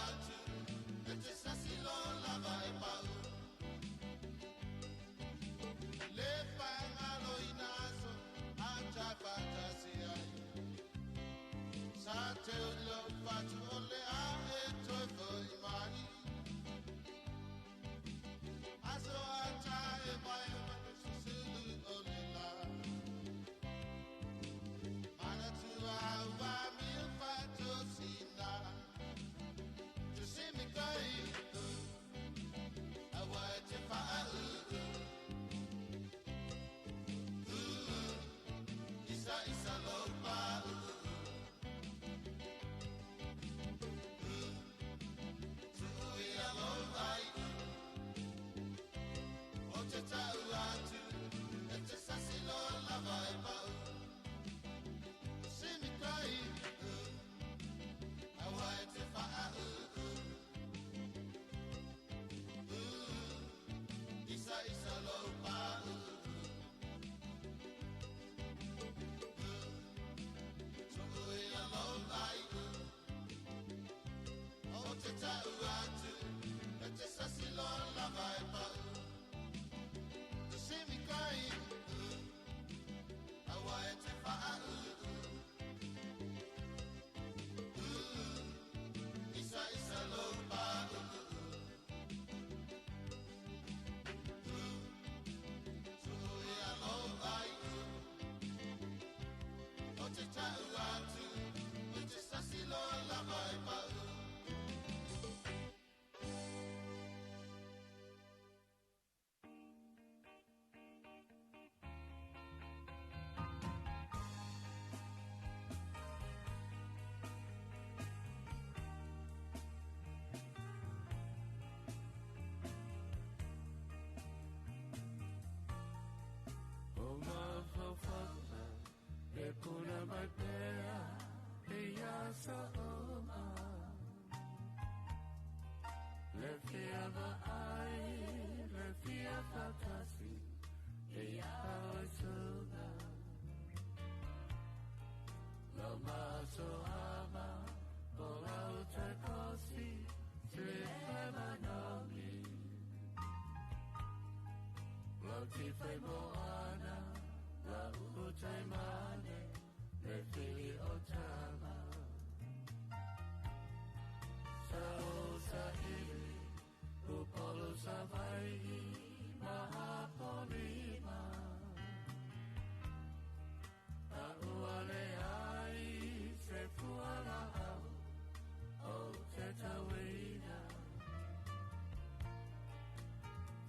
atu e te sasilo lava e pau le pangalo inaso a chapatasi ai sa te ulo fatu ole a e toi foi mai aso a chae mai manu susulu ole la mana tu awa mil fatu sina to see me kai awa te fa'u isa lo pa'u Ai o te tau atu e te sasilo lava e pau simi kai awa e te wha'au isa lo pa'u tuku i alo ai o te tau atu e te sasilo lava e pau tu simi kai awa e te wha'au isa lo pa'u tui alo ai o te tau atu e te sasilo lava e pau Kuna mai pea e asa oma le fia va ai le fia fatasi e aoi suga lo maso ama o lau te kosi te ema nomi lo ti fai moana la utai mane le fili o tama sa o sa ili upolu sa vai maha polima a uale ai se fuala au o te tawina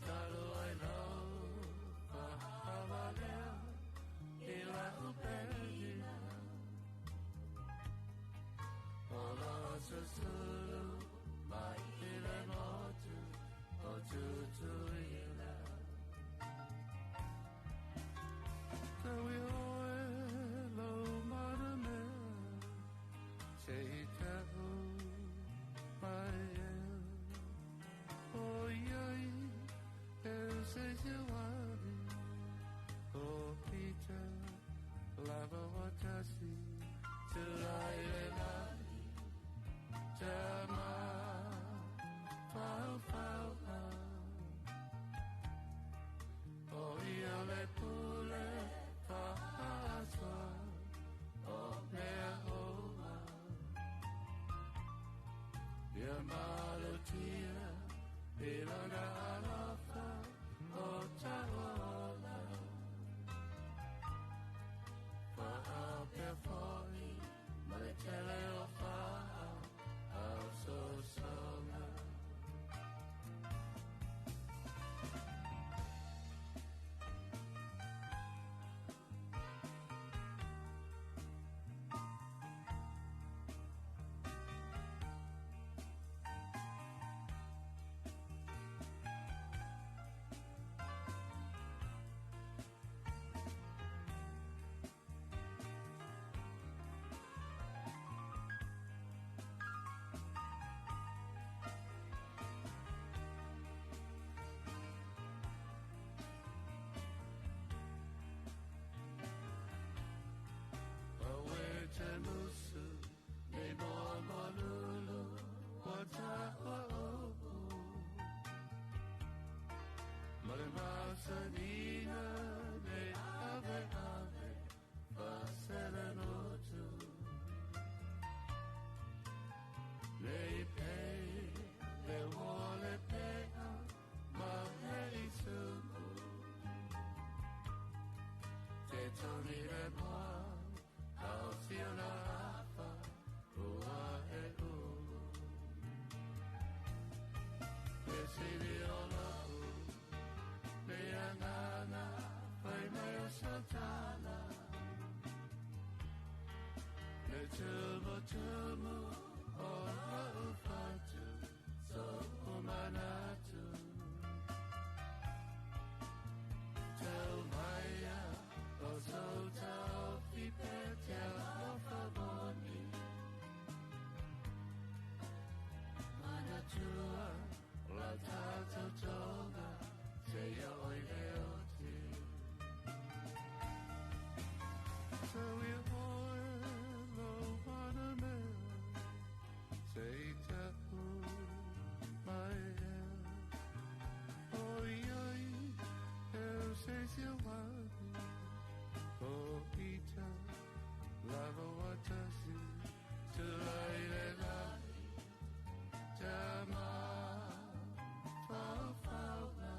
talo ai lau pahawa leo ila upelina ola susulu mai ile motu o tutuila kawi oe lo marame se itau mai o iai e se siwari o pita lava watasi tulai e nani tama pau pau pau o ia le pule pahaswa o mea oma ia malutia ilona alofa o taola I'll be for me, my telefa, I'll so summer. Tumu o Raupatu so umanatu Tell Maya o so tau pipetia o favoni Manatua la tata toga se yo oileoti So we say tapu mai oi oi eu sei se eu o ita lava watashi to laila tama Faitauga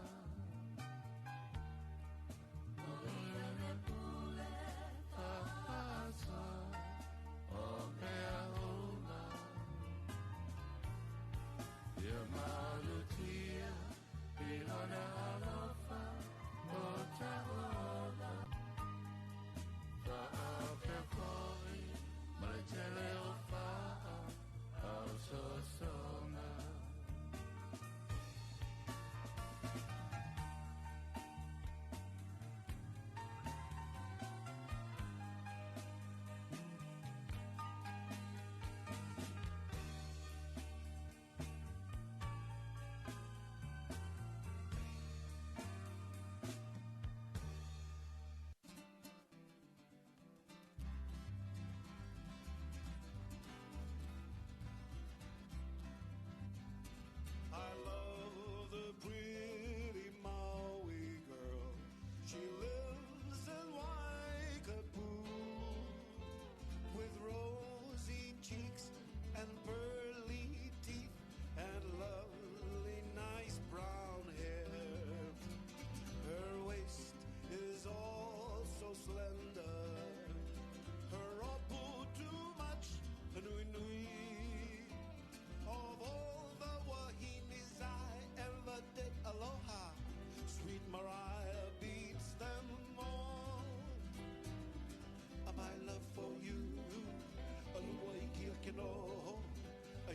Olele pule Faasalalauga Malutia, Ilana Alofa, Otaola, Fa'apekoi, Maletele Ofa'a, Ausosona.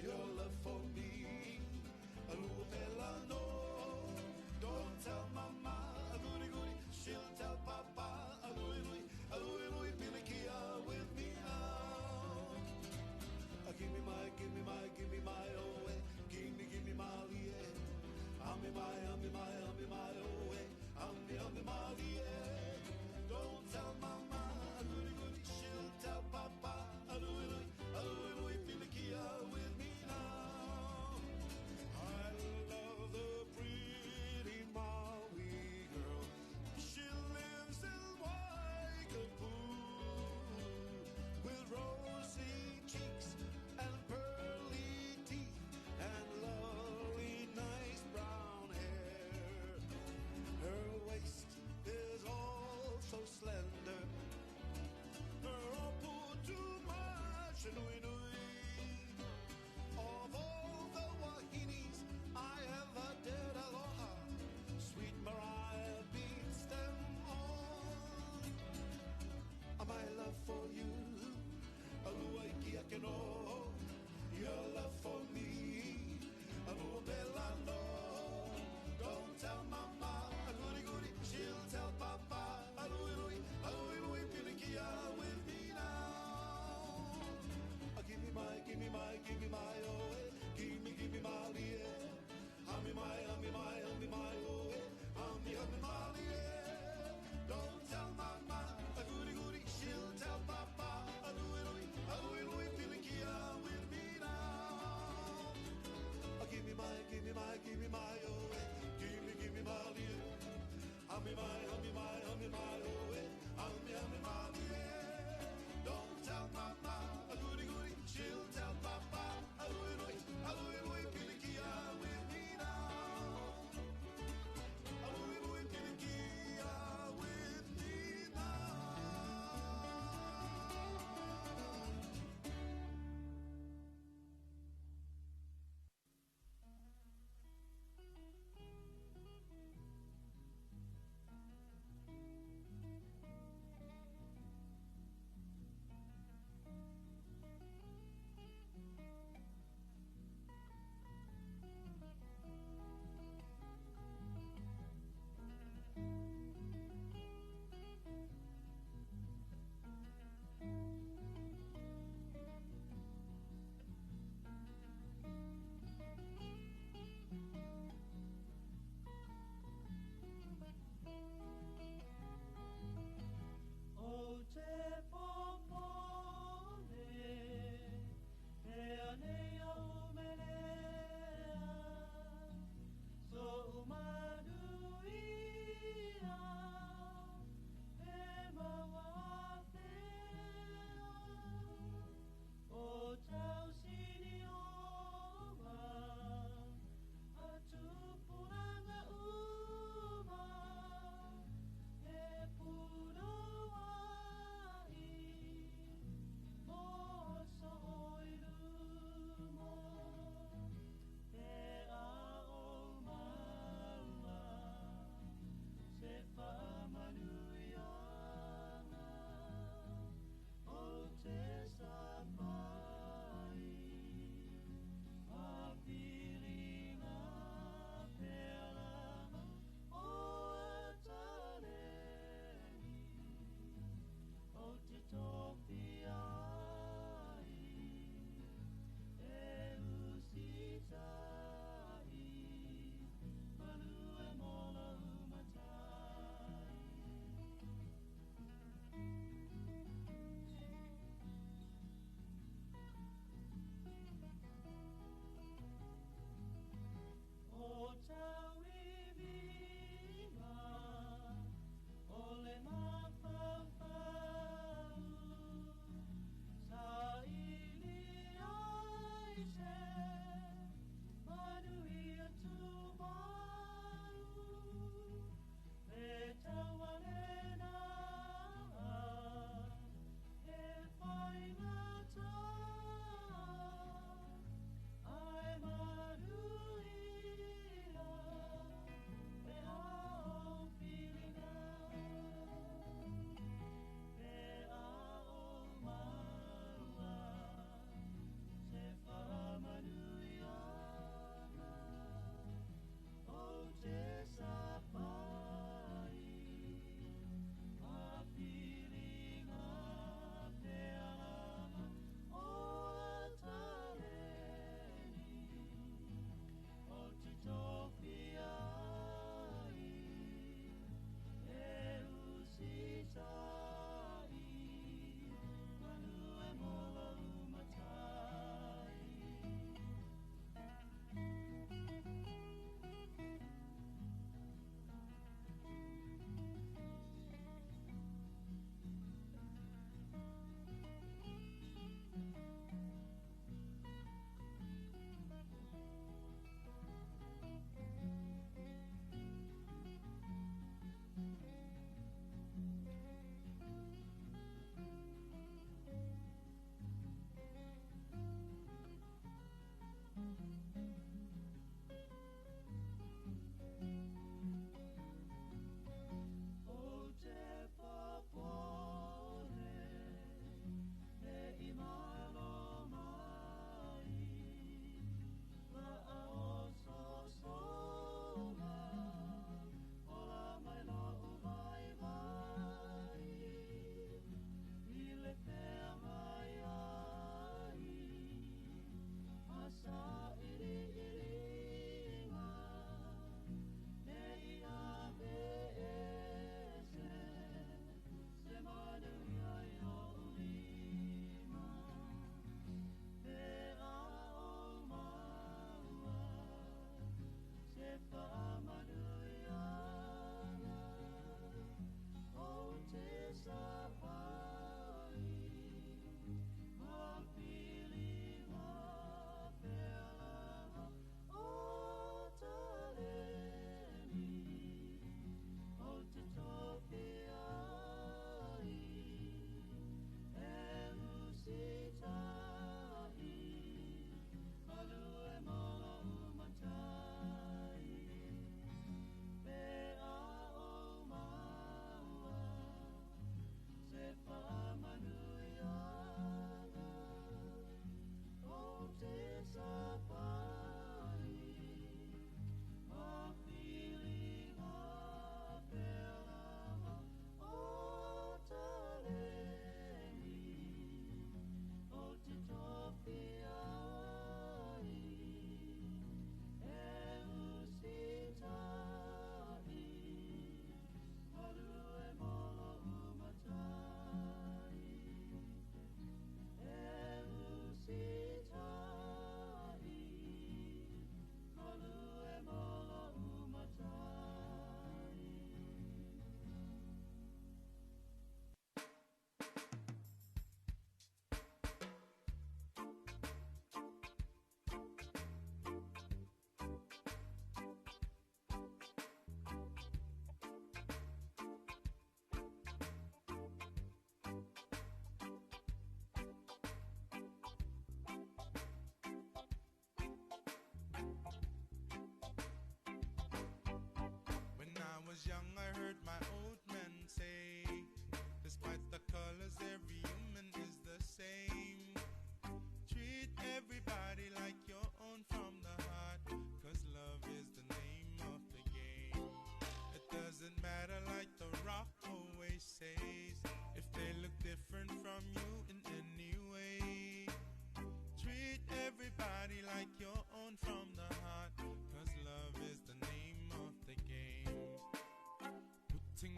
Your love for me, Aluopelano. Don't tell Mama, Alui Lui, she'll tell Papa, Alui Lui, Pilikia with me now. Give me my, oh, give me my, yeah. I'm my, oh, I'm my, yeah. Don't tell Mama, Alui Lui, she'll tell Papa, Alui Lui, Pilikia with me. For you, Aluaiki Akeno, your love for me, Aluopelano. Don't tell Mama, Aluri, she'll tell Papa, Alui, Pilikia with me now. Give me my, oh, give me my, yeah. I'm my, oh, I'm my, yeah. Don't tell Mama, Aluri, she'll tell Papa, Alui, Pilikia with me now. Give me my, oh, give me my, yeah. I'm my, oh, I'm my, yeah. Don't tell Mama, Aluri, she'll tell Papa, Alui, Pilikia with me now. Alui, Pilikia with me now.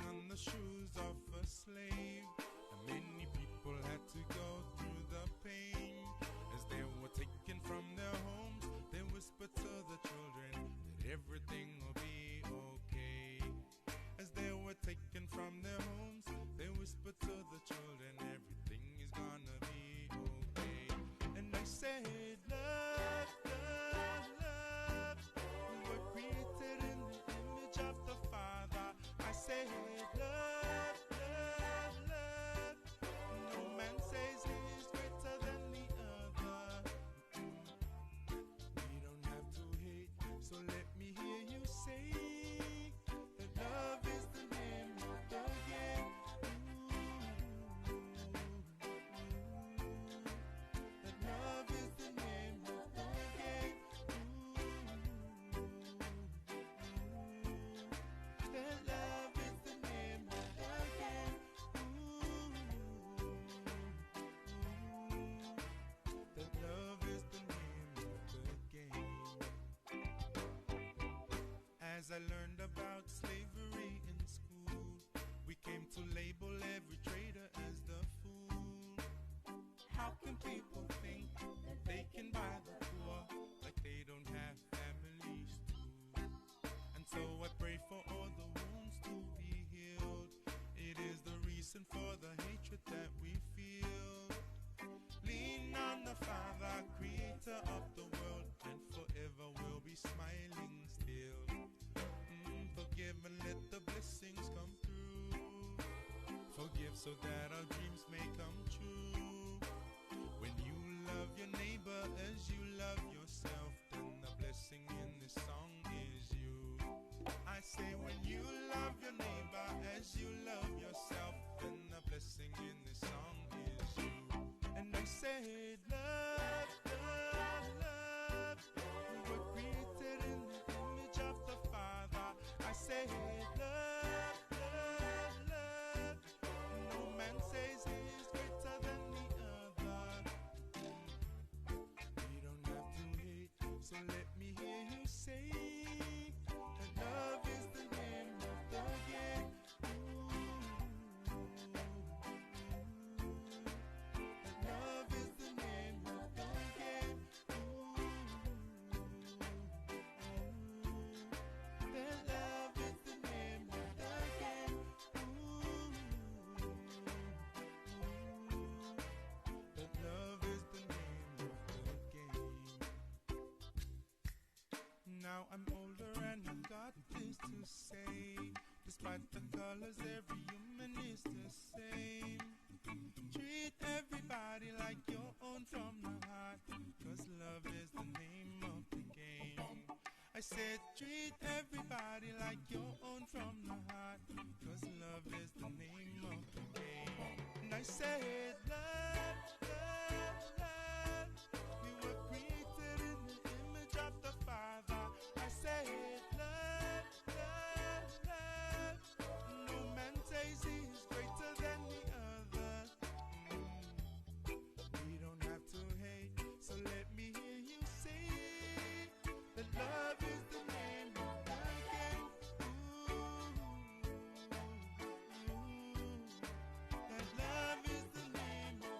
on the shoes of a slave. And many people had to go through the pain. As they were taken from their homes, they whispered to the children that everything will be okay. As they were taken from their homes, they whispered to the children, everything is gonna be okay. And I said, love, love, love. We were created in the image of the Father. I said, love, love, love. No man says he is greater than the other. We don't have to hate, so let me hear you say that love is the name of the game. That love is the name of the game. That love is the name of the game. That love is the name of the game. As I learned about slavery in school, we came to label every trader as the fool. How can people think that they can buy the poor like they don't have families too? And so I pray for all the wounds to be healed. It is the reason for the hatred that we feel. Lean on the Father, creator of the world, and forever we'll be smiling still. Forgive and let the blessings come through. Forgive so that our dreams may come true. When you love your neighbor as you love yourself, then the blessing in this song is you. I say when you love your neighbor as you love yourself, then the blessing in this song is you. And I said love, love, love. We were created in the image of the Father. I said love, love, love. No man says he is greater than the other. We don't have to hate, so let me hear you say that love is the name of the game. That love is the name of the game. That love is the name of the game. That love is the name of the game. Now I'm older and I've got this to say. Despite the colors, every human is the same. Treat everybody like your own from the heart, 'cause love is the name of the game. I said treat everybody like your own from the heart, 'cause love is the name of the game. And I said love, love, love. We were created in the image of the Father. I said love, love, love. No man says he is greater than the other. We don't have to hate, so let me hear you say that love is the name of the game. That love is the name of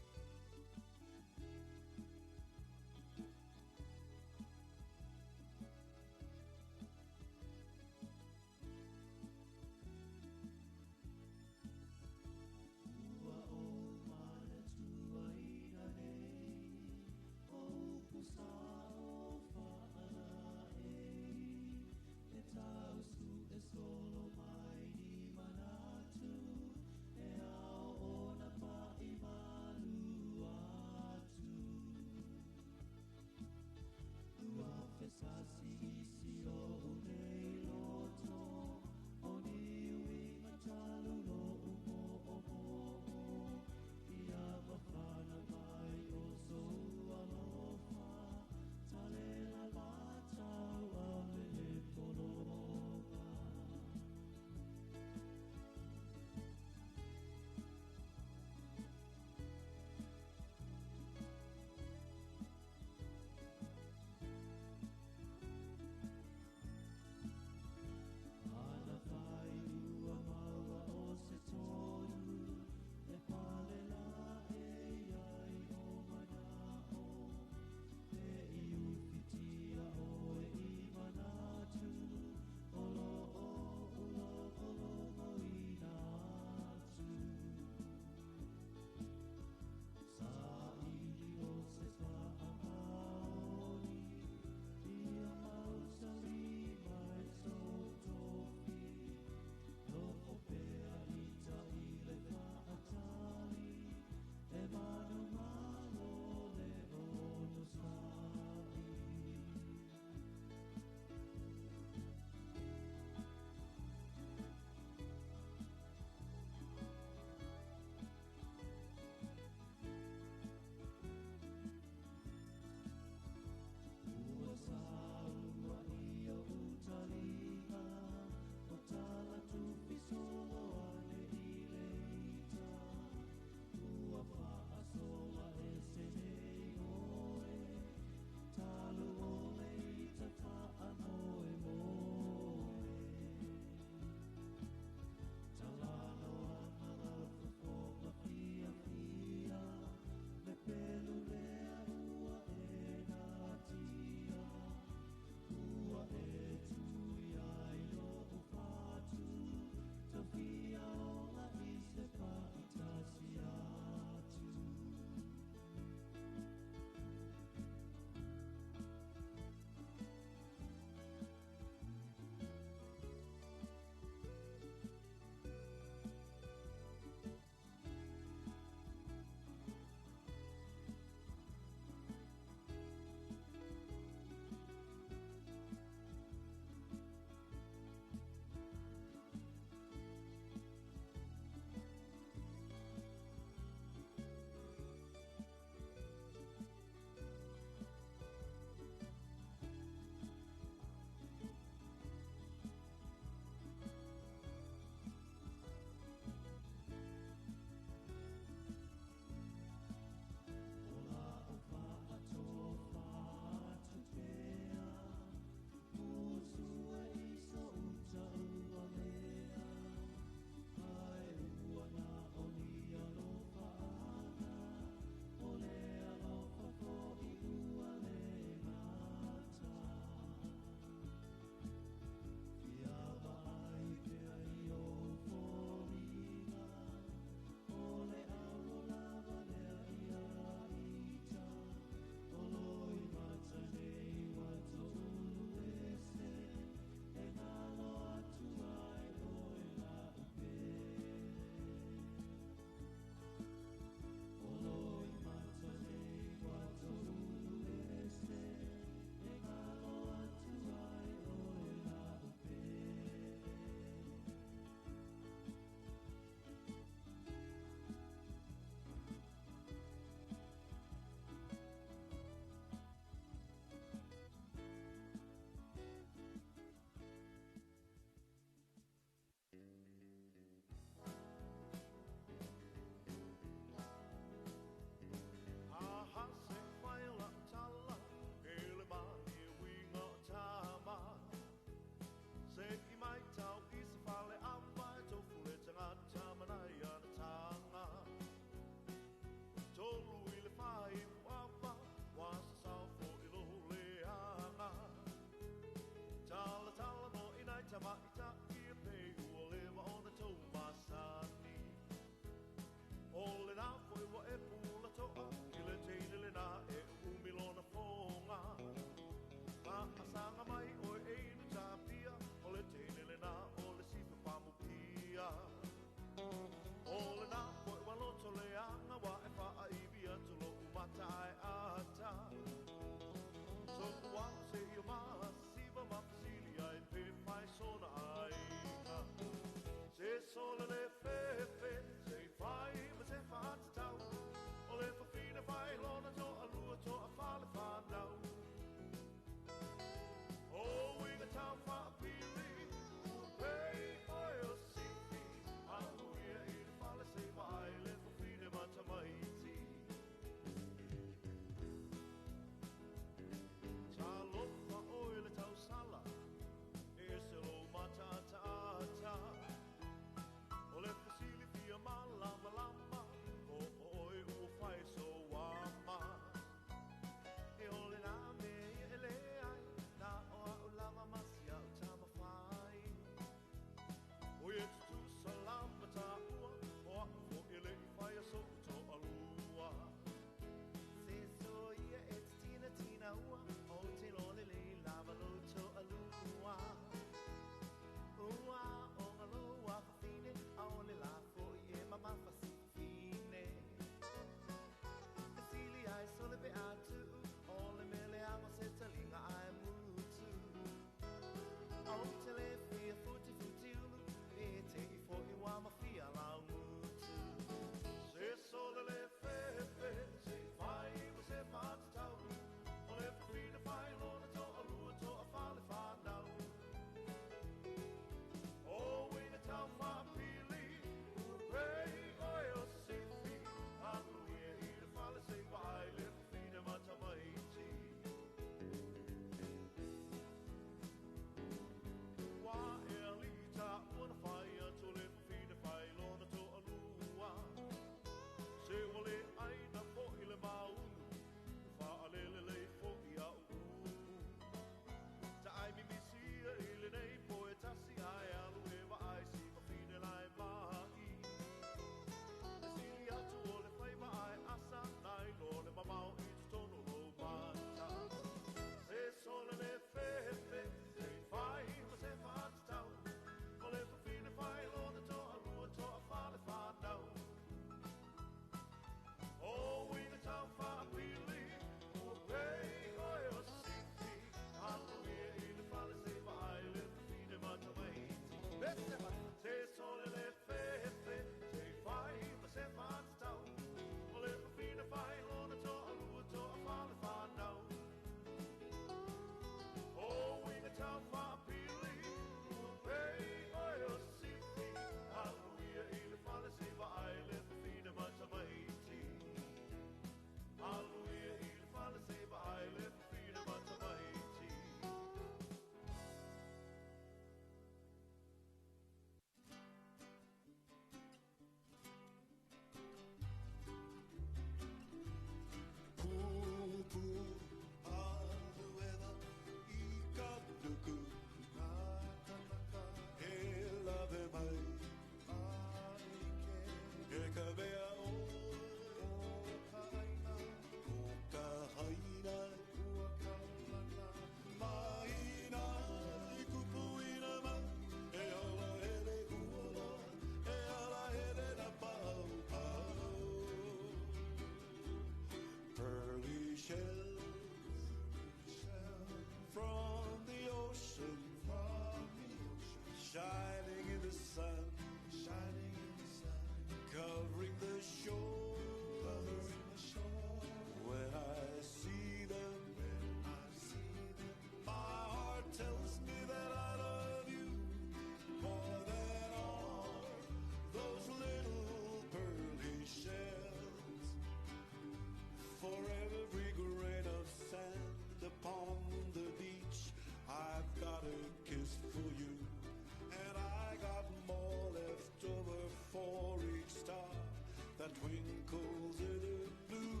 that twinkles in the blue.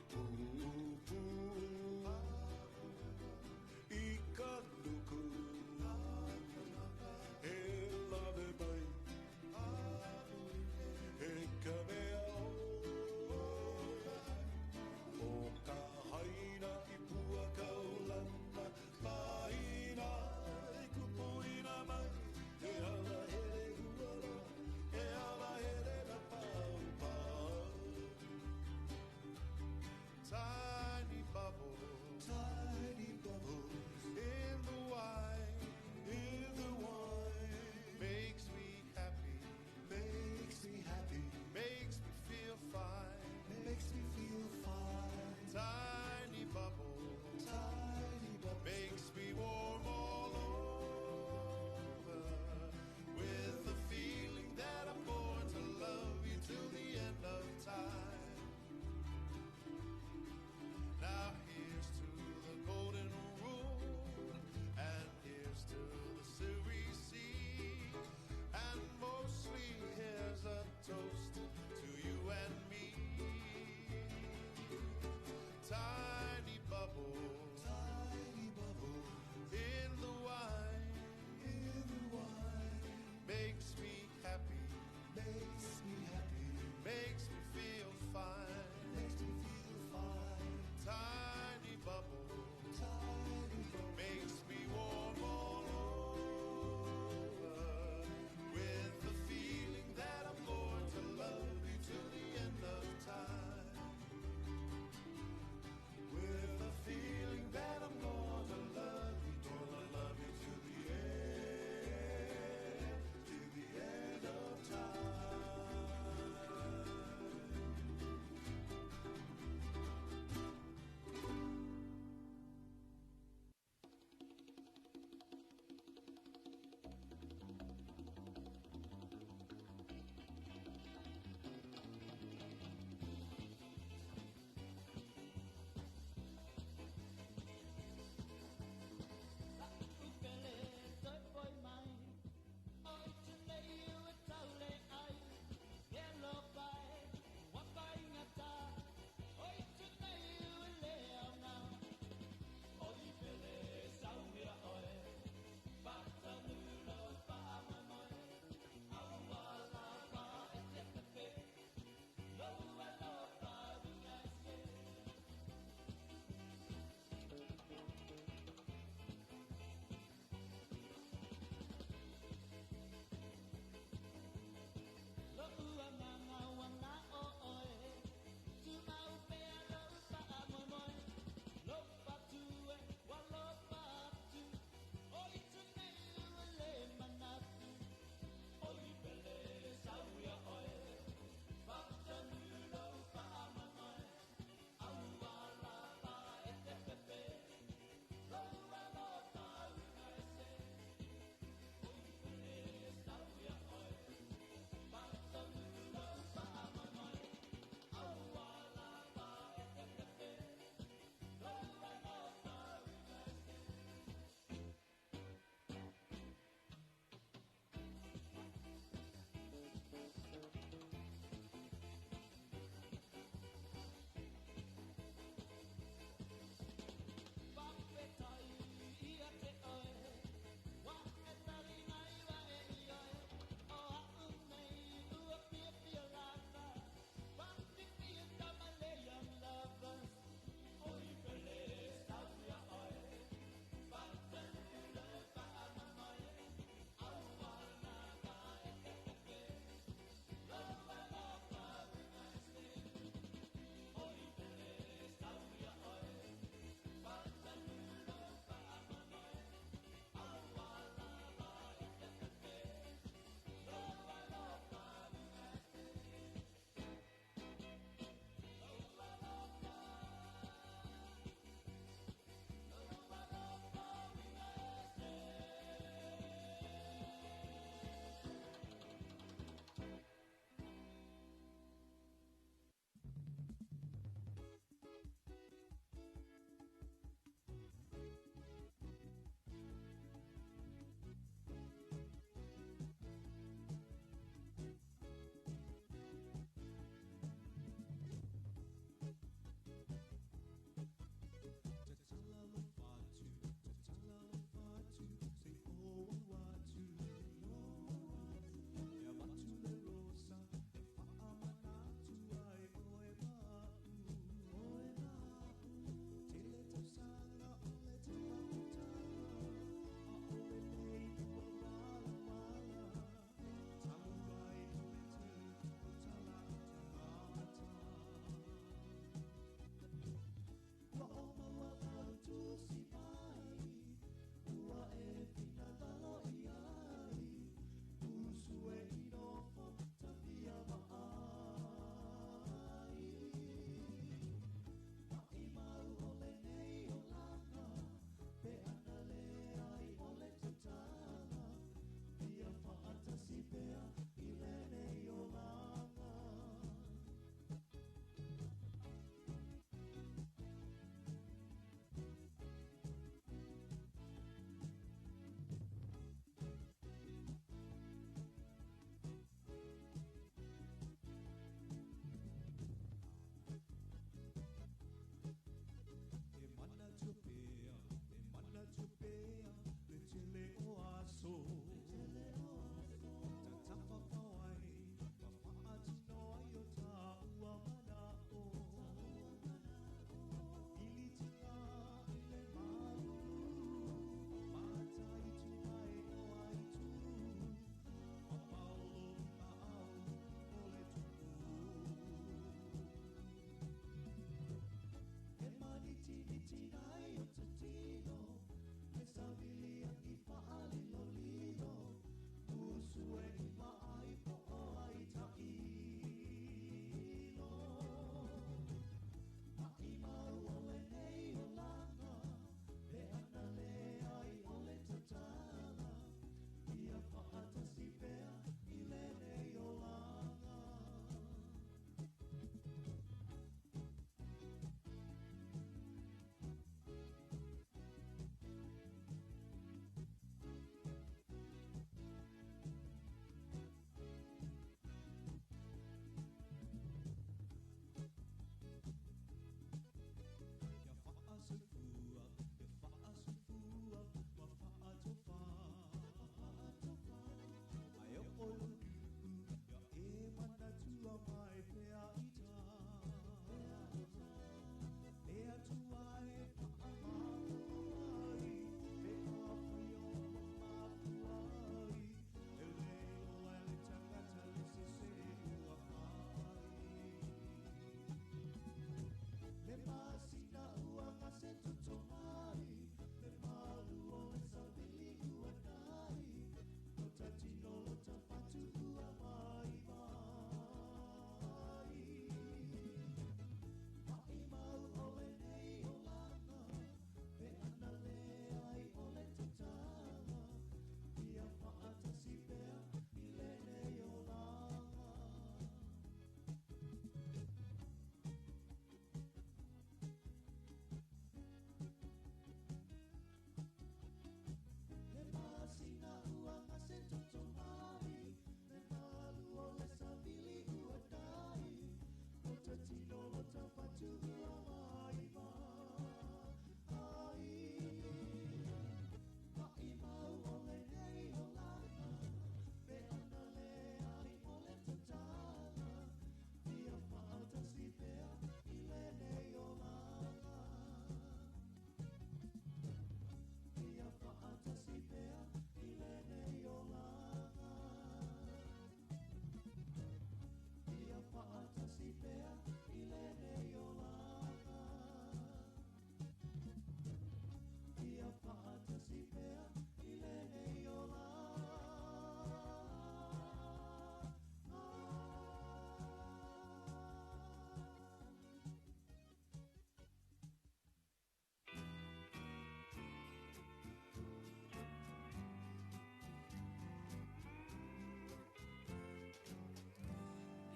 Poo, poo, ikanuku, e lave mai, e kameo, o ka haina I pua kaulana, mahina I kupuina mai, e ala hele huala, e ala hele na pau pau.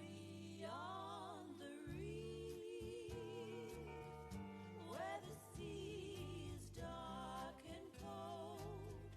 Beyond the reef, where the sea is dark and cold,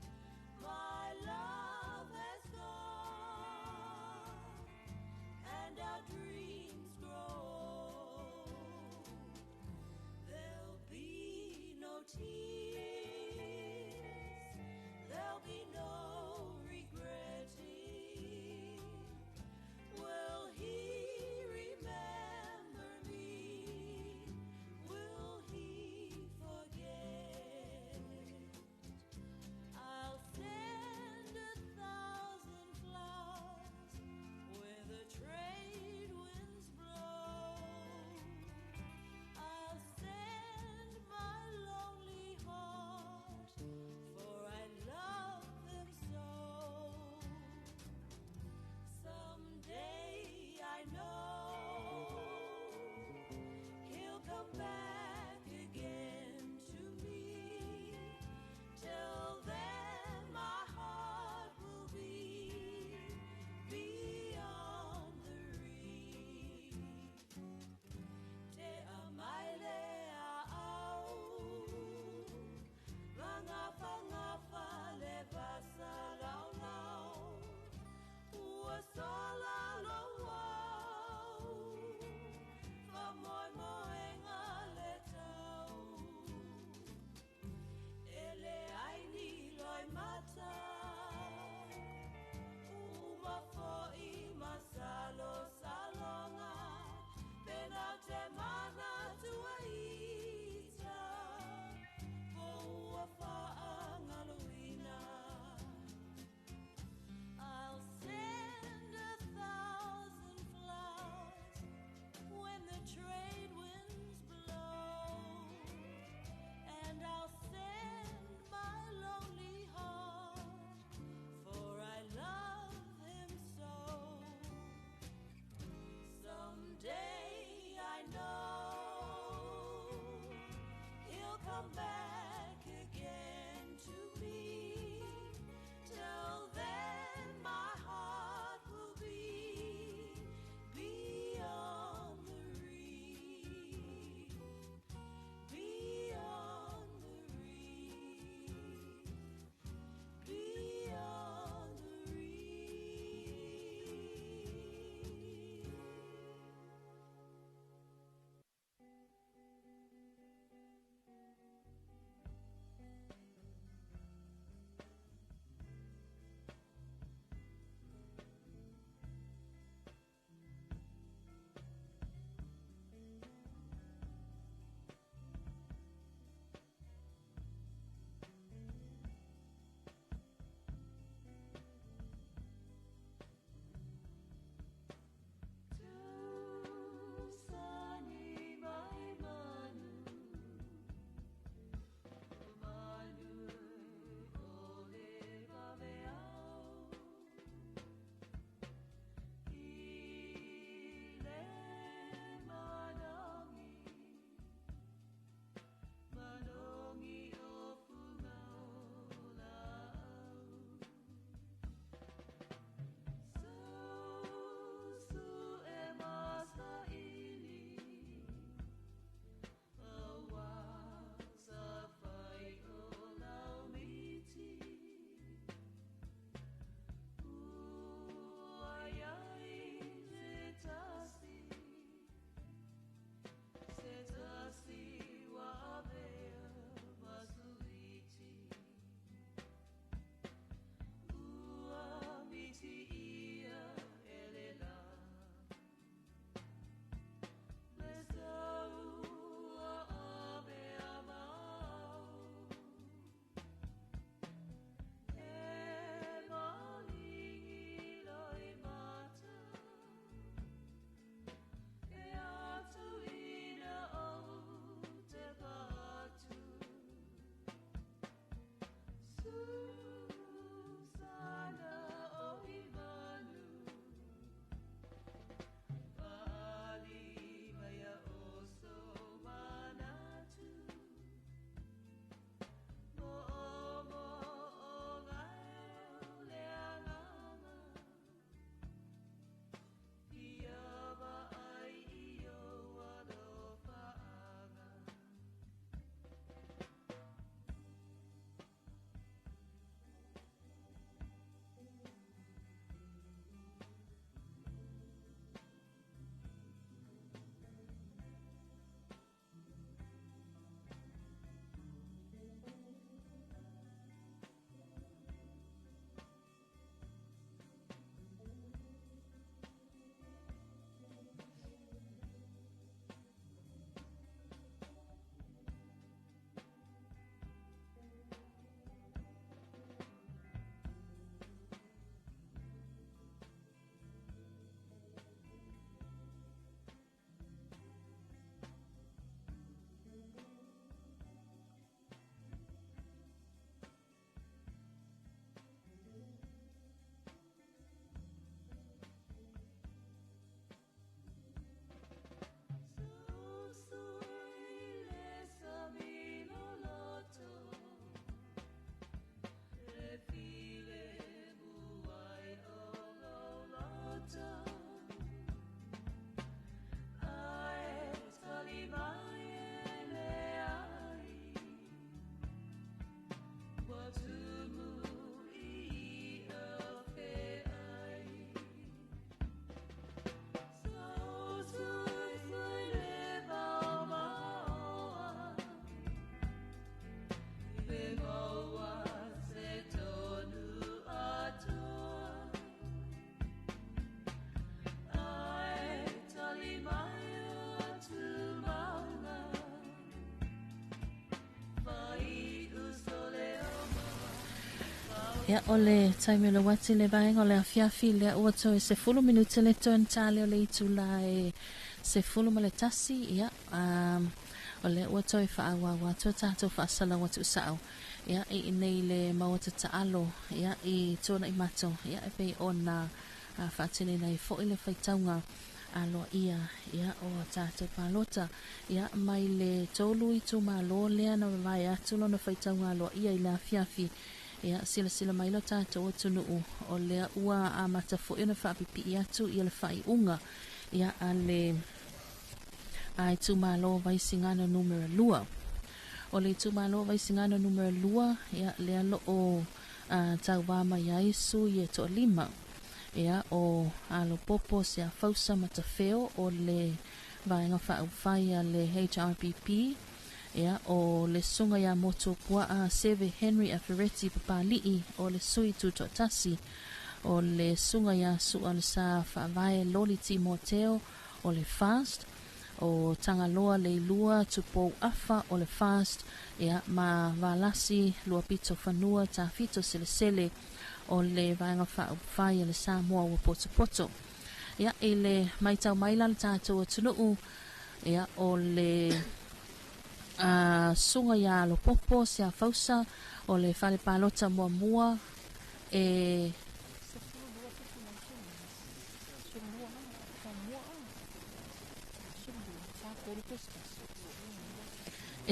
Ya ole taime le wati le vaenga ole afiafi le uato e se fulu minuti le to entale ole itula e se fulu male tasi ya ole uato e faawa wato tato Faasalalauga Tuusao ya i nei le mawata taalo ya i tona imato ya e pe ona faatine nei fo ile Faitauga Aloaia ya o tato palota ya mai le tolu i tu malo le na vai atu lona Faitauga Aloaia i le afiafi ya sila mai lo tato o tunu o le ua a mata fo ina fa pipi atu i le fai unga ya ale ai tu malo vai singana numero lua o le tu malo vai singana numero lua ya le alo o tau wama ya isu ye to lima ya o alo popo se a fausa mata feo o le vai nga fa fai le HRPP ya o le sunga ya moto pua a Seve Henry Aferetti papali'i o le sui tutotasi o le sunga ya su al sa fa vai loli Timoteo o le fast o tangaloa le lua tupo afa o le fast ya ma valasi lua pito fanua ta fito sele o le vai nga fa fai le sa moa o poto ya ele mai tau mai lan tato tunu ya o le sunga ya lo popo se a fausa o le fale palota mua e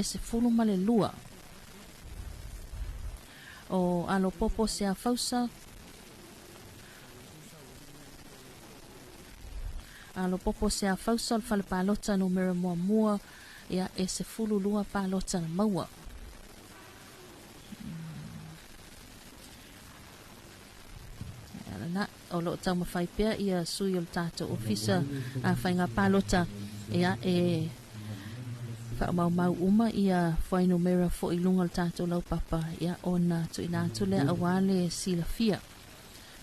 se fulu male lua o alo popo se a fausa o fale palota numero mua ya e se fulu lua palota na maua na o lo tau mawhai pia ia sui o tato ofisa a whainga palota ia e whaamau uma ia whaino mera fo i lunga o tato lau papa ia ona tu ina atule awale sila fia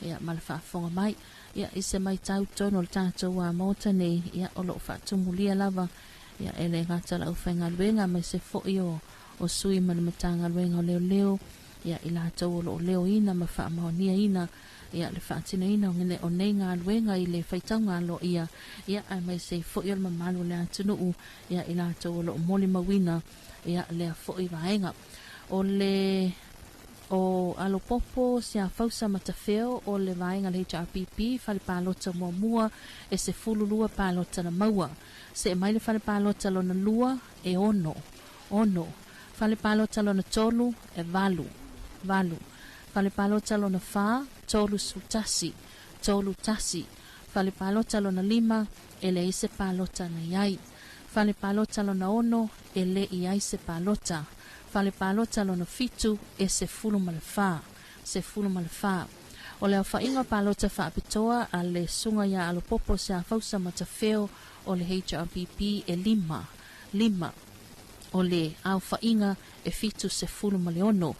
ia malafa fonga mai ia ise mai tau tono o tato wa mota ne ia o lo whaatumulia lava ia ele ngata lau whainga luenga mai se fo i o sui manamatanga luenga o leo ia ila tau o leo ina ma whaamahonia ina ia le faatina ina ngene o nei ngā luenga i le Faitauga Aloaia ia ai mai se fo i o mamalu le atunu ia ila tau o moli mawina ia le fo i vaenga o le o alo popo se a fausa matafeo o le vaenga le HRPP fale palota mua e se fulu lua palota na maua se mai le fale palota lona lua e ono fale palota lona tolu e valu fale palota lona fa tolu tasi fale palota lona lima e le ise palota na iai fale palota lona ono e le iai se palota fale palota lona fitu e se fulu malafa o le whainga palota whaapitoa a le sunga ya alo popo se a fausa matafeo o le HRPP e lima o le au whainga e fitu se fulu maleono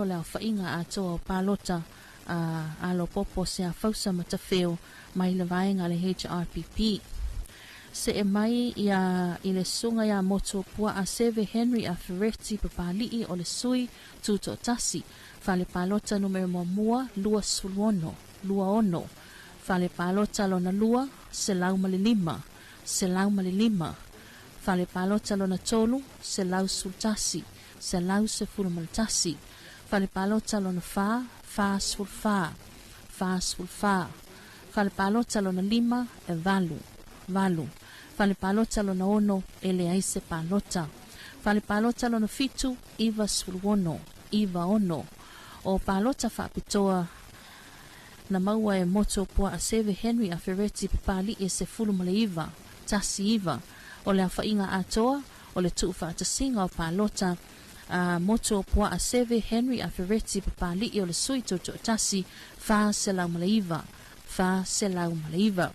le au whainga a toa o palota alo popo se a fausa matafeo mai le vaenga le HRPP se e mai ia i le sunga ya moto pua a Seve Henry Aferetti papali'i o le sui tutotasi fale palota numero mua lua ono fale palota lona lua se lau male lima fale palota lona tolu se lau sultasi se lau se fulu maltasi fale palota lona fa sulfa fale palota lona lima e valu fale palota lona ono e le aise palota fale palota lona fitu iva ono o palota whaapitoa na maua e moto pua a Seve Henry Aferetti papali e se fulu male iva o le awhainga atoa o le tuu whaatasinga o palota moto pua a Seve Henry Aferetti papali o le sui toto tasi Faasalalauga male iva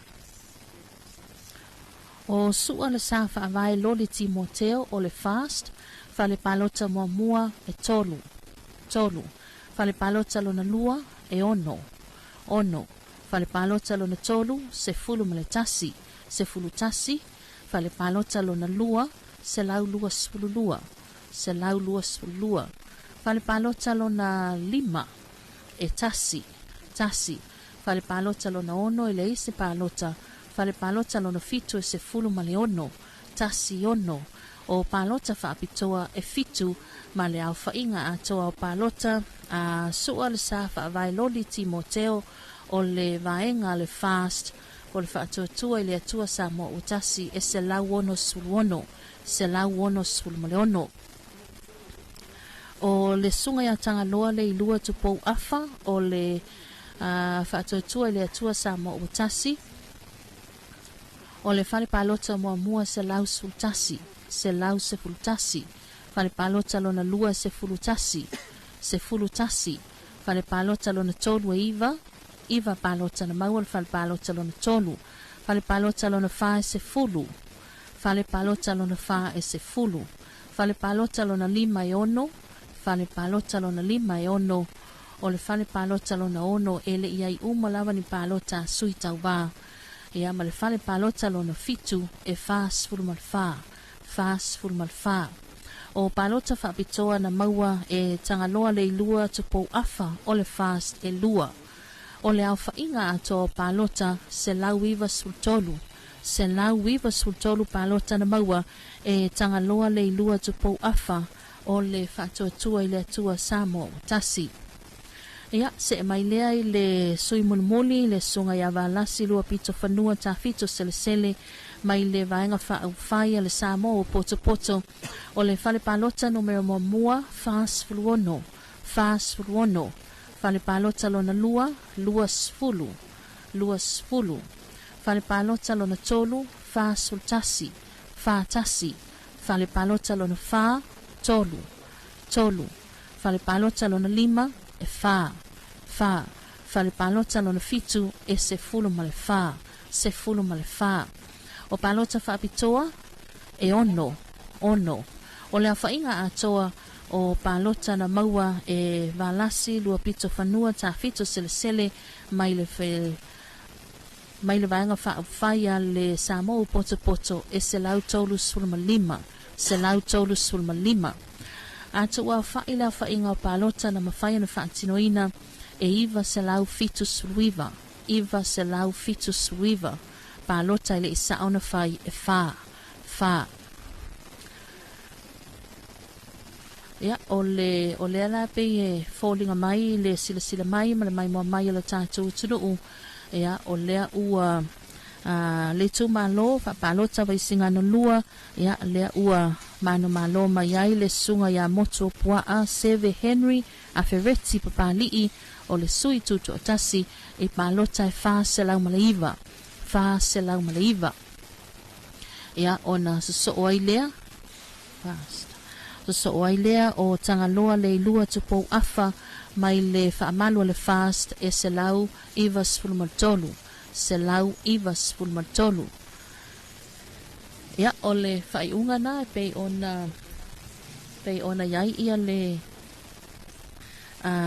o sua le safa avai loli Timoteo o le fast fale palota mua e tolu fale palota lona lua e ono fale palota lona tolu se fulu tasi fale palota lona lua se lau lua fale palota lona 5 e tasi fale palota lona 1 e le ise palota fale palota lona 7 e se fulu ma le 1 tasi 1 o palota faapitoa e 7 ma le aufaiga atoa o palota a sua le sa faavaeloli Timoteo o le vaenga le fast o le faatuatua i le atua sa mo utasi e se lau ono suluono se lau ono sulumaleono o le sunga ya tangaloa le ilua tupou afa o le faatuatua i le atua sa mo utasi o le fale palota mua se lau sultasi se lau se fultasi fale palota lona lua se fulutasi fale palota lona tolu e iva palota na maua le fale palota lona tolu fale palota lona fa e se fulu fale palota lona fa e se fulu fale palota lona 5 e 1 fale palota lona 5 e 1 o le fale palota lona 1 ele iai uma lava ni palota sui tauva ia ma le fale palota lona 7 e fas fulu malfa o palota faapitoa na maua e tangaloa le ilua tupou afa o le fast e lua o le aufaiga atoa palota se lau iva sultolu palota na maua e tangaloa le ilua tupou afa o le faatuatua i le atua samo tasi ia se mai lea i le sui mulimuli le sunga ia valasi lua pito fanua tafito selesele mai le vaenga faaufai le samo o poto o le fale palota numero mua fas fuluono fale palota lona lua sfulu fale palota lona tolu fa sultasi fale palota lona fa tolu fale palota lona 5 e fa fale palota lona 7 e se fulu male fa o palota faapitoa e ono o le afaiga atoa o palota na maua e valasi lua pito fanua tafito selesele mai le vaenga faaufai le samo poto e se lau tolu sulma atoa afai le afaiga o palota na mafai na faatinoina e iva se lau fitu suluiva palota ile isa ona fai e fa ia ole ala pe e falling mai le sila mai ma le mai mo mai le tatu tulu ia ole ua le tu malo fa palota vai singa no lua ia le ua mano malo mai ai le sunga ya moto pua a seve Henry a ferretti papali o le sui tutu tasi e palota e fa selau malaiva ia ona so oilea fast so oilea o tangaloa le lua tupou afa mai le faamalu le fast e selau ivas fulmaltolu ia ole faiunga na pe ona yai ia le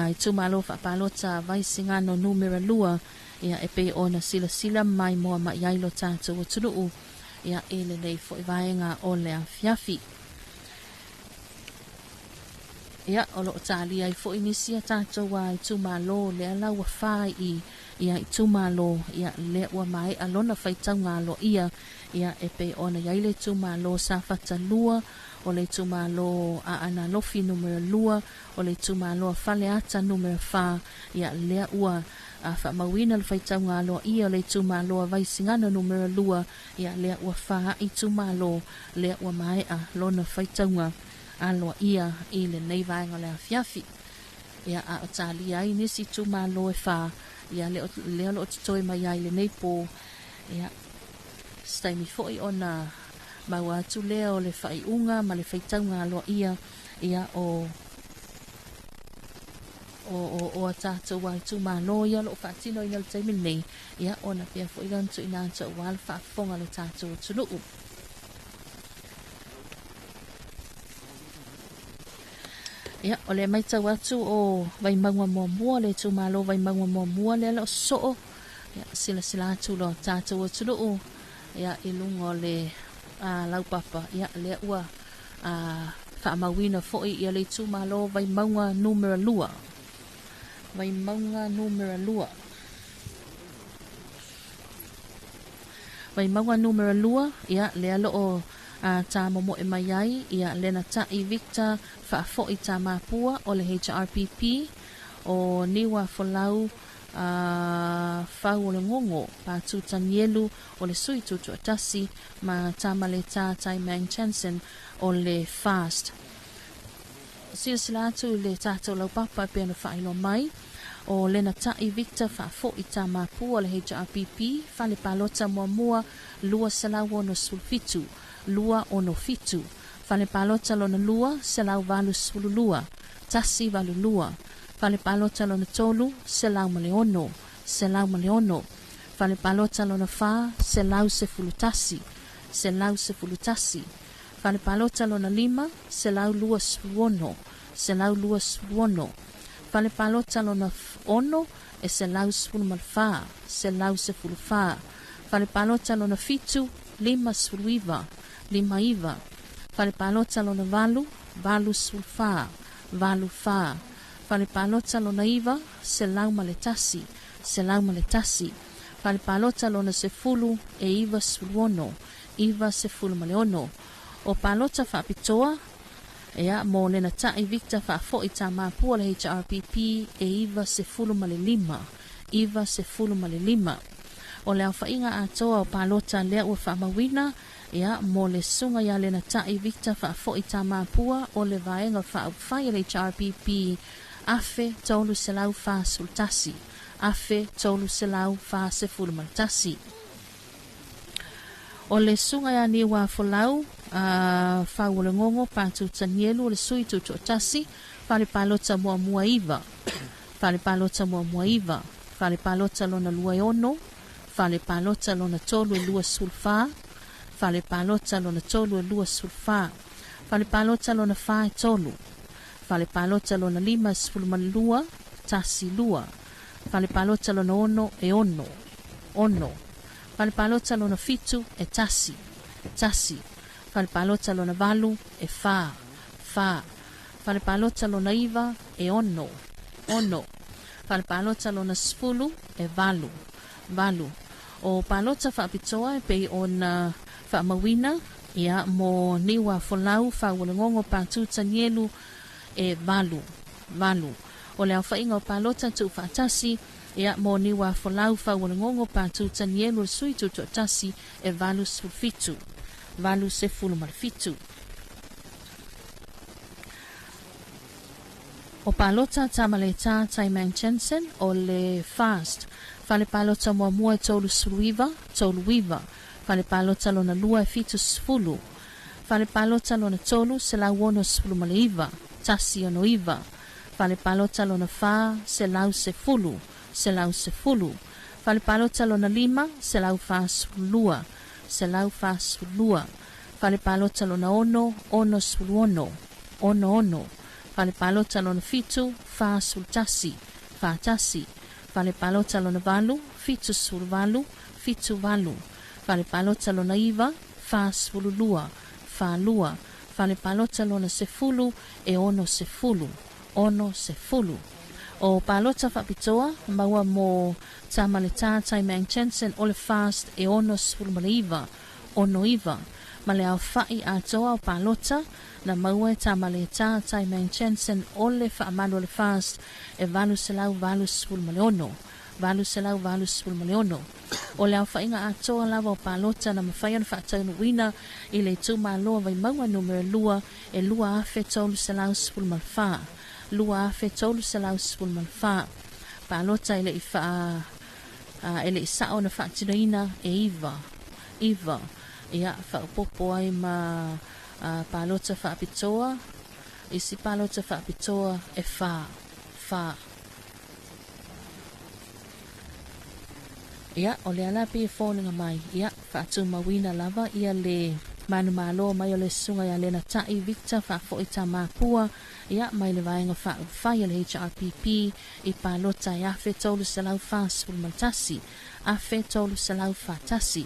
itu malo fa palota vai singano numero lua ia e pe ona sila mai mo ma yai lo tatu o tulu ia ele nei fo vaenga ole afiafi ia olo tali ai fo inisia tatu wa itu malo le ala wa fai ia itu malo ia le wa mai alona Faitauga Aloaia ia e pe ona yai le itu malo sa fatalua o le itu malo a ana lofi numero lua o le itu malo fale ata numero fa ia le ua fa mawina le Faitauga Aloaia le itu malo vai singana numero lua ia le ua fa itu malo le ua mai a lona Faitauga Aloaia i le nei vaenga le afiafi ia a tali ai nisi itu malo e fa ia le lo toi mai ai le nei po ia stai mi foi ona maua tu leo le faiunga ma le Faitauga Aloaia ia o atata wa tu malo ia lo fatino ina le taimi nei ia ona pia foi lan tu ina ta wal fa fonga le tata tu lu ia ole mai ta watu o vai mangwa mo le tu malo vai mangwa mo le lo so ia sila tu lo tata tu lu ia ilungo le lau papa ia le ua whaamawina fo'i ia le tu malo vai maunga numera lua. Vai maunga numera lua. Vai maunga numera lua ia le alo o tā momo e mai ai ia lena tai Victor whaafo'i tā māpua o le HRPP o niwa folau whau o le ngongo pātū tanielu o le sui tutu atasi ma tāmale tā tai Mang Chanson o le fast. Sila atu le tātou lau papa pe na whailo mai o lena tai Victor whaafo'i tā māpua o le HRPP whale palota mua lua salau ono sulfitu lua ono fitu fale palota lona lua selau valu sululua tasi valu lua fale palota lona tolu selau maleono fale palota lona fa selau sefulutasi fale palota lona lima selau lua suluono fale palota lona ono e selau sefulumalfa selau sefulufa fale palota lona fitu lima suluiva fale palota lona valu sulfa fale palota lona iva selau maletasi fale palota lona sefulu e iva sefulu maleono o palota whaapitoa ea mo lena tai Victor whaafo'i tā māpua le HRPP e iva sefulu male lima o le au whainga atoa o palota lea ua whaamawina ia mo le sunga ia lena tai Victor whaafo'i tā māpua o le vaenga whaawhai le HRPP afe tolu selau wha sultasi sefulu maltasi o le sunga ia ni wa folau whau o le ngongo pātū tanielu o le sui tutu atasi whale palota mua iva whale palota lona lua ono fale palota lona tolu e lua sulfa fale palota lona tolu e lua sulfa fale palota lona fa e tolu fale palota lona lima sfulumalua tasi lua fale palota lona ono e ono fale palota lona fitu e tasi fale palota lona valu e fa fale palota lona iva e ono fale palota lona sfulu e valu o palota whaapitoa e pei ona whaamawina ia mo niwa folau whaualangongo pātū tanielu e valu o le au whainga o palota tu whaatasi ia mo niwa folau whaualangongo pātū tanielu sui tutu atasi e valu sefulu malfitu o palota tamaleta tai Mang Chanson o le fast fale palota mua tolu suluiva fale palota lona lua e fitu sfulu fale palota lona tolu selau ono sfulu maleiva tasi ono iva fale palota lona fa selau sefulu fale palota lona lima selau fa sulua fale palota lona ono sfulu ono fale palota lona fitu fa sultasi fale palota lona valu fitu valu fale palota lona iva fa sfululua fale palota lona sefulu e ono sefulu o palota whaapitoa maua mo tamale tātai Mang Chanson o le fast e ono sfulu ono iva ma le au whai atoa o palota na maua e tamale tātai Mang Chanson o le whaamalo le fast e valu sefulu maleono o le au whainga atoa lava o palota na mawhaian whaatau wina i le tūmaloa vai maua numero lua e lua afe tolu selau sefulu malfa palota ele i ele i sao na whaatinaina e iva ia whaapopo ai ma palota whaapitoa isi palota whaapitoa e wha ia o le ala pe fōninga mai ia whaatu mawina lava ia le manu malo mai o le sunga ia lena tai Victor whaafo i tā māpua ia mai le vaenga whaai le HRPP i palota i afe tolu selau whaasfulu maltasi afe tolu selau whaatasi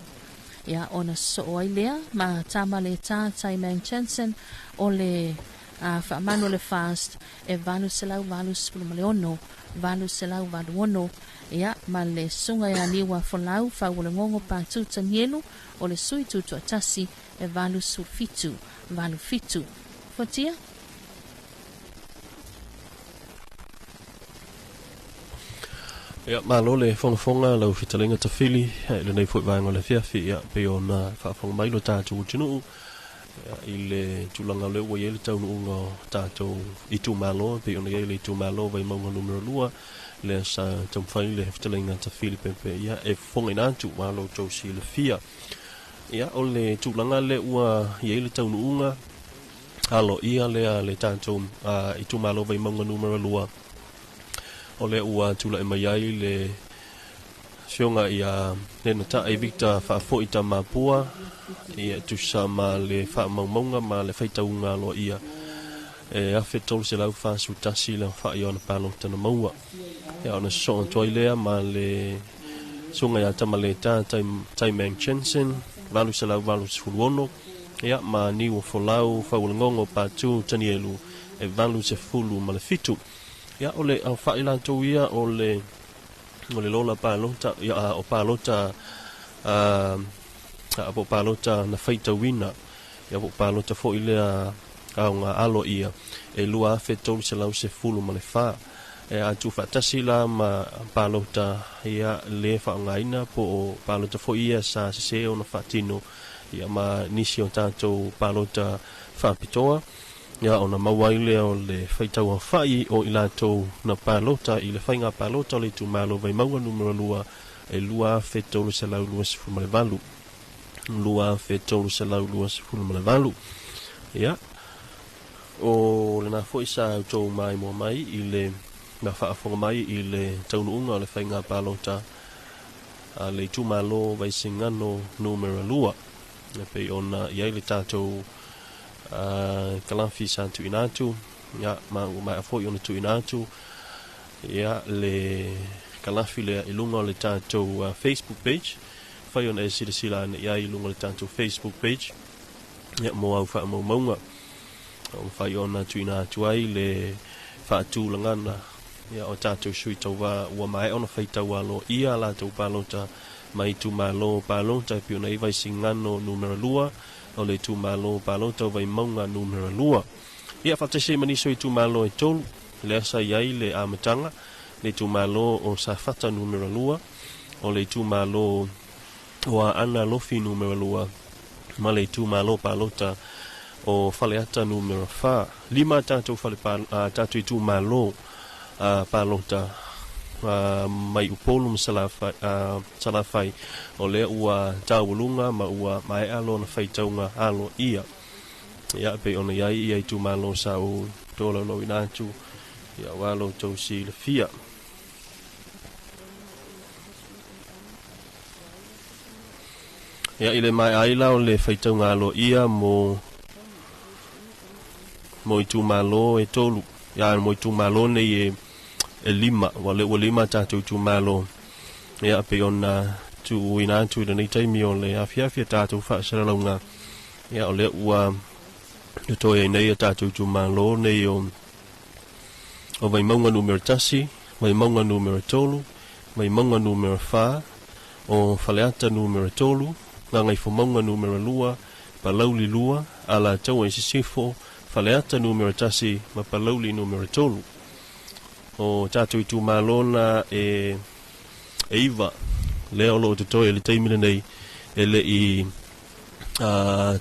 ia ona so ai lea ma tama le tātai Mang Chanson o le fa manu le fast e valu selau valu sepulu maleono valu selau valu ono ia ma le sunga ia niwa folau fa ule ngongo pa tu tanielu o le sui tutu atasi e valu su fitu valu fitu fotia ia malo le fonga lau fitalinga tafili le nei foi vanga le fiafi ia pe ona fa fonga mai lo tatu tunu i le tulanga le wa yele tau unga tatu i tu malo pe ona yele tu malo vai maunga numero lua le sa tam fai le fitalinga tafili pe ia e fonga inantu malo tau si le fia ia o le tulanga le ua yele tau unga alo ia le tatu i tu malo vai maunga numero lua o le ua tula e mai ai le fionga ia le nata e Victor fa fo ita mapua ia tu sama le fa maunga ma le Faitauga Aloaia e afe tolu se lau fa su tasi la fa iona palo tana maua ia ona so toilea ma le sunga ia tama le tai Mang Jensen valu se lau valu sfuluono ia ma ni o folau fa ulengongo pa tu tanielu e valu se fulu ma le fitu ia ole au fa ila to ia ole lola palota ia o palota o palota na Faitauina ia o palota fo ile au nga Aloaia e lua fe tolu se lau se fulu ma le fa e atu fa tasila ma palota ia le fa ngaina po o palota fo ia sa se ona fatino ia ma nisi o tato palota fa pitoa ia ona mawaile o le Faitauga fai o ilato na palota i le fainga palota le tu malo vai maua numero lua e lua fe tolu se lau lua se fulu valu lua fe tolu se lau lua se fulu valu ia o le na foi sa to mai mo mai i le na fa fo mai i le taununga o le fainga palota a le tu malo vai singano numero lua e pe ona ia le tato kalafi santu inatu ya ma afo yona tu inatu ya le kalafi le ilunga le tato Facebook page fa yona sila ya ilunga le tato Facebook page ya mo au fa mo monga fa yona tu inatu ai le fa tu langana ya o tato sui tova wa mai ona Faitauga Aloaia la to palota mai tu malo palota piona i vai singano numero lua o le tu malo palota vai maunga numero lua ia fatese maniso i tu malo e tolu le asa iai le amatanga le tu malo o safata numero lua o le tu malo o ana lofi numero lua ma le tu malo palota o faleata numero fa lima tato fale tato i tu malo palota mai upolu salafai o le ua taulunga ma ua mai alo na Faitauga Aloaia ia pe ona ia tu malo sau tolo lo inatu ia walo to si le fia ia ile mai ai la o le Faitauga Aloaia mo i tu malo e tolu ia mo i tu malo ne e lima wale lima tatu tu malo ia pe ona tu ina tu le nei taimi o le afia tatu Faasalalauga ia o le ua to e nei tatu tu malo nei o vai maunga numero tasi vai maunga numero tolu vai maunga numero fa o faleata numero tolu ngai fo maunga numero lua palauli lua ala tau e sifo faleata numero tasi ma palauli numero tolu o tatu i tu malona e iwa leo lo te toi le taimina nei ele i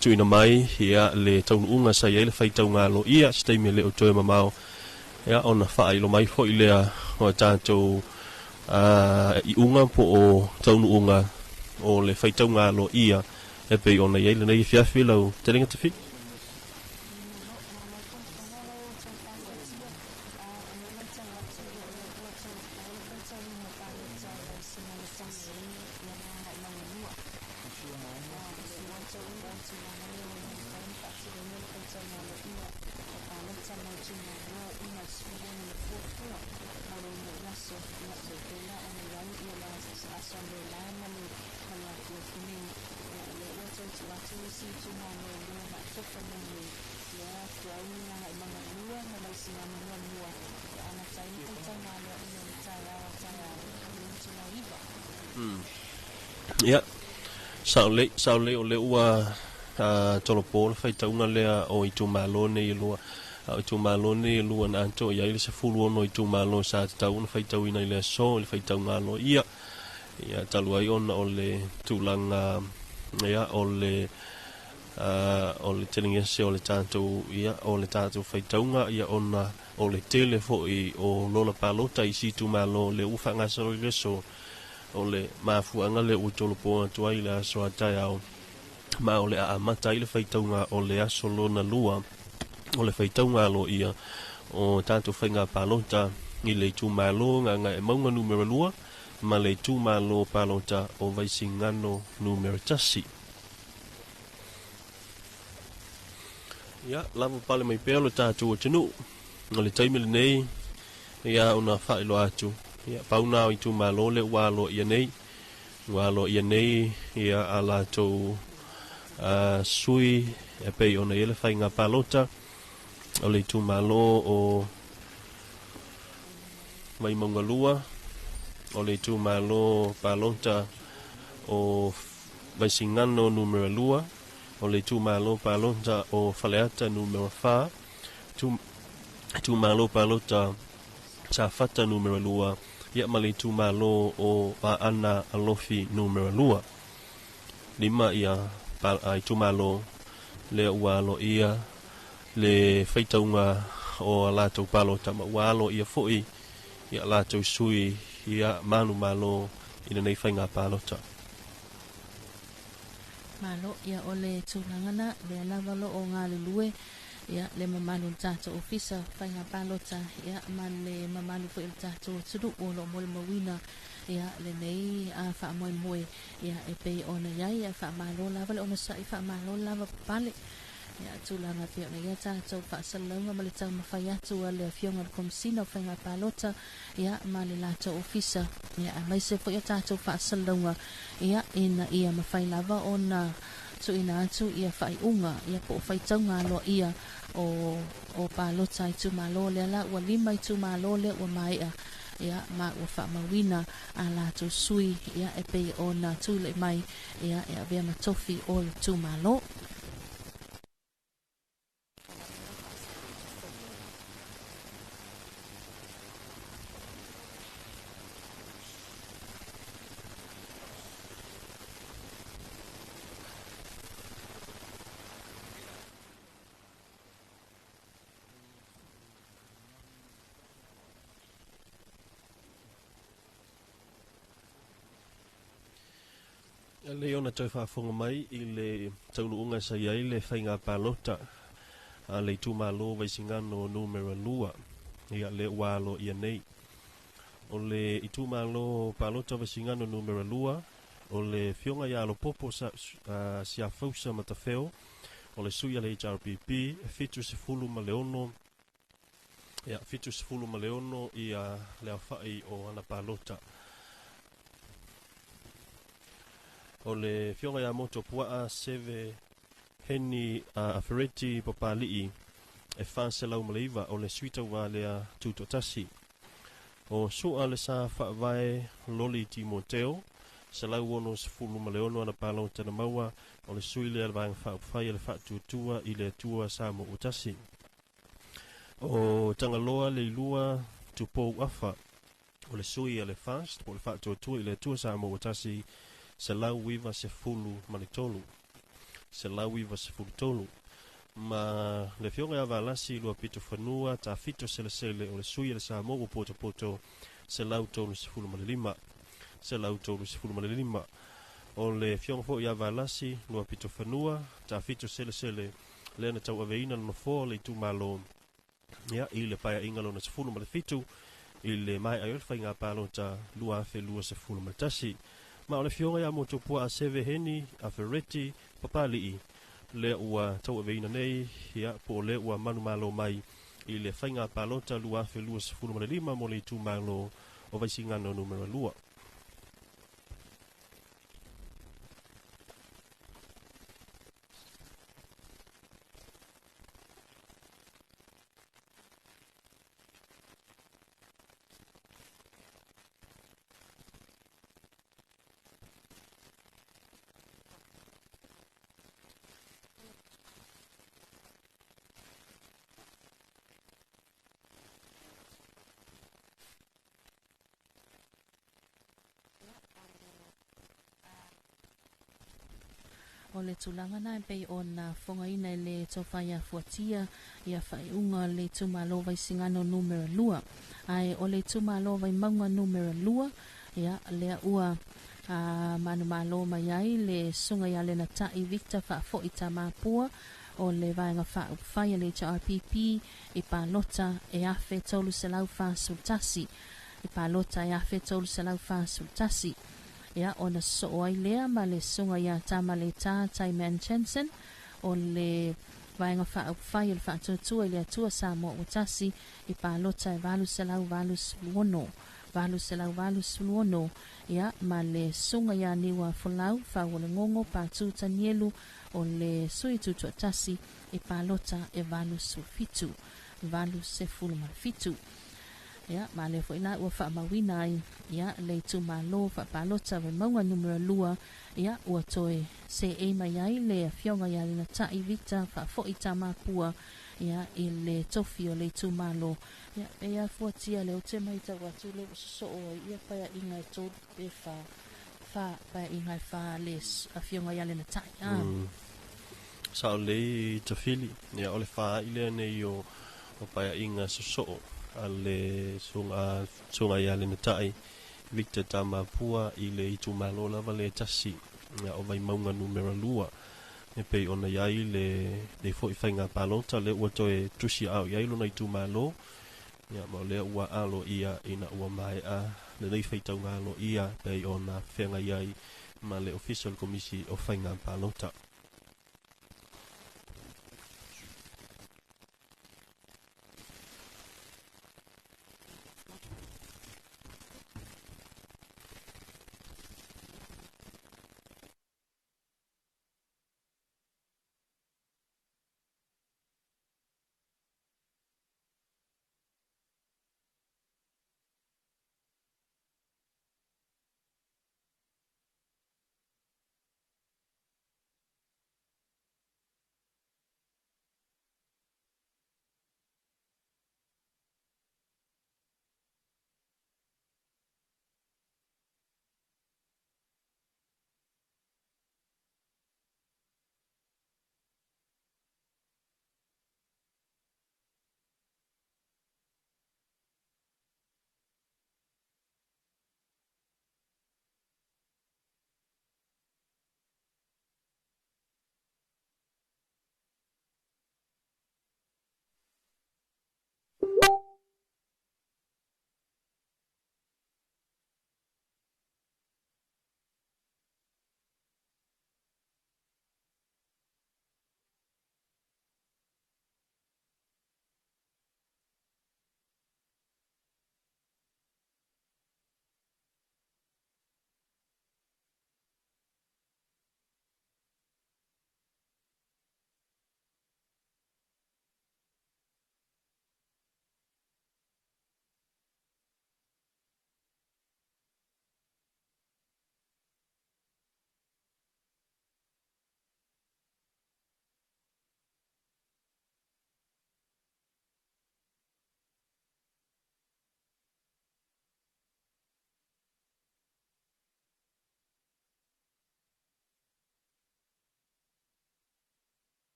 tu ina mai ia le taununga sa ia le Faitauga Aloaia si taimina le o toi mamao ia ona whaai lo mai fo i lea o tatu i unga po o taununga o le Faitauga Aloaia e pe ona ia le nei fiafi lau telinga te fi Ia, sao le o le ua tolopo le faitauga lea o i tumālo nei lua. I tumālo nei lua na anto ia i le sefulu ono i tumālo sa tatau na faitauina i le aso, le faitauga aloaia. Ia talu ai ona o le tulaga ia o le telingese o le tātou ia o le tātou faitauga ia ona o le tele fo'i o lola palota i si tumālo le ua fa'agasalo i le aso o le mafuanga le ua tolopo atu ai le aso atai au ma o le aamata i le faitauga o le aso lona lua o le faitauga aloaia o tātou whainga palota i le tumālo nganga e maunga numero lua ma le tumālo palota o vaisingano numero tasi. Ia, lava pale mai pea lo tātou o tenu o le taimile nei ia una whaelo atu. Ia, pauna o i tumālo le ua aloaia nei ia a lātou sui e pei ona i le whainga palota o le tumālo o mai maunga lua o le tumālo palota o vaisingano numero lua o le tumālo palota o faleata numero fa tumālo palota sa fata numero lua ia ma le tumālo o ana alofi numero lua lima ia ai tumālo le ua aloaia le faitauga o lātou palota ma ua aloaia fo'i ia lātou sui ia manu malo ina nei whainga palota. Malo ia o le tūlangana le lavalo o ngā lulue ia le mamalu tātou ofisa whainga palota ia man le mamalu fo il tātou tunu o lo mole mawina ia le nei a wha moe ia e pei ona iai a wha malo lava le ona sa i wha malo lava pale ia tūlanga pia ona ia tātou Faasalalauga ma le tau mawhai atu a le fionga le komsina o whainga palota ia ma le lātou ofisa ia a maise fo ia tātou Faasalalauga ia ina ia mawhai lava ona so ina atu ia whai unga ia po Faitauga Aloaia o palota i tumālo le ala ua lima i tumālo le ua maia ia ma ua whaamawina a lātou sui ia e pei ona tūle mai ia vea matofi o le tumālo. Le ona tau whaafonga mai i le taunuunga sa iai le whainga palota a le tumālo vaisingano numero lua ia le walo ia nei o le i tumālo palota vaisingano numero lua o le fionga ia alo popo si a fausa matawheo o le suia le HRPP fitu se fulu ma leono ia fitu se fulu ma leono ia le awhai o ana palota o le fionga ia moto puaa seve heni a fereti papalii e Faasalalauga Maleiva o le suita wa lea tutotasi o sua le sa whaavae loli Timoteo se lau ono se fulu maleono ana palo tana maua o le sui le alvang whaupwhai le whaatutua i le tua sa mo utasi o tangaloa le ilua tupou afa o le sui le fast o le whaatutua i le tua sa mo utasi se lau wiva se fulu manitolu se lau wiva se fulu tolu ma le fionga ava lasi lua pito whanua ta fito sele o le sui le sa mo poto se lau tolu se fulu manilima se lau tolu se fulu manilima o le fionga fo ia valasi lua pito whanua ta fito sele le na tau aveina no fo le tu malo ia i le paia ingalo na se fulu malifitu i le mai ai whainga palo ta lua fe lua se fulu matasi ma o le fionga ia moto pua a seve heni a fereti papali le ua tau aveina nei ia po le ua manu malo mai i le whainga palota lua fe lua se fulu manilima mo le tu malo o vaisingano numero lua. o le tulanga na pe ona fongaina le tofaya fuatia ia faiunga le tumalo vai singano numero lua. Ai o le tumalo vai maunga numero lua ia le ua manu malo mai ai le sunga ia le na tai Victor fa fo ita mapua o le vaenga fa le RPP i palota e afe tolu selau fa sultasi i palota e afe tolu selau fa sultasi ia ona so ai lea ma le sunga ia tama le tai Manchester o le vaenga fa le fa tutua le tua sa mo utasi i palota e valu selau valu suluono ia ma le sunga ia niwa folau fa wole ngongo pa tuta nielu o le sui tutua tasi i palota e valu sulfitu valu sefulu malfitu ia ma le foina ua fa mawina ai ia le tumalo fa palota ve maunga numero lua ia ua toe se e mai ai le fionga ia le tai Victor fa fo itama pua ia i le tofi o le tumalo ia e a fuatia le o te mai ta watu le so o ia pa inga to e fa pa inga fa le a fionga ia le tai sa le tafili ia ole fa ile ne yo o pa inga so ale sunga ia le tai Victor tama pua i le tumalo lava le tasi ia o vai maunga numero lua e pe ona iai le fo i whainga palota le ua toe tusi au iai luna i tumalo ia ma le ua alo ia ina ua mai a le nei Faitauga Aloaia pe ona whenga iai ma le official committee o whainga palota.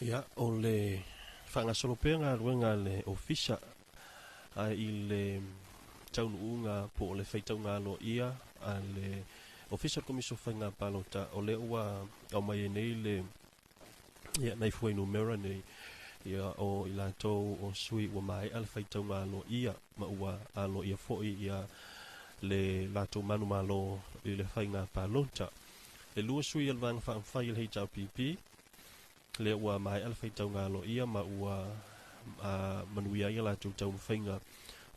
Ia o le whangasolopea ngā ruenga le ofisa a i le taunuunga po o le Faitauga Aloaia a le official commission whainga palota o le ua au mai nei le ia nei fuai numera nei ia o i lātou o sui ua mai al Faitauga Aloaia ma ua Aloaia foi ia le lātou manu malo i le whainga palota le lua sui al vanga whaamwhai il HRPP le ua mai al Faitauga Aloaia ma ua manuia ia lātou tau whainga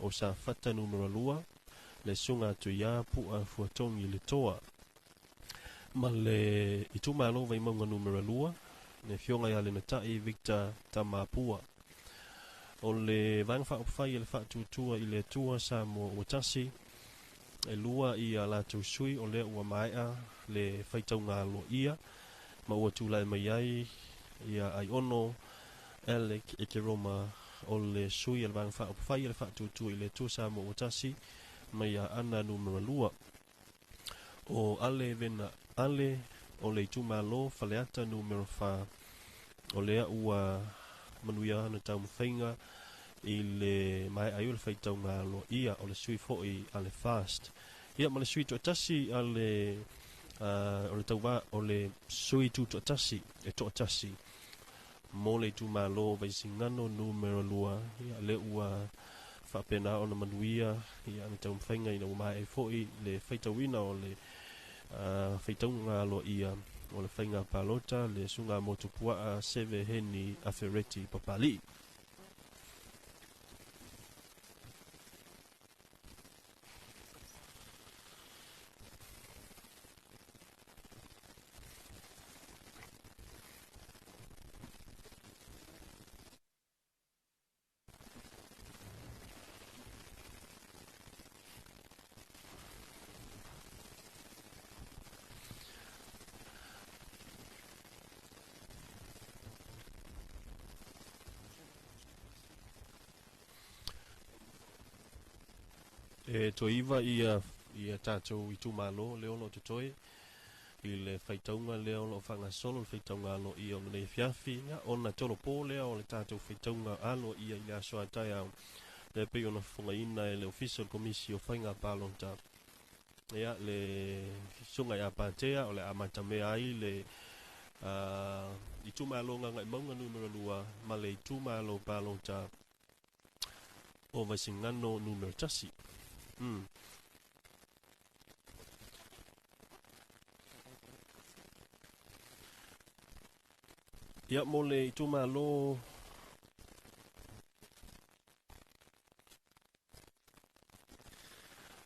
o sa fata numero lua le sunga tu ia pu a fuatongi le toa ma le itu malo vai maunga numero lua ne fionga ia le natai Victor Tamapua o le vanga whaopwhai le whaatutua i le tua sa mo watasi e lua i a lātou sui o le ua maia le Faitauga Aloaia ma ua tūlai mai ai ia ai ono Alec e ke roma o le sui al vang fa fai le fa tu i le tu sa mo utasi mai a ana numero lua. O ale vena ale o le tumalo faleata numero fa o lea ua manuia ana tau mwhainga i le mai ai o le Faitauga Aloaia o le sui fo'i a le fast. Ia ma le sui to atasi a le o le tauwa o le sui tu to atasi e to atasi mo le tumalo vaisingano numero lua ia le ua whapena o na manuia ia ana tau mwhainga i na umai e fo'i le Faitauina o le Faitauga Aloaia o le whainga palota le sunga motupua a seve heni a fereti papali. E to iwa ia tātou i tūmalo leo lo te toi i le Faitauga leo lo whanga solo le Faitauga Aloaia o nei fiafi nga ona tolo pō leo o le tātou Faitauga Aloaia i le aso atai au le pei ona whangaina e le official committee o whainga pālonta ea le sunga ia pātea o le amata mea ai le i tūmalo nganga i maunga numero lua ma le i tūmalo pālonta o vaisingano numero tasi. Ia mo le tumalo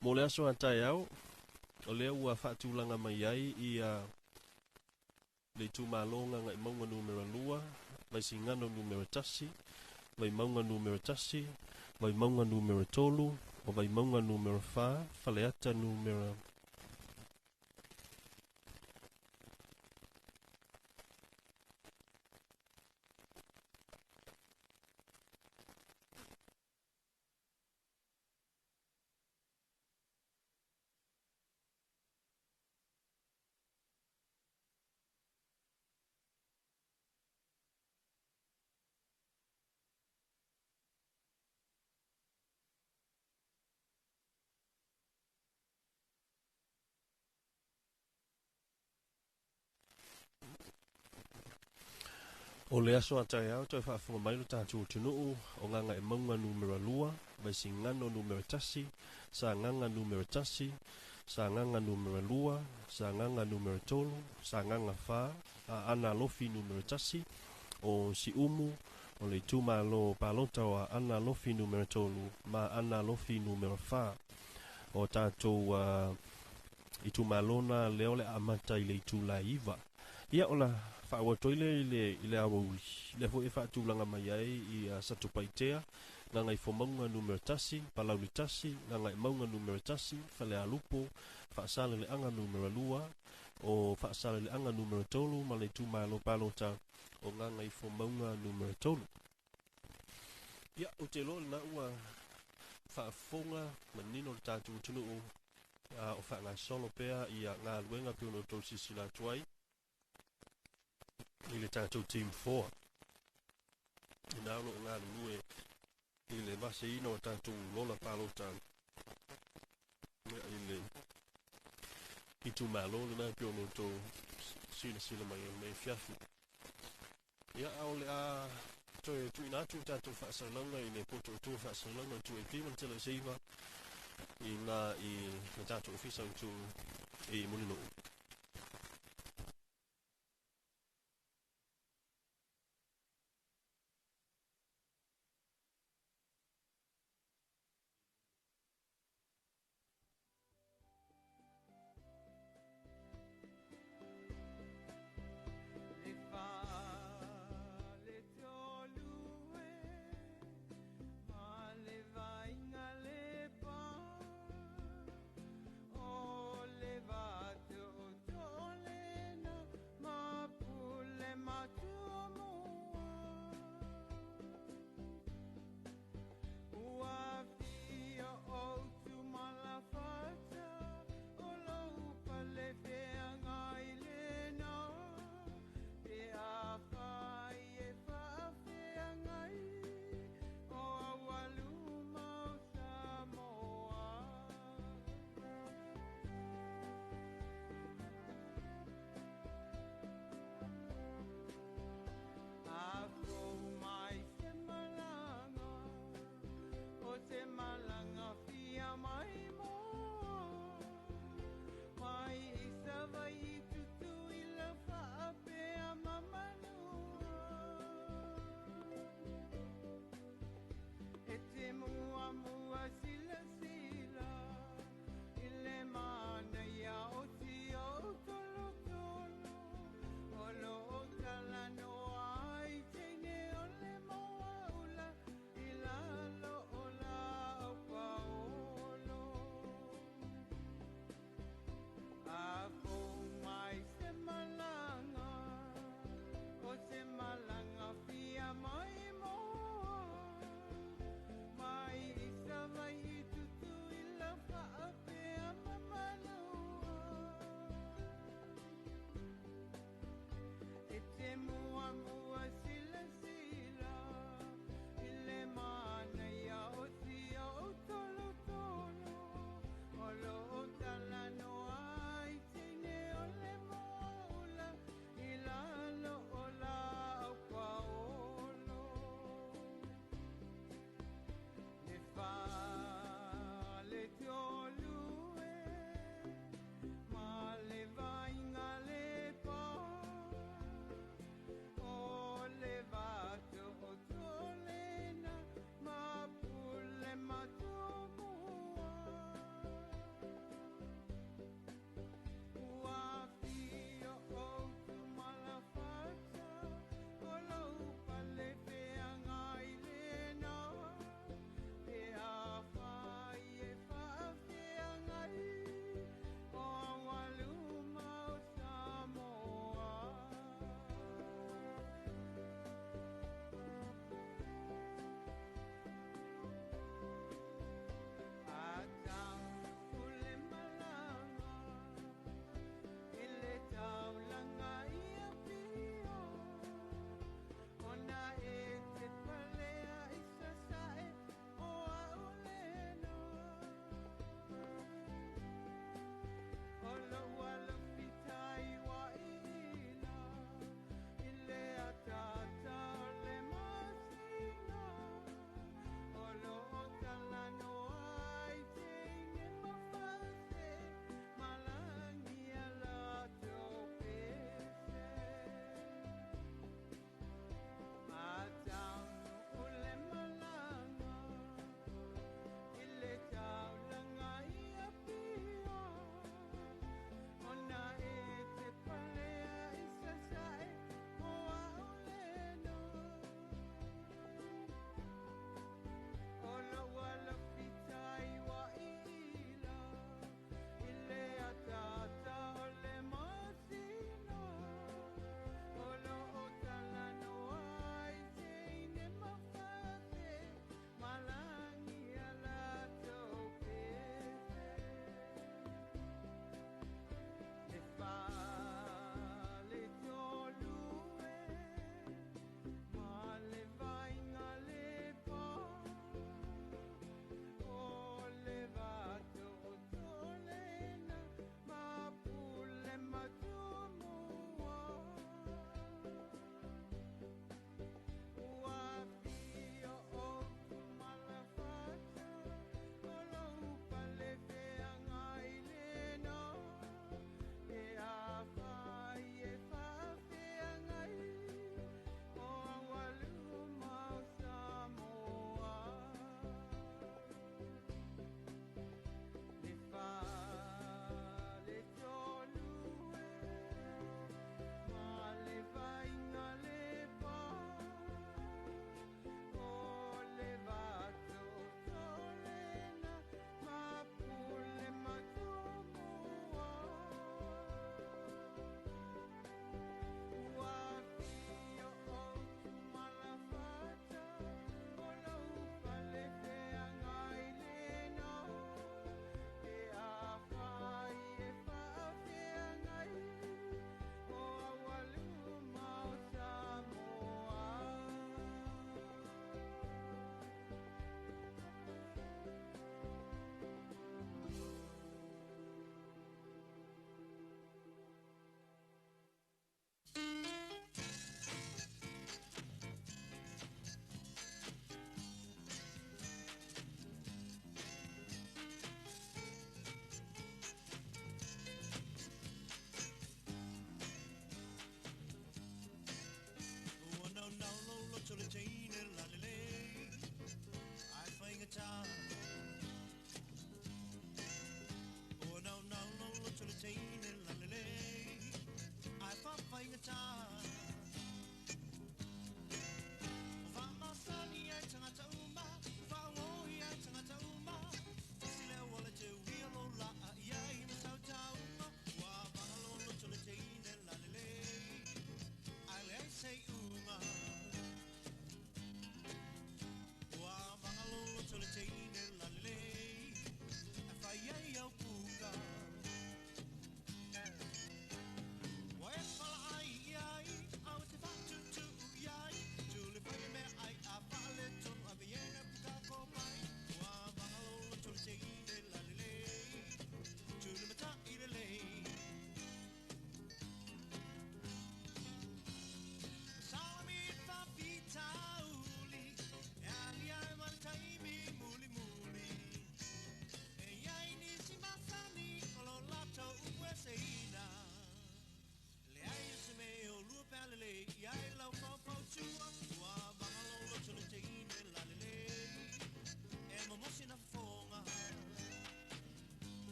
mo le aso atai au o le ua whaatulanga mai ai ia le tumalo nganga i maunga numero lua vai singano numero tasi vai maunga numero tasi vai maunga numero tolu o vai maunga numero fa faleata numero o le aso atai au toi whaafunga mai lo tātou tunuu o nganga e maunga numero lua vai singano numero tasi sa nganga numero tasi sa nganga numero lua sa nganga numero tolu sa nganga fa a ana lofi numero tasi o si umu o le tumalo palota o ana lofi numero tolu ma ana lofi numero fa o tātou i tumalona leo le amata i le itula iwa ia ola whaawa toile i le awauli le fo e whaatulanga mai ai i satu paitea nga ngai fo maunga numero tasi palauli tasi nga ngai maunga numero tasi whale alupo whaasale le anga numero lua o whaasale le anga numero tolu ma le tumalo palota o nga ngai fo maunga numero tolu ia o te lo na ua whaafonga manino le tātou tunu o whaanga solo pea i ngā luenga pio no tau sisila tuai i le tātou team 4 i nā uno ngā lue i le vase ino o tātou lola palota i le i tu malo le nā pio no tau sila mai o mei fiafu ia au le a toi tu ina tu tātou whaasalanga i le poto tu whaasalanga tu e piman tela seiva i ngā i tātou ofisa tu i munino Oh,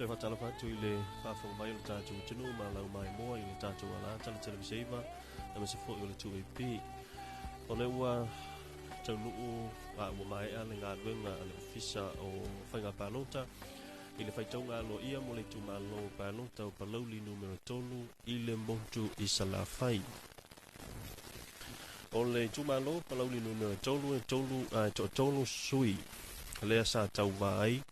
Te whatala whatu I le whawhau mai o le tātou tunu ma lau mai moa I le tātou ala tala televisiva na mese fo I o le 2AP. O le ua tau nuu a ua mai a le ngā ruenga a le ofisa o whainga pālota I le Faitauga Aloaia mo le tumalo pālota o palauli numero 3 I le motu I Salafai. O le tumalo palauli numero 3 tolu sui lea sa tau vai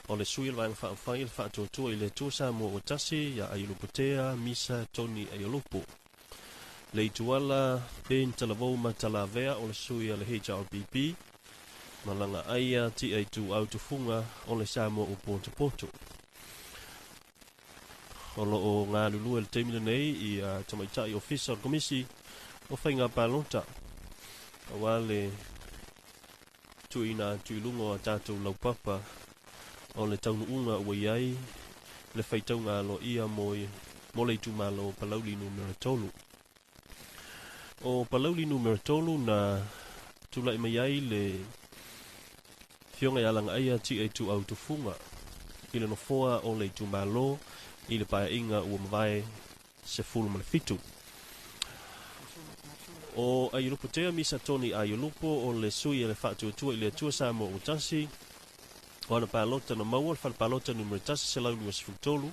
o le sui le vaenga whaafai le whaatotua I le tuasa mo o tasi ia ailupotea misa toni aiolupo. Le ituala pen talavou ma talavea o le sui a le HRBP malanga aia ti ai tu autofunga o le samo o Poto. O lo o ngā lulu le teimina nei I tamaitai official komisi o whainga pālota. Awa le tuina tuilungo a tātou laupapa o le taunuunga ua iai le Faitauga Aloaia mo le tumalo palauli numero 3. O palauli numero 3 na tulai mai ai le fionga I alanga aia ti e tu autofunga I le nofoa o le tumalo I le pae inga ua mawai se fulu ma le fitu. O aiulupo tea misa toni aiulupo o le sui e le whaatuatua I le tuasa mo utasi o ana pālota na maua le whalpālota numero tasi se lau lua se fultolu,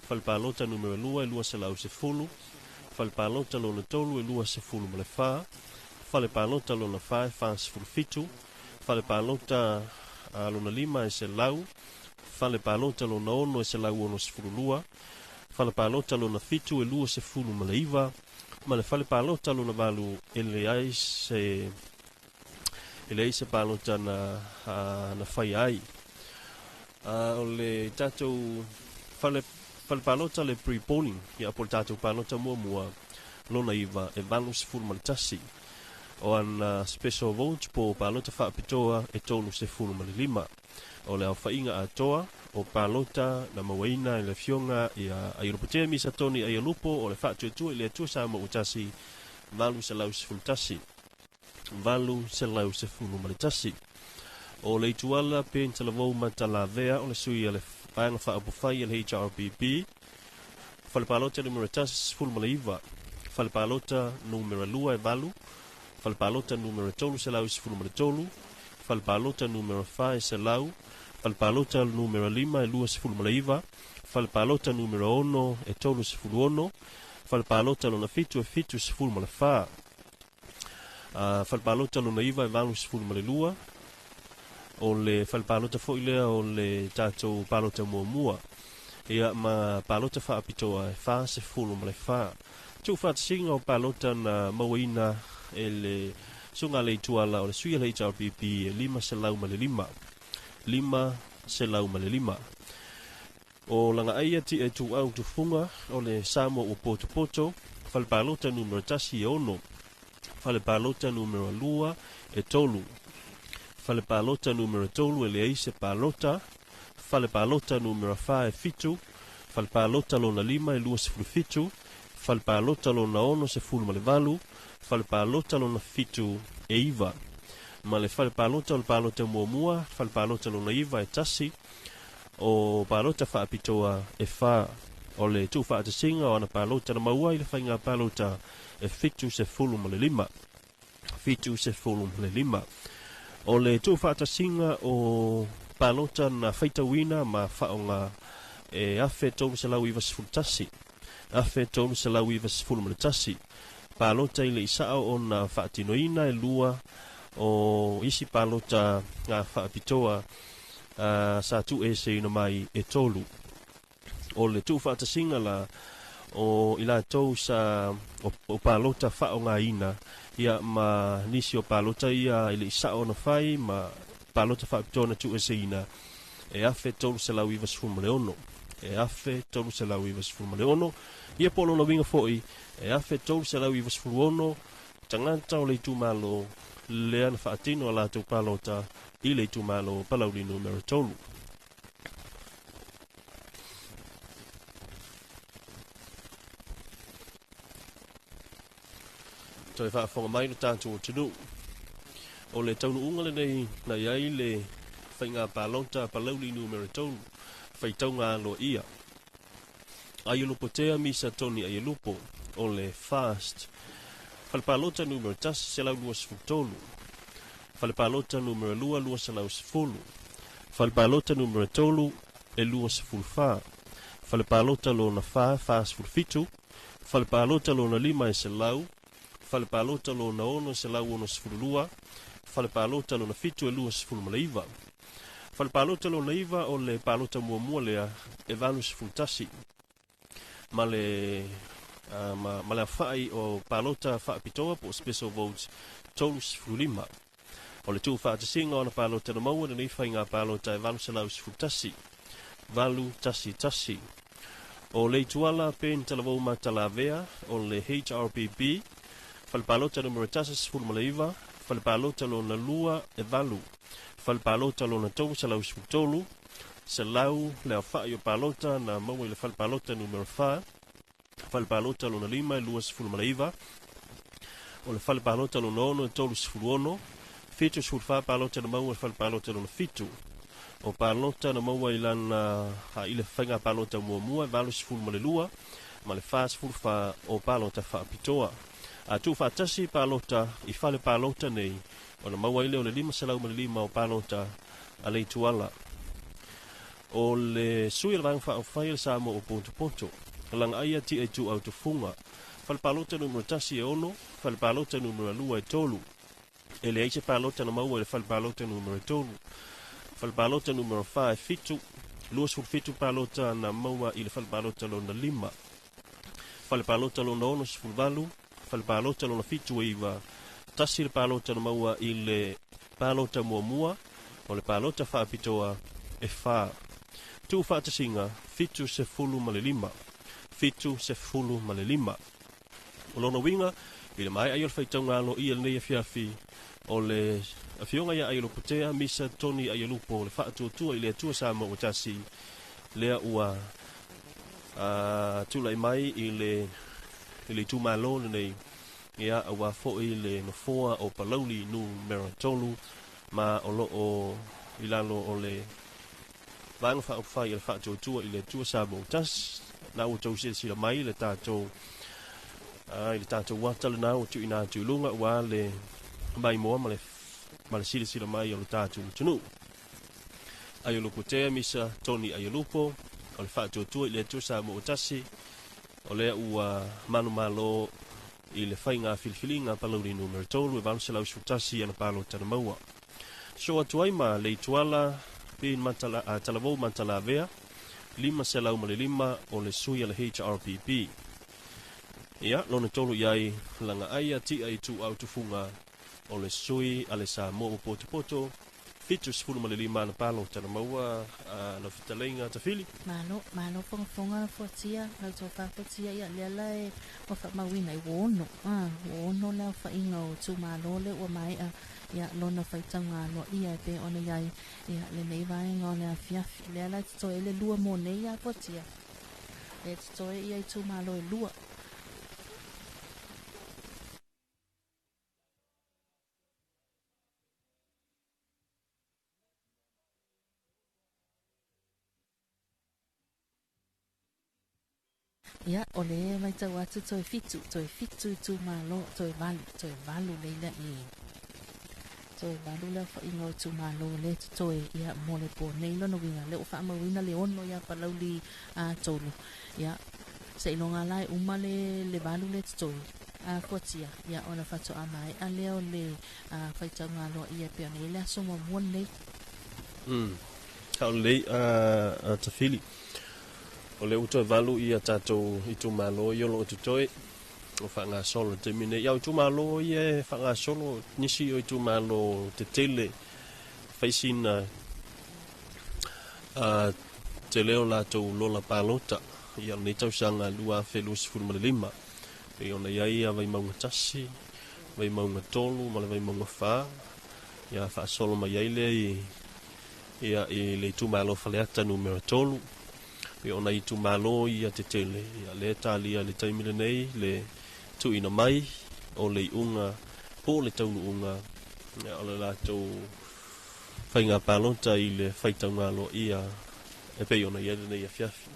whalpālota numero lua e lua se lau se fulu, whalpālota lona tolu e lua se fulu ma le wha, whalpālota lona wha e wha se fulu fitu, whalpālota lona lima e se lau, whalpālota lona ono e se lau ono se fulu lua, whalpālota lona fitu e lua se fulu ma le iwa, ma le whalpālota lona walu e le ai se pālota na whai ai. O le tātou whale pālota le pre-polling ia po le tātou pālota mua lona iwa e walu se fulu ma le tasi. O an special vote po pālota whaapitoa e tonu se fulu ma le lima. O le au whainga a toa o pālota na mawaina I le fionga ia airopotea misa toni ai alupo o le whaatuatua I le tuasa mo utasi walu se lau se fulu tasi. Walu se lau se fulu ma le tasi. O le ituala pen talavou ma talavea o le sui a le paanga whaapufai le HRBP. Whalepalota numero tasi fulu ma le iwa. Whalepalota numero lua e walu. Whalepalota numero tolu se lau se fulu ma le tolu. Whalepalota numero whae se lau. Whalepalota numero lima e lua se fulu ma le iwa. Whalepalota numero ono e tolu se fulu ono. Whalepalota lona fitu e fitu se fulu ma le wha. Whalepalota lona iwa e walu se fulu ma le lua. O le whalepalota fo ilea o le tātou palota mua. Ia ma palota whaapitoa e wha se fulu ma le wha. Tu whaatasinga o palota na mawaina e le sunga le tuala o le suia le HRBP e lima se lau ma le lima. Lima se lau ma le lima. O langa aia ti e tu au tu funga o le samo o Poto. Whalepalota numero tasi e ono. Whalepalota numero lua e tolu. Whalepalota numero tolu e le eise palota. Whalepalota numero wha e fitu. Whalepalota lona lima e lua se fulu fitu. Whalepalota lona ono se fulu ma le valu. Whalepalota lona fitu e iwa. Ma le whalepalota o le palota mua. Whalepalota lona iwa e tasi. O palota whaapitoa e wha. O le tu whaatasinga o ana palota na maua I le whainga palota e fitu se fulu ma le lima. Fitu se fulu ma le lima. O le tu whaatasinga o palota na Faitauina ma whaonga e afe tonu se lau iwa se fulu tasi. Afe tonu se lau iwa se fulu ma le tasi. palota i le isao o na whaatinoina e lua o isi palota ngā whaapitoa sa tu e se ina mai e tolu. O le tu whaatasinga la o ila tau sa o palota whao ngā ina ia ma nisi o palota ia i le isao na whai ma palota whaapitoa na tu e se ina e afe tolu se lau iwa sifuma le ono. E afe tolu se lau iwa sifuma le ono. Ia polo na winga foi e afe tolu se lau iwa sifuma ono. Tangata o le tu malo lea na whaatino a lātou palota i le tu malo palauli numero tolu. Toi whaafonga mai na tātou o tunu. O le taunu unga le nei na iai le whainga palota palauli numero tolu. Faitauga Aloaia. Aiulupo tea misa toni aiulupo o le fast. Falepalota numero tas se lau lua sifutolu. Falepalota numero lua se lau sifulu. Falepalota numero tolu e lua sifulfa. Falepalota lo na fa sifulfitu. Falepalota lo na lima e se lau. Falepalota lo na ono se lau ono sifulua. Falepalota lo na fitu e lua sifulumalaiva. Falepalota lo na iva o le palota mua lea e valu sifultasi. Ma le whai o palota whaapitoa po special votes tolu sifulima. O le tu whaatasinga o na palota na maua na nei whainga palota e valu salau sifultasi. Valu tasi. O le tuala pen talavou ma talavea o le HRPP. Falepalota numero tasa sifulumalaiva. Falepalota lo na lua e valu. Falepalota lo na tau se lau sifutolu. Se lau leo whai o palota na maua i le falepalota numero 5. Falepalota lo na lima e lua sifulumalaiva. O le falepalota lo na ono e tolu sifuluono. Fitu sifulfa palota na maua i le falepalota lo na fitu. O palota na maua i lana i le whainga palota mua e valu sifulumalelua. Ma le wha sifulfa o palota whaapitoa. A tu whaatasi palota i whale palota nei. O na maua ile o le lima salau ma le lima o palota a le tuala. O le sui le vang wha whai le samo o ponto. Lang aia ti e tu au te funga. Whale palota numero tasi e ono. Whale palota numero lua e tolu. E le eise palota na maua le whale palota numero tolu. Whale palota numero 5 fitu. Lua sul fitu palota na maua i le whale palota lo na lima. Whale palota lo na ono siful valu. Whale palota lo na fitu e iwa. Tasi le palota na maua i le palota mua. O le palota whaapitoa e wha. Tu whaatasinga, fitu se fulu ma le lima. Fitu se fulu ma le lima. O lona winga, i le mai aiol Faitauga Aloaia nei a fiafi. O le afionga ia aiolo putea, misa toni aiolupo. Le whaatuatua i le atua sa mo o tasi. Lea ua tula i mai i le tumalo nei. Ia awa fo i le nofoa o palauli numero tolu. Ma o lo o ilalo o le vang fa fa il fa tua il tua sabo tas na o tau sila mai le tato il tato watal na o tu ina tu lunga wa le mai mo ma le sila mai o tato tunu ayo lupo te misa toni ayo lupo o le fa tua il tua sabo tasi o le ua manu malo il fainga filfilinga palori numero tolu e van sela usutasi ana palo tanamaua so atuai ma le tuala pin matala talavou matalavea lima sela uma le lima o le sui le HRPP ia lona tolu iai langa aia ti ai tu au tufunga o le sui ale sa mo poto fitu sfulu ma le lima na palo tanamaua na fitalenga tafili malo fonga fotia na tofa fotia ia lela e o fa mawina i wono la fa inga o tu malo le o mai ia lona Faitauga Aloaia pe ona iai ia le nei vai ngona fiafi lela to ele lua mo nei ia fotia le to ia tu malo e lua ia ole mai tau atu toi fitu tu malo toi valu leila i toi valu la fa ingo tu malo le toi ia mole po nei lo no winga le o fa mawina le ono ia palauli a tolu ia se ilonga lai uma le valu le toi fotia ia ona fato amai a leo le Faitauga Aloaia pe ona le aso mo nei Ka o lei a tafili. O le uto valu ia tatou i tu malo i olo tutoi. O whanga solo te mine. Iau tu malo i e whanga solo nisi o i tu malo te tele. Whaisina te leo la tau lola palota. Ia nei tau sanga lua whelu sifuru male lima. E ona iai a vai maunga tasi, vai maunga tolu, male vai maunga wha. Ia wha solo mai iai le ia i le tu malo whaleata numero tolu. E ona i tu malo ia te tele. Ia le talia le taimile nei, le tu ina mai, o le unga, po le taunu unga. Ia o le la tau whainga palota i le Faitauga Aloaia. E pei ona iai le nei a fiafi.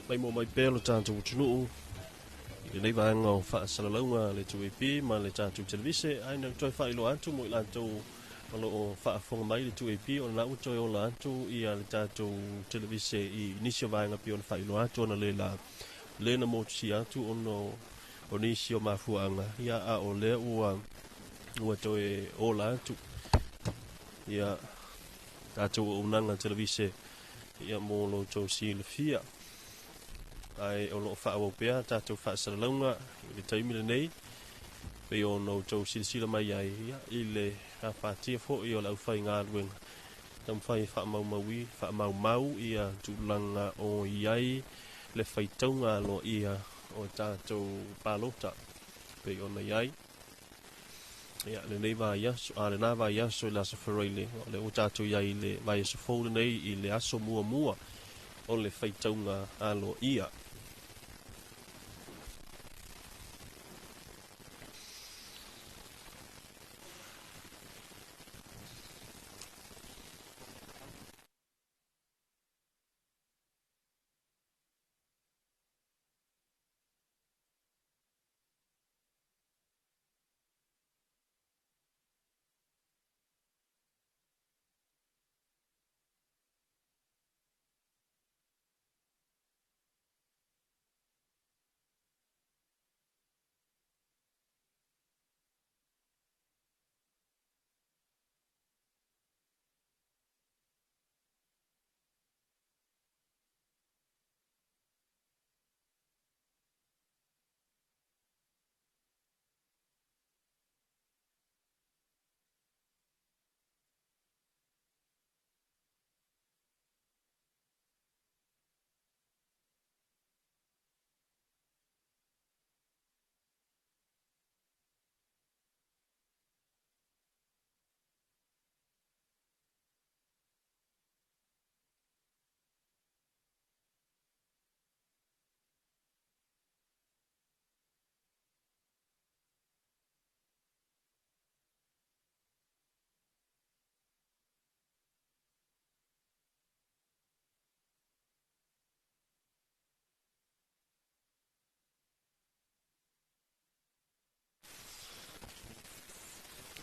Mai mo mai pelo tātou tunu. I nei vanga o Faasalalauga le tuepi ma le tātou televise. Ai na toi whailo atu mo i lantou malo o whaafonga mai le tuepi o na utoi o la atu i a le tātou televise i nisio vanga pi o na whailo atu o na le la le na motusi atu o nisio mafuanga. Ia a o le ua toi o la atu. Ia tātou o unanga televise ia mo lo tau si le fia. Ai o lo fa o pea tātou Faasalalauga i le taimile nei pe o no tau silasila mai ai ia i le hapatia fo i o lau whai ngā ruenga tam whai wha mau ia tūlanga o iai le Faitauga Aloaia o tātou palota pe o na iai ia le nei va yaso a le na va yaso la safarile o le o tātou iai le vai so fo nei i le aso mua o le Faitauga Aloaia.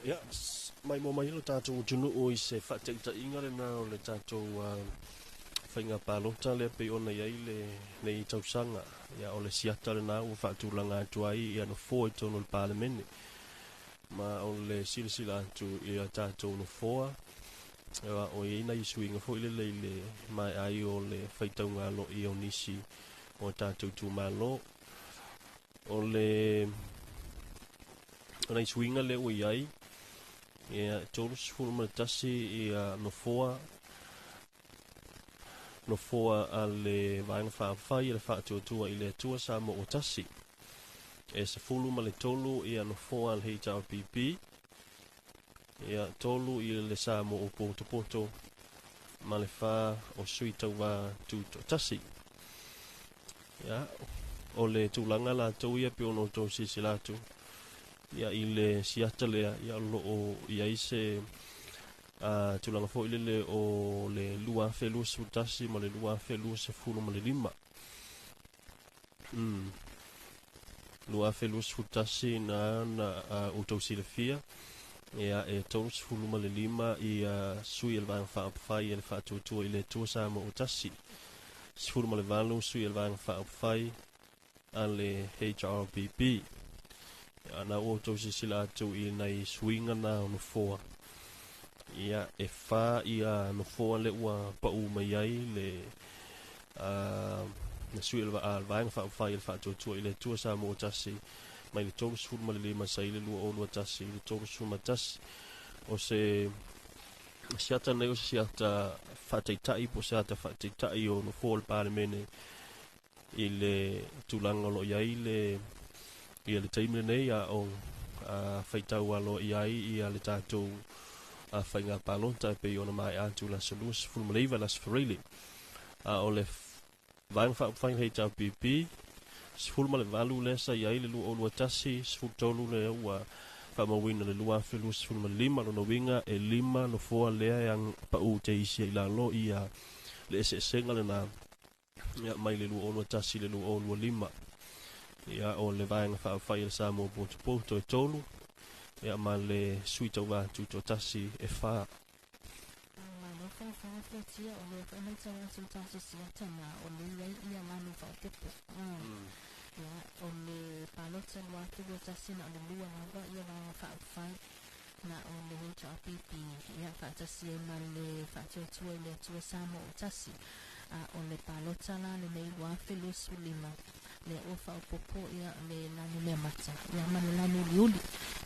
Ia, mai mo mai lo tātou tunu o I se whateita inga le nā o le tātou whainga pālota le pe ona iai le nei tausanga. Ia o le siata le nā o whaatūlanga atu ai ia no fō I tono le pālemene. Ma o le silasila atu ia tātou no fōa. Ia o ina I suinga fō I le mai ai o le Faitauga Aloaia o nisi o tātou tū malo. O le ona I suinga le o iai. Ia tolu sifuru ma tasi ia no foa a le vaenga whaafai I le whaatuatua I le atua sa mo o tasi. E sifuru ma le tolu ia no foa al HRPP. Ia tolu I le sa mo o poto ma le wha o sui tauwa tu tasi. Ia o le tūlanga la tau ia pe ono tau sisilatu. Ia I le siata lea ia lo o ia I se tūlanga fo I le o le lua whelua sutasi ma le lua whelua se fulu ma le lima. Lua whelua sutasi na utau sile fia. Ia e tau se fulu ma le lima I sui el vang whaapwhai el whaatuatua I le tuasa ma utasi. Se fulu ma le valu sui el vang whaapwhai a le HRBB. Ana o tau se sila atu I nei swinga na no foa. Ia e wha ia no foa le ua pa u mai ai le na sui elva al vaenga wha il whaatuatua I le tua sa mo tasi. Mai le tolu sifuru ma le lima sa I le lua o lua tasi. Le tolu sifuru ma tasi. O se siata nei o se siata whaateitai po siata whaateitai o no foa le pālemene I le tūlanga lo iai le ia le taimile nei a o Faitauga Aloaia ia le tātou whainga pālota e pe ona mai atu la salus fulmaleiva la sfarili. O le vaenga whaapwhainga hei tau PP, sifulma le valu lesa iai le lua o lua tasi, sifultolu le ua whaamawina le lua whilu sifulma lima no winga e lima no foa lea yang pa u te isi I lalo ia le ese senga le na mai le lua o lua tasi le lua o lua lima. Ia o le vaenga whaawhai le sa mo poto e tolu. Ia ma le sui tau wā tuto tasi e wha. Malo whawhawhawhatia o le whanau tau tasi siata na o le rei ia manu whaotepo. Ia o le palota lua tuwa tasi na o le lua hawa ia wā whaawhai na o le HRPP. Ia whaatasi e ma le whaatuatua I le atua sa mo o tasi. O le palota la le nei lua whelus lima. Le ofa o popo ia le lanu le mata ia ma le lanu liuli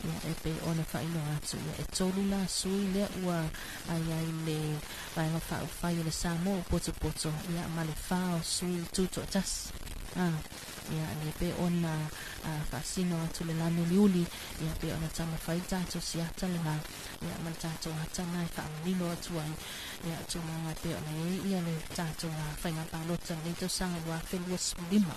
ia e pe ona whaino atu ia e tolu la sui le ua ai le vaenga whaai le samo o poto ia ma le wha o sui tuto atas ia le pe ona whaasino atu le lanu liuli ia pe ona tama whai tato siata le na ia ma le tato hata ngai whaamino atu ai ia tunga pe ona ia le tato whainga pālota le to sanga wa whelua lima.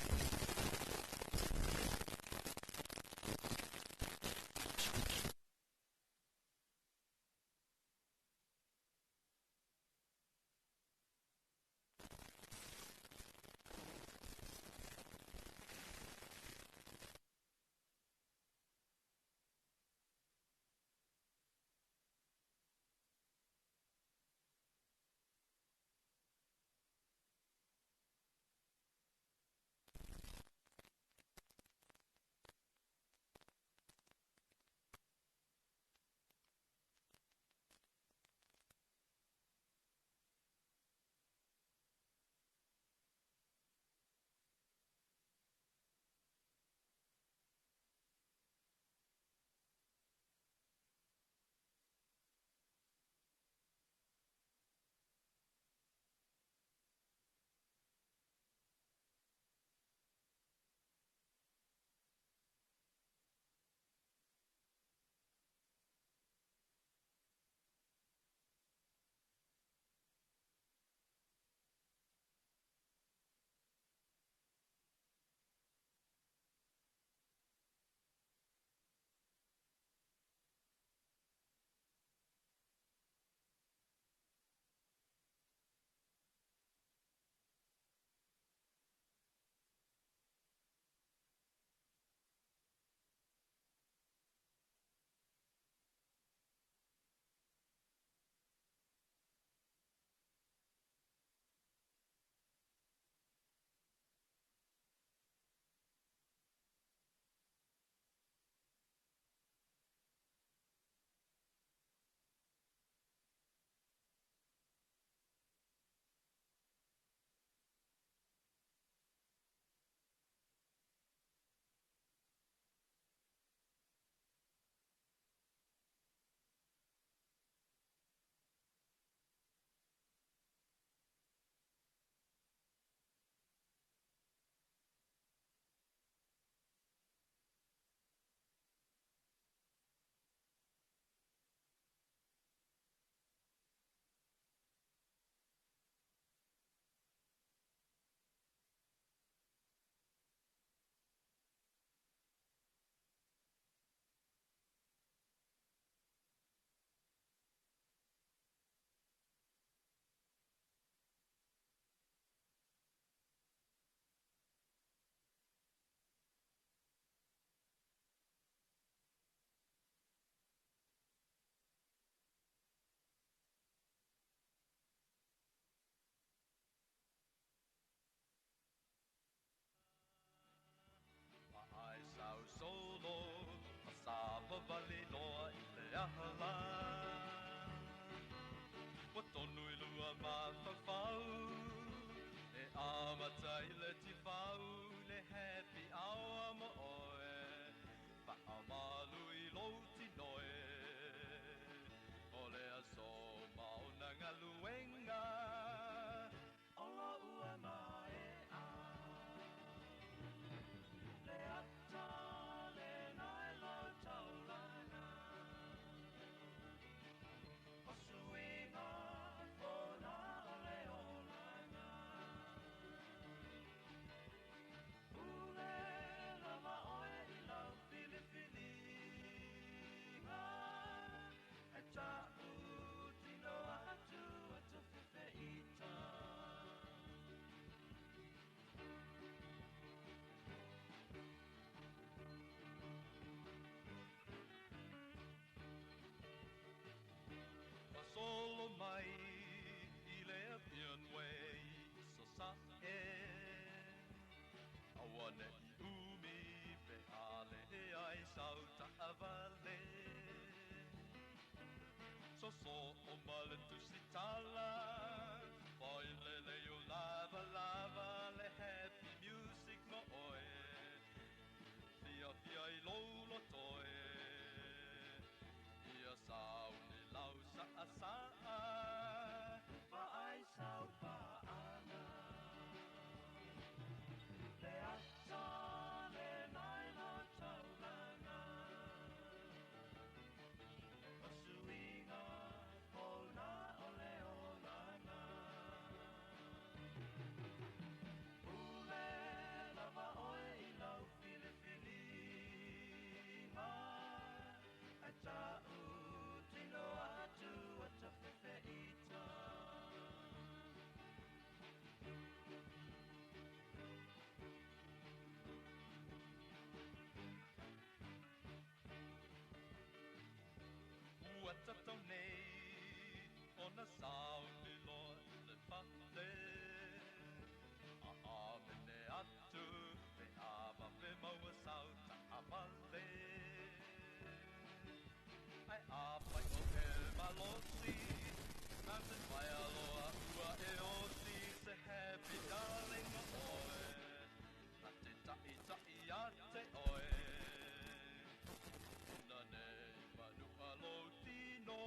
vali loa I le ahala Wa tonu I lua ma whawhau E amata I le tifau Le happy hour mo oe Pa amalu I lo tinoe O le aso mauna ngaluenga Ola ua mai a Le ata le nai lo taulana O suinga fona o le olana Ule lava oe I lau Filipininga E ta utino atu atu whiwheita Solo mai I le apian wei so sa e Awane I umi pe ale e ai sau ta avale So o malentu si tala Poi le o lava lava le happy music mo oe Fia fia I lolo toe Ia sau ni lau sa a sa a Pa ai sau pa ana Le ata le nai lo taulana O suinga pona o le olana Ule lava oe I lau Filipininga E ta utino atu ata whiwheita Ua tatau nei Ona sao ni loa le pate A amene atu Pe ama pe maua sau ta amale Ai apai o he malosi Mountain mai aloha ua e osi Se happy darling o oe Na te tai tai a te oe Na nei manu alo tino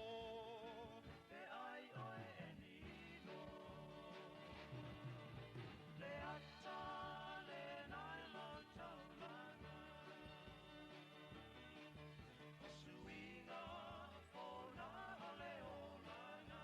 E ai oe e nino Le ata le nai lo taulana O suinga fona o le olana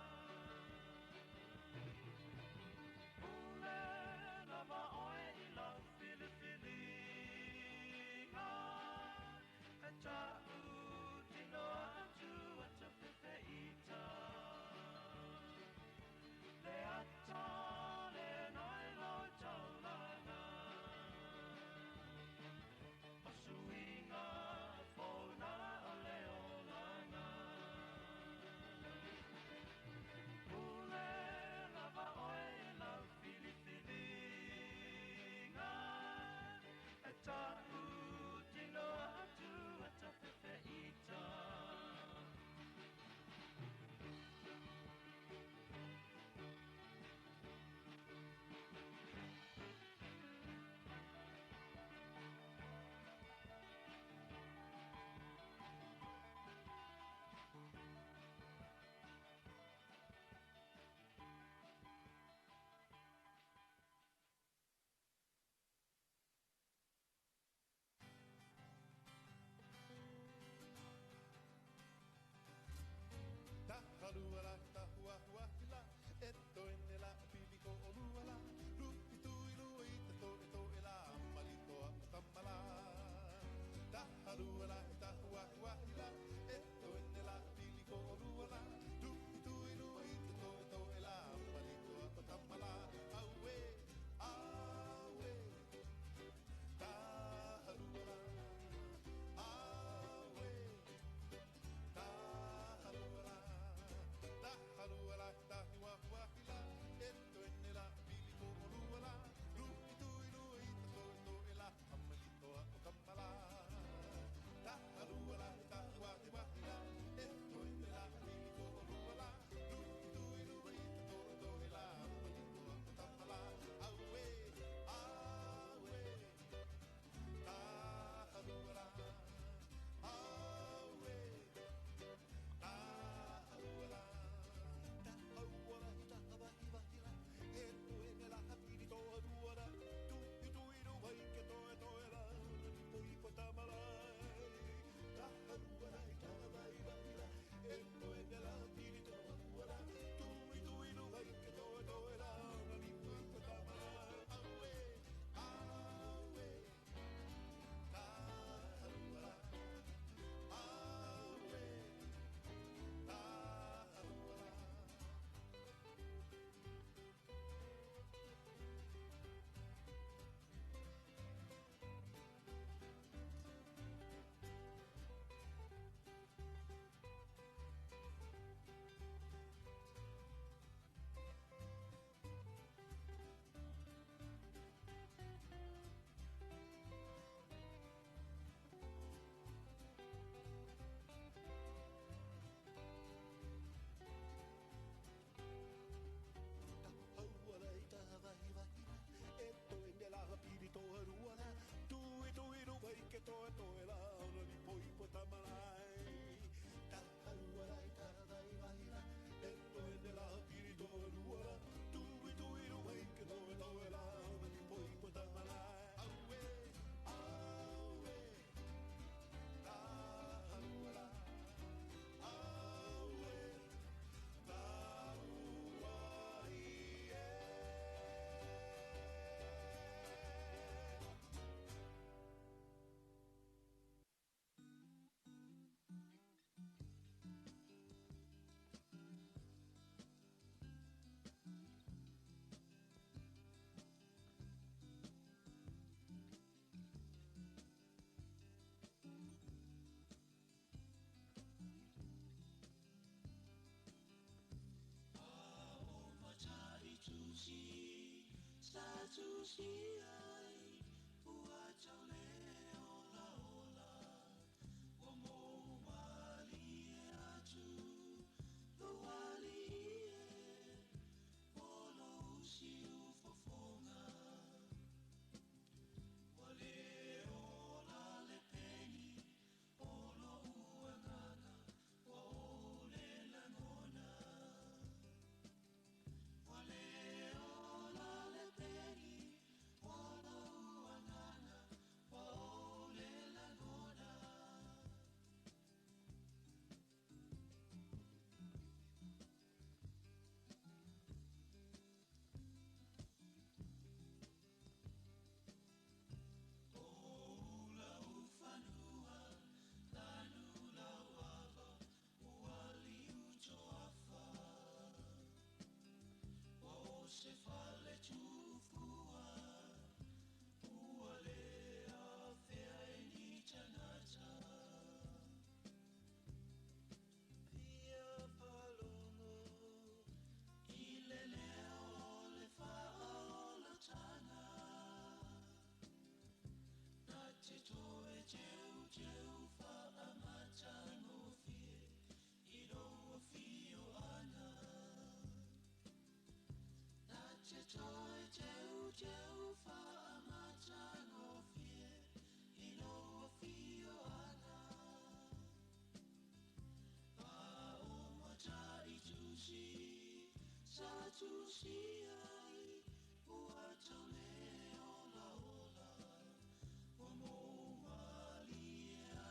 tusiai ua tau le ola ola o mo wali e atu lo wali e o lo usi ufofonga wale ola le peni o lo uanganga wa o le langona wale ola le peni o lo uanganga wa o le langona Oula ufanua lanu lawava wali utoafa wa o se fale tufua uale a fea e ni tanata pia palongo ile leo le faa o la tana na te toe teu fa amatano fie I roa fio ana na te toe teu fa amatano fie I roa fio ana a o mata I tusi sa tusi ai ua tau le ola ola o mo mali e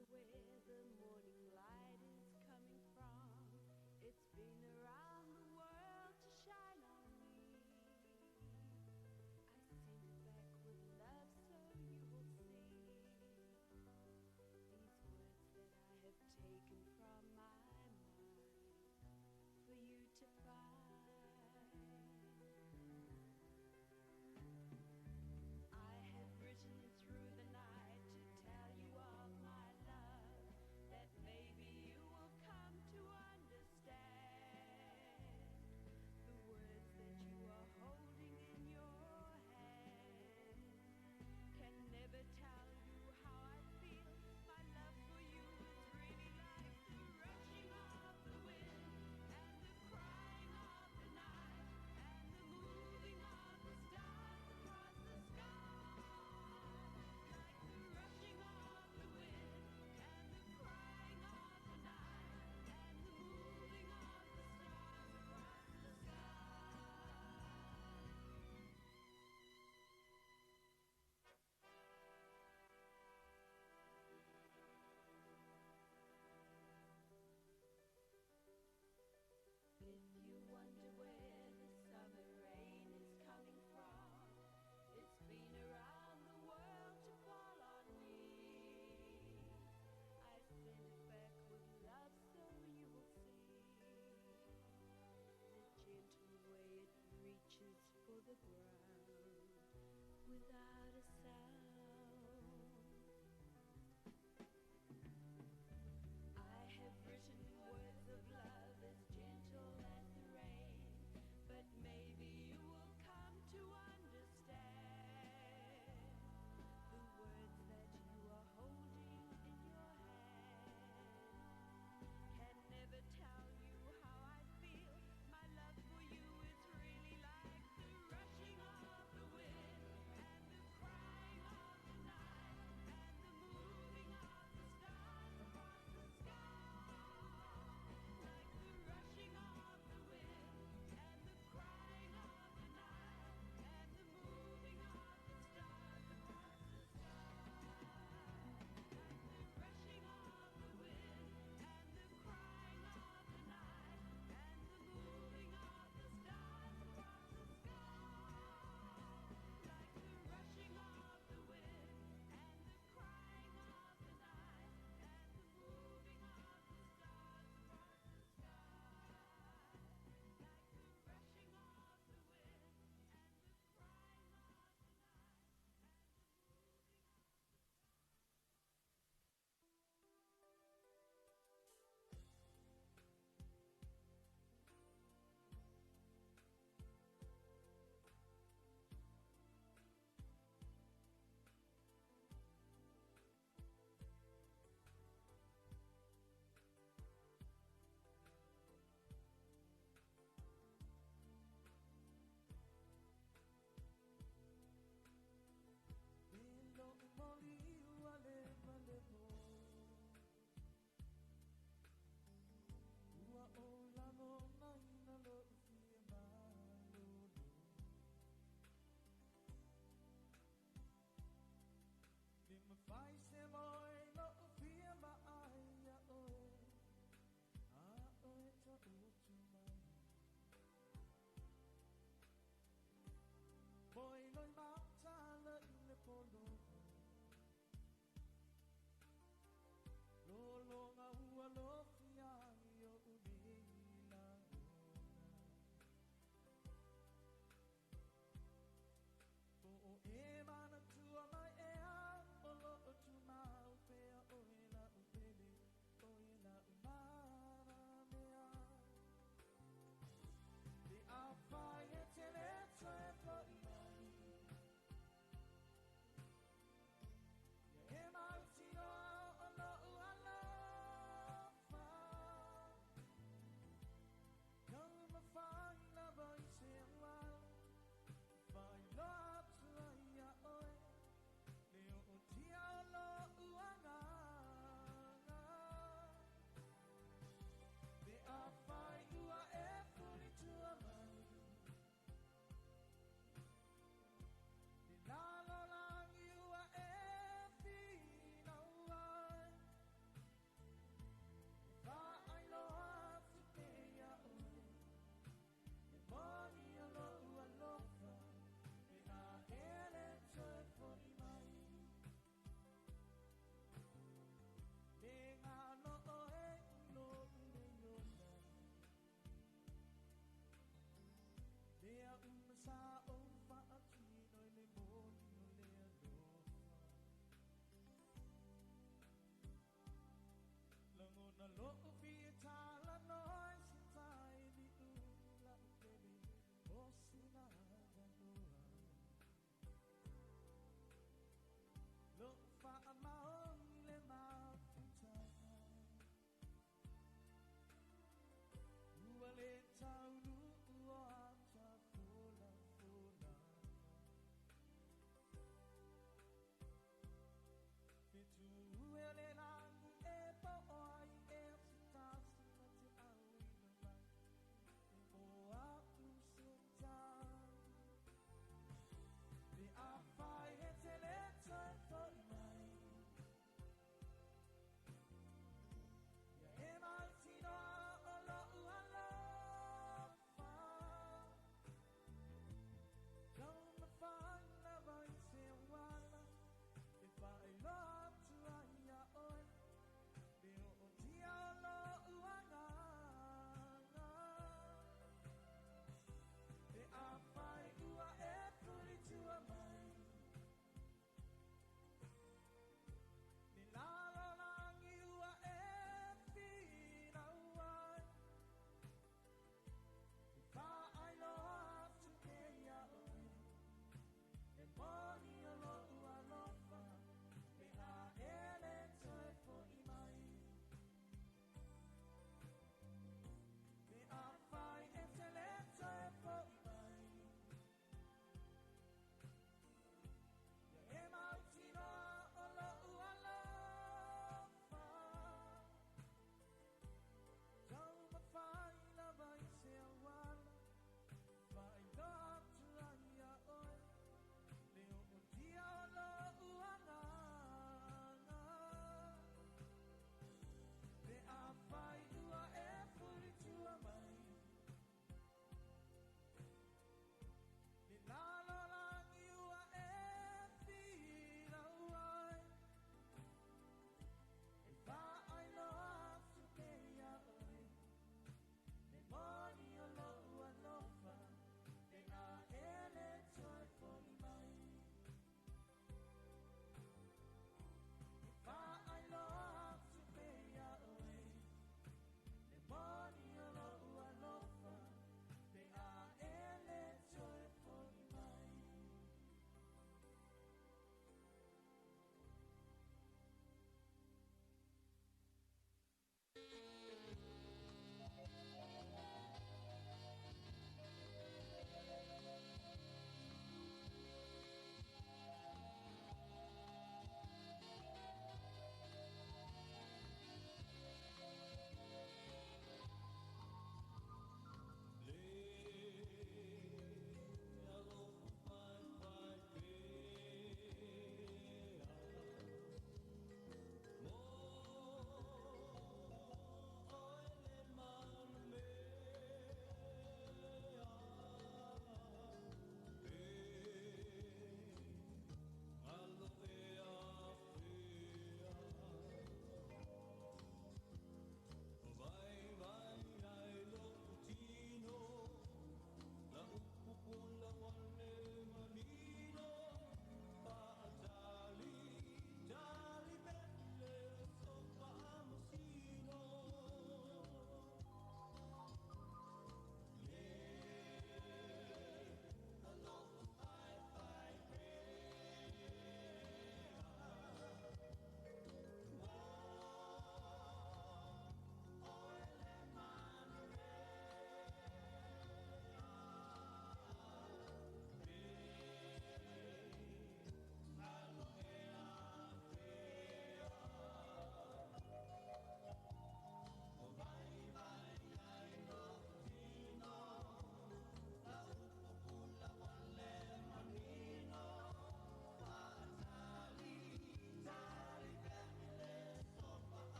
wonder where the morning light is coming from. It's been around the world to shine on me. I send it back with love so you will see these words that I have taken from my mind for you to find. I have written through the night to tell you of my love, that maybe you will come to understand. The words that you are holding in your hand can never tell you how I feel. My love for you is really like the rushing of the wind and the crying of the night and the moving of the stars across the sky. Like the rushing of the wind and the crying of the night and the moving of the stars across the sky. If you wonder where the summer rain is coming from, it's been around the world to fall on me. I send it back with love so you will see the gentle way it reaches for the ground without a sound. I have written words of love as gentle as the rain, but maybe you will come to understand. The words that you are holding in your hand can never tell you how I feel. My love for you is really like the rushing of the wind and the crying tao fa atino le mono le alofa langona lo fi tala noi sai di ula baby osina ganoa lo fa maon le mauta uale tau nu ua ta fola fo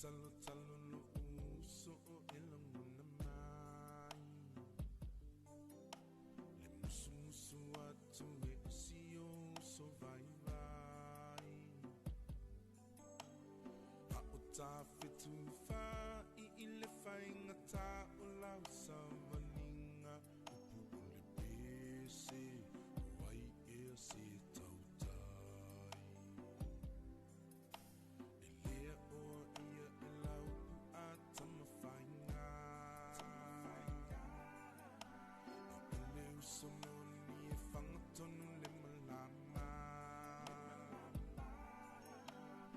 talo talo lo uso o ilanguna mai. Le musu musu atu e sio so vai vai. A o ta fitu fa I le whainga tā o lau sa maninga upu o le pese wai ea se tautai. E lea oa ia e lau pu a tama whainga. A o le uso moni e whangatonu le malama.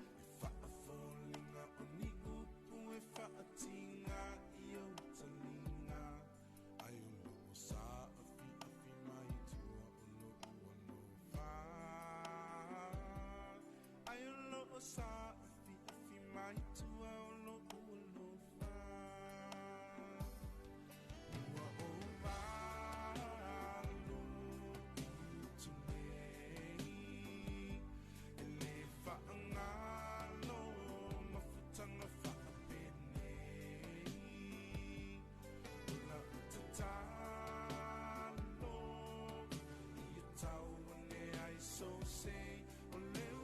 E whaafōlinga o ni upu e whaatinga I o talinga. Ai o loo sa afi afi mai tua o loo anu wha. Ai o loo sa afi afi mai tua o loo anu wha. Ua o walo tu nei. E le whaangalo mafutanga whaapenei. Ula utatalo I tau ane ai so sei. O leo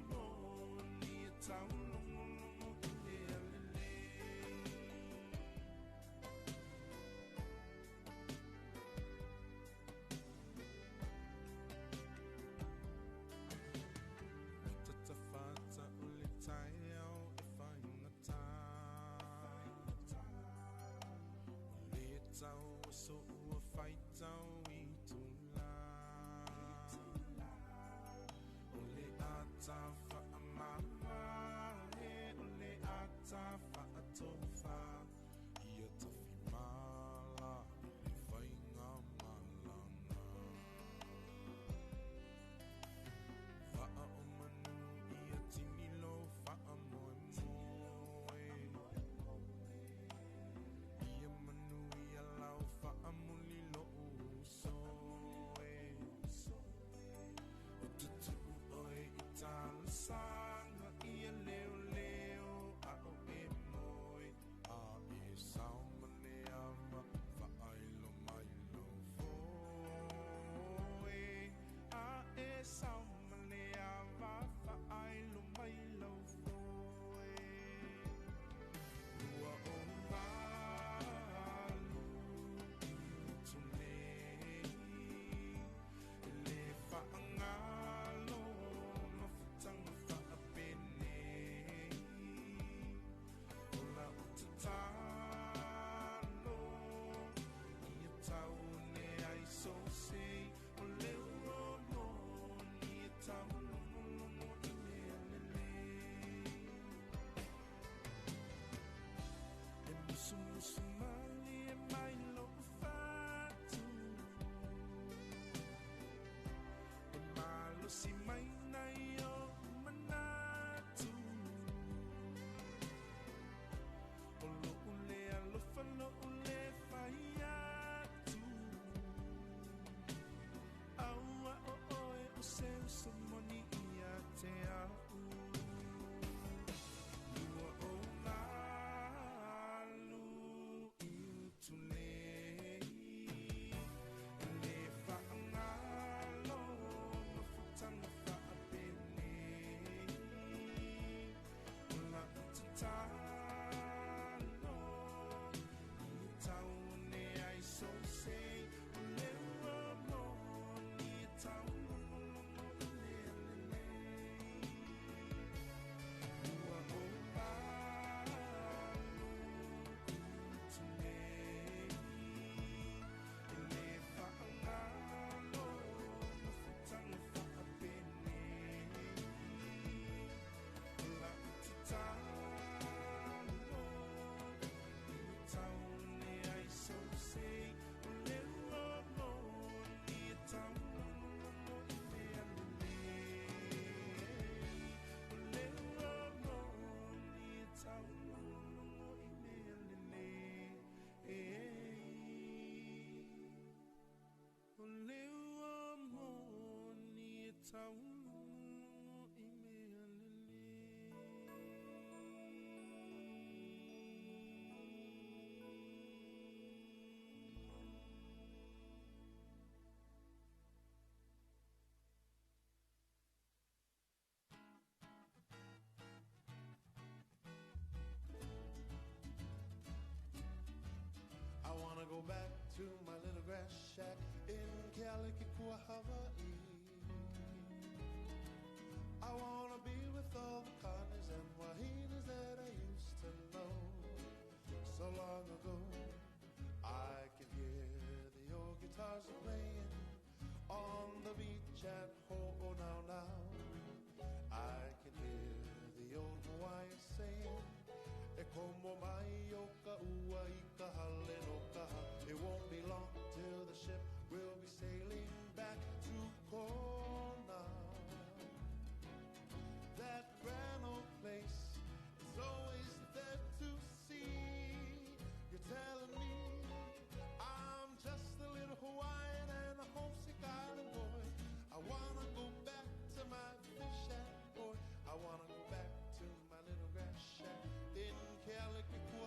mo ni tau longo longo I le alele. Tata fata o le tai au e whaingata. O le tau o so ua whaitau I tula. O le ata whaamama e o le ata whaatofa. Ia tawhi mala I le whainga malanga. Wha o manu ia tinilo wha moe moe. Ia manu ia lau wha muli lo usoe. O tutu oe I tala sanga ia leo leo a o e moe. A e sao mane ama wha ailo mai lo foe. A e sao mane ama wha ailo mai lo foe. Ua o malu tu nei. E le whaangalo mafutanga whaapenei. Ola o te talo Ia tau ne ai so sei. O leo mo ni e tau longo longo I me alele. E musu musu mali e mai lo fatu. E malo si mai nai o manatu. O lo ule alofa lo ule whaiatu. Aua o oe o seu somoni ia te au. Lua o malu I utu nei. Le whaangalo mafutanga whaapenei. Ola utatalo I tau ne ai so sei. O leo mo ni tau longo longo I le alele. Ua o malu utu nei. E le whaangalo mafutanga whaapenei. Ola utatalo I tau ne ai so sei. O leo mo ni tau longo longo I me alele. O leo mo ni tau longo longo I me alele. O leo mo ni tau longo longo I me alele. shack in Kealakekua, Hawaii. I wanna be with all the Connies and Wahinas that I used to know so long ago. I can hear the old guitars are playing on the beach at Ho'o Now Now. I can hear the old Hawaiian saying, E como mai o ka ua I ka hale no ka ha. It won't be long till the ship will be sailing back to Kona. That grand old place is always there to see. You're telling me I'm just a little Hawaiian and a homesick island boy. I wanna go back to my fish shack, boy. I wanna go back to my little grass shack in Kealakekua,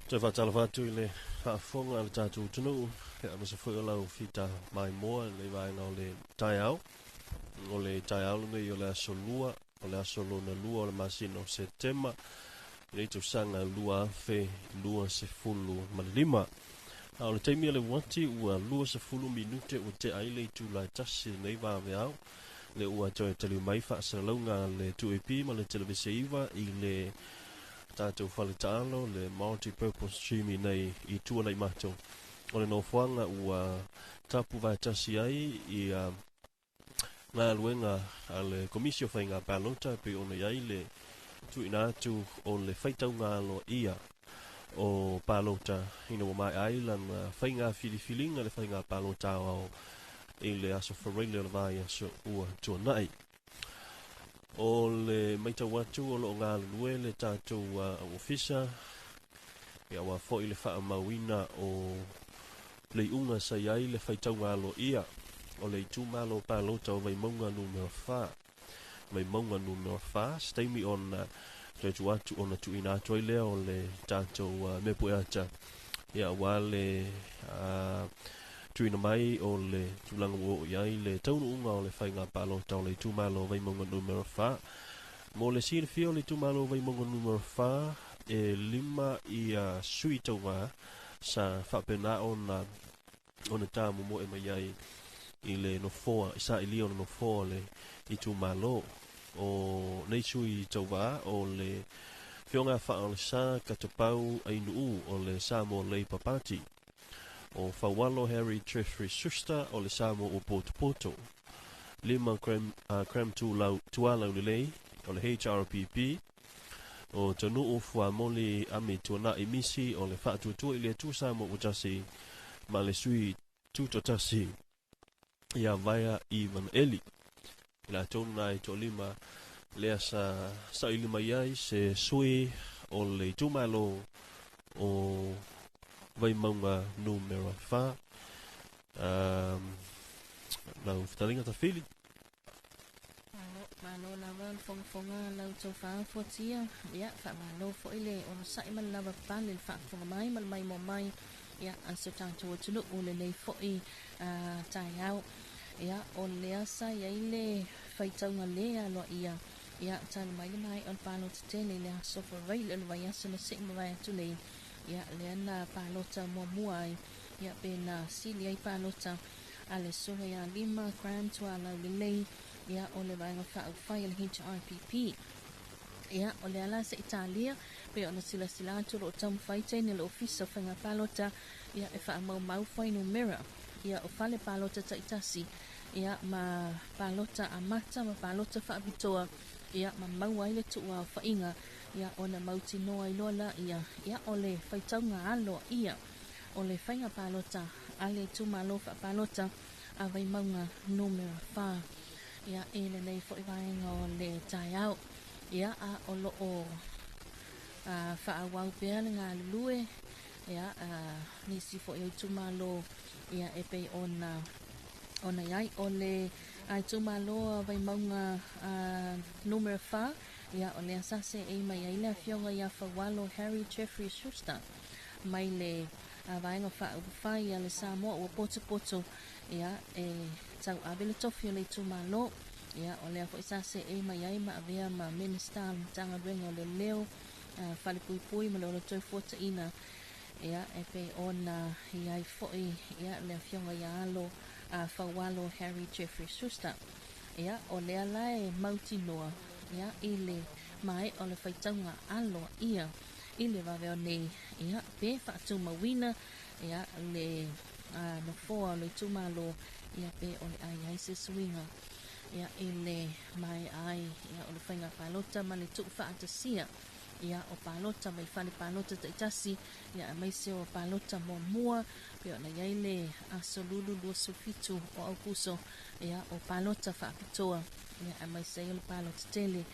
Te whatalawatu I le whaafonga le tātou tunu, hea masa whaialau whita mai moa le vaenga o le taiao. O le taiao lunga I o le aso lua, o le aso luna lua o le masino September. Nei tu sanga lua afe, lua se fulu malima. A o le taimi le wati ua lua se fulu minute o te aile I tu lai tasi nei vawe au. Le ua toi taliu mai Faasalalauga le tuepi ma le televise iwa I le tātou whaletalo le multi-purpose streaming nei I tua nei matou. O le nofuanga ua tapu vai tasi ai I ngā luenga a le komisio whainga pālota pe o nei ai le tuina atu o le Faitauga Aloaia o pālota ina o mai island whainga whiliwhilinga le whainga pālota o I le aso whareile le vai aso ua tua nai. O le maitau atu o lo ngā lue le tātou ofisa ia wa fo I le wha mawina o le unga sa iai le Faitauga Aloaia o le tūmalo pālota o vaimaunga numero 4. Vaimaunga numero 4 staimi on tu atu o na tuina atu ai lea o le tātou mepu ata ia wa le tuina mai o le tulanga o iai le taunu unga o le whainga pālota o le tūmalo vaimaunga numero 4. Mo le sirifia o le tūmalo vaimaunga numero 4 e lima I sui tauga sa whapena o na tāmu mo e mai ai I le nofoa, isa I li o nofoa le I tūmalo o nei sui tauga o le whionga wha o le sa katapau ainu o le Samoa Labour Party. O Whawalo Harry Treasury Susta o le Samo o Poto. Lima Cram Tualau Lelei o le HRPP. O tanu o Fuamoli Ami Tuana Imisi o le Whaatutua I le Tuusamo o Tasi ma le sui tutotasi ia vaya Ivan Eli. Ila tonu nai to lima lea sa ilima iai se sui o le tumalo o vaimaunga numero 4. Lau fitalinga ta fili. Malo lava fonga lau tau wha fotia. Ia, wha malo fo ile o sai man lava pale wha fonga mai, mal mai mo mai. Ia, anso tātou atunu o le lei fo I tai au. Ia, o le asa ia ile Faitauga lea Aloaia. Ia, tala mai le mai on palo te tele le sofa rail le vai asa na sing vai atu le. Ia, le ana palota mua ai. Ia, pe na sili ai palota ale soha ia lima Cram Tualau Lelei. Ia, o le vai ngawha au whai le HRPP. Ia, o le ala sa Italia, pe o na sila atu lo tamu whaitai ni le ofisa whainga palota. Ia, e wha mau whai numera. Ia, o whale palota ta itasi. Ia, ma palota amata, ma palota whaapitoa. Ia, ma mau ai le tua o whainga. Ia, o na mauti noa I lola. Ia, o le Faitauga Aloaia. O le whainga palota, ale tumalo wha palota, a vaimaunga numero 4. Ia, e le nei fo I vaenga o le tai au. Ia, a o lo o whaawau pēr ngā lue. Ia, nisi fo I tumalo. Ia, e pei ona iai o le ai tumalo vaimaunga numero 4. Ia, o le asase e mai ai le whionga ia Whawalo Harry Jeffrey Schuster. Mai le vaenga whai a le Samoa o Poto. Ia, e tau abele tofi o le tumalo. Ia, o le afo isase e mai ai ma avea ma minister tanga renga o le leo. Whale pui ma le o toi fota ina. Ia, e pe ona iai foi. Ia, le whionga ia alo Whawalo Harry Jeffrey Schuster. Ia, o le ala e mauti noa. Ia, I le mai o le Faitauga Aloaia. I le vaveo nei. Ia, pe whaatu mawina. Ia, le nofoa le tumalo. Ia, pe o le ai se swinga. Ia, I le mai ai. Ia, o le whainga palota ma le tuku whaatasia. Ia, o palota mai whale palota ta itasi. Ia, mai se o palota mua. Pe o na iai le asolulu lua sufitu o aupuso. Ia, o palota whaapitoa. Ia, mai se o le palota tele.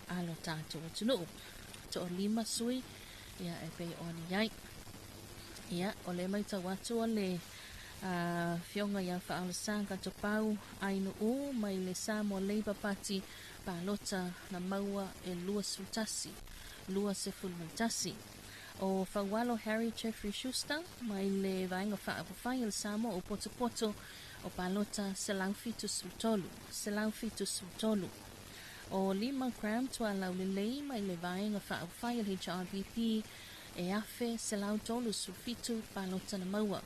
Alo tātou tunu. To o lima sui. Ia, e pei o ni iai. Ia, o le mai tau atu o le whionga ia whaalasanga to pau ainu o mai le Samoa Labour Party palota na maua e lua sultasi. Lua se fulmantasi. o Fawalo Harry Jeffrey Schuster mai le vainga whaapawhai le Samo o Poto o palota Selaufitu Sultolu o Lima Cram tua laulelei mai le vainga whaapawhai le HRBP e afe Selautolu Sulfitu palota na maua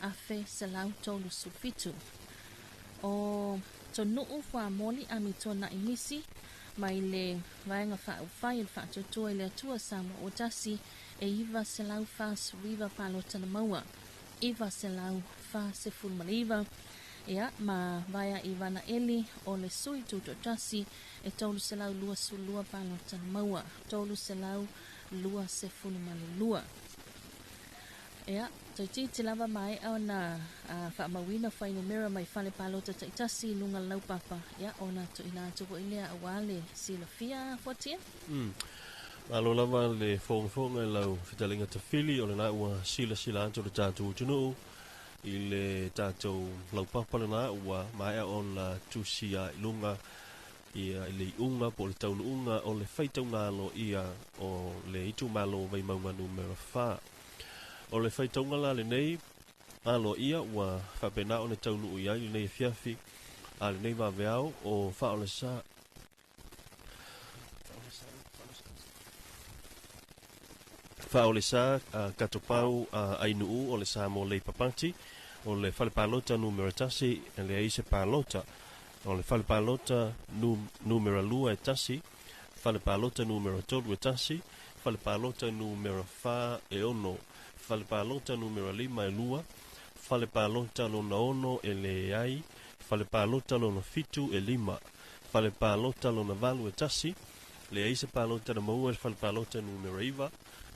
afe Selautolu Sulfitu o tonuu wha moli ami tona imisi mai le vaenga whaupwhai le whaatotua le atua Samo o tasi e iwa selau wha suriva palota na maua iwa selau wha se fulmaliva ea ma vaya iwa na eli o le sui tuto tasi e tolu selau lua sulua palota na maua tolu selau lua se fulmalilua ea Toiti lava mai au na whaamawina whainumera mai whale palota taitasi lunga laupapa ia ona to ina tuko ilea awale sila fia fotia. Alo lava le fonga lau fitalinga tawhili o le na ua sila anto le tātou tunu i le tātou laupapa le na ua mai on la tusia ilunga i le unga po le taunu unga o le Faitauga Aloaia o le itu malo vai maunga numero 4. O le Faitauga la le nei Aloaia ua whapena o le taunu ui ai le nei fiafi a le nei waweao o wha o le sa katopau ainuu o le sa mo le papati o le whalepalota numero tasi e le aise palota o le whalepalota numero lua e tasi whalepalota numero tolu e tasi whalepalota numero 4 e ono Whalepalota numero 5 e lua, whalepalota lona ono e le ai, whalepalota lona fitu e 5, whalepalota lona valu e tasi, le aise palota na maua e whalepalota numero 9,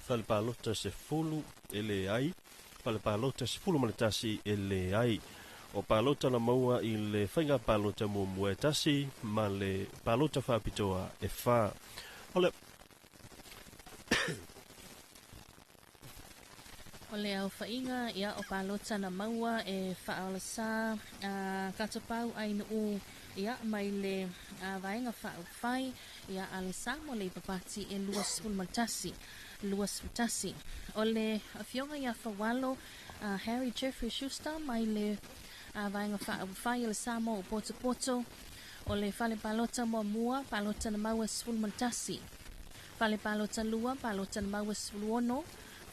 whalepalota se fulu e le ai, whalepalota se fulu tasi e le ai, o palota na maua i le whainga palota mua e tasi, ma le palota whapitoa e wha. Ole O le au whainga ia o palota na maua e whaalasa katopau ainuu ia mai le vaenga whaupwhai ia alisa mo le papati e luas fulmatasi. O le awhionga ia whawalo Harry Jeffrey Schuster mai le vaenga whaupwhai e le Samo o Poto o le whale palota mua palota na maua fulmatasi. Whale palota lua palota na maua fulwono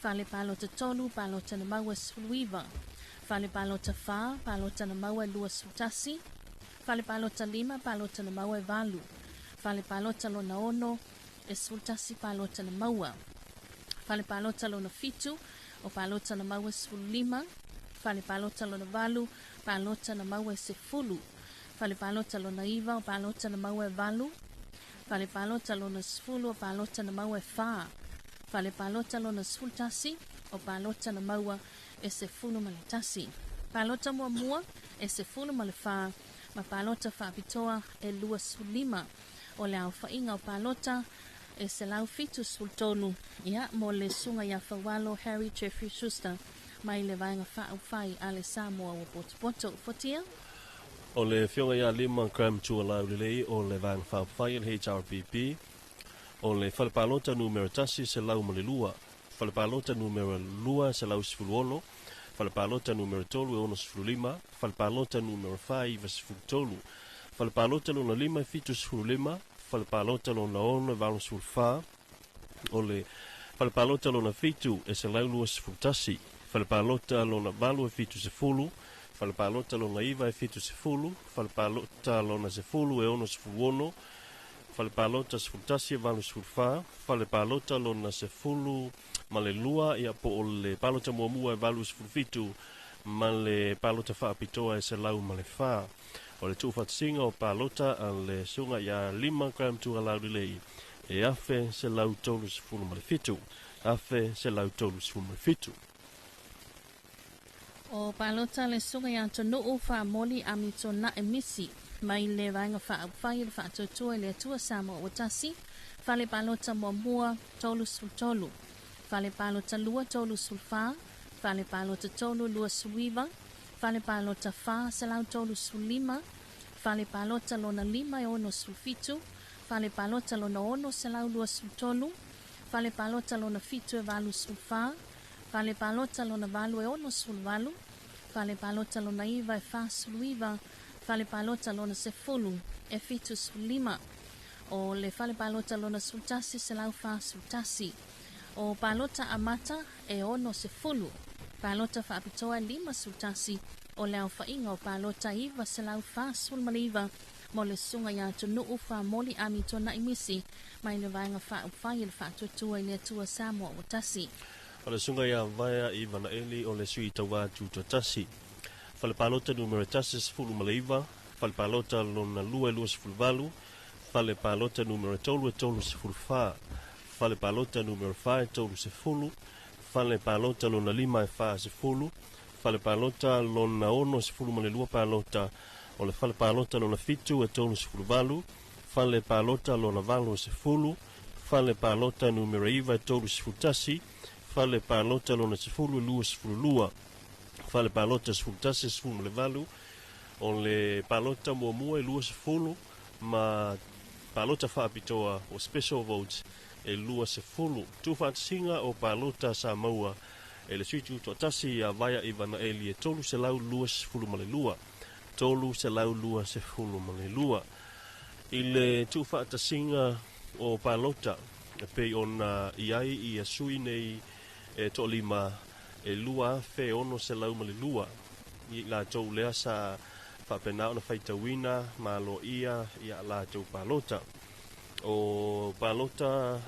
Whale palota tolu, palota na maua sfuluiva. Whale palota wha, palota na maua lua sfutasi. Whale palota 5, palota na maua valu. Whale palota lona ono, e sfutasi palota na maua. Whale palota lona fitu, o palota na maua sfulima. Whale palota lona valu, palota na maua sefulu. Whale palota lona iva, o palota na maua valu. Whale palota lona sfulu, o palota na maua wha. Whale palota lona sfultasi, o palota na maua e se fulu maletasi. Palota mua e se fulu malefa, ma palota whaapitoa e lua sulima. O le au whainga o palota e se lau fitu sultonu. Ia mo le sunga ia whawalo Harry Jeffrey Schuster, mai le vaenga whaupwhai a le Samoa o Poto. Fotia? o le fionga ia 5 gram tua laulelei o le vaenga whaupwhai le HRBP. O le whalepalota numero tasi se lau malilua. Whalepalota numero lua se lau sifuluolo. Whalepalota numero tolu e ono sifululima. Whalepalota numero 5 sifulutolu. Whalepalota lona 5 fitu sifululima. Whalepalota lona ono e valo sifulufā. O le whalepalota lona fitu e se lau lua sifulutasi. Whalepalota lona valo e fitu sifulu. Whalepalota lona iva e fitu sifulu. Whalepalota lona sifulu e ono sifuluono. Whalepalota sifulutasi e valo sifulufā. Whalepalota lona sifulu ma le lua ia po o le palota muamua e valu sifulufitu ma le palota whaapitoa e se lau ma le whā. O le tuwhatasinga o palota a le sunga ia 5 gram tua laulilei e afe se lau tolu sifulu ma le fitu. Afe se lau tolu sifulu ma le fitu. O palota le sunga ia tonuu whaamoli ami tona emisi mai le vaenga whaapwhai le whaatotua le atua Samoa o tasi. Whale palota muamua tolu sifulutolu. Whale palota lua tolu sulfā. Whale palota tolu lua suiva. Whale palota whā se lau tolu sulima. Whale palota lona 5 e ono sulfitu. Whale palota lona ono se lau lua sultolu. fale palota lona fitu e valu sulfa, fale palota lona valu e ono sulvalu, fale palota lona iva e fa suluiva, fale palota lona sefulu e fitu sulima, o le fale palota lona sultasi se lau fa sultasi, o palota amata e ono sefulu, palota fa apitoa 5 sultasi, o le au fainga o palota iva se lau fa sulmaliva, mo le sunga ya tunu ufa moli ami tona imisi, mai le vaenga fa ufai le fa tuatua i le atua Samoa o tasi. O le sunga ia vaia i Vanaeli o le sui tawa tu tasi. Fale palota numero tasi sefulu maleiva, fale palota lona lua e lua sefulu valu, fale palota numero tolu e tolu sefulu fa, fale palota numero fa e tolu sefulu, fale palota lona 5 e fa sefulu, fale palota lona ono sefulu male lua palota, o le fale palota lona fitu e tolu sefulu valu, fale palota lona valu sefulu, fale palota numero iva e tolu sefulu tasi, fale palota lona sefulu lua sefulu lua, fale palota sefulu tasi sefulu male valu, o le palota mua e lua sefulu, ma palota whaapitoa o special votes e lua sefulu. Tuwhaatasinga o palota sa maua e le suitu tasi a vaia i Vanaeli e tolu se lau lua sefulu male lua. Tolu se lau lua sefulu male lua. I le tuwhaatasinga o palota e pei ona iai i a sui nei e tolima e lua fe ono se lau male lua. I la tau lea sa whapena ona Faitauina ma Aloaia i a la tau palota. O palota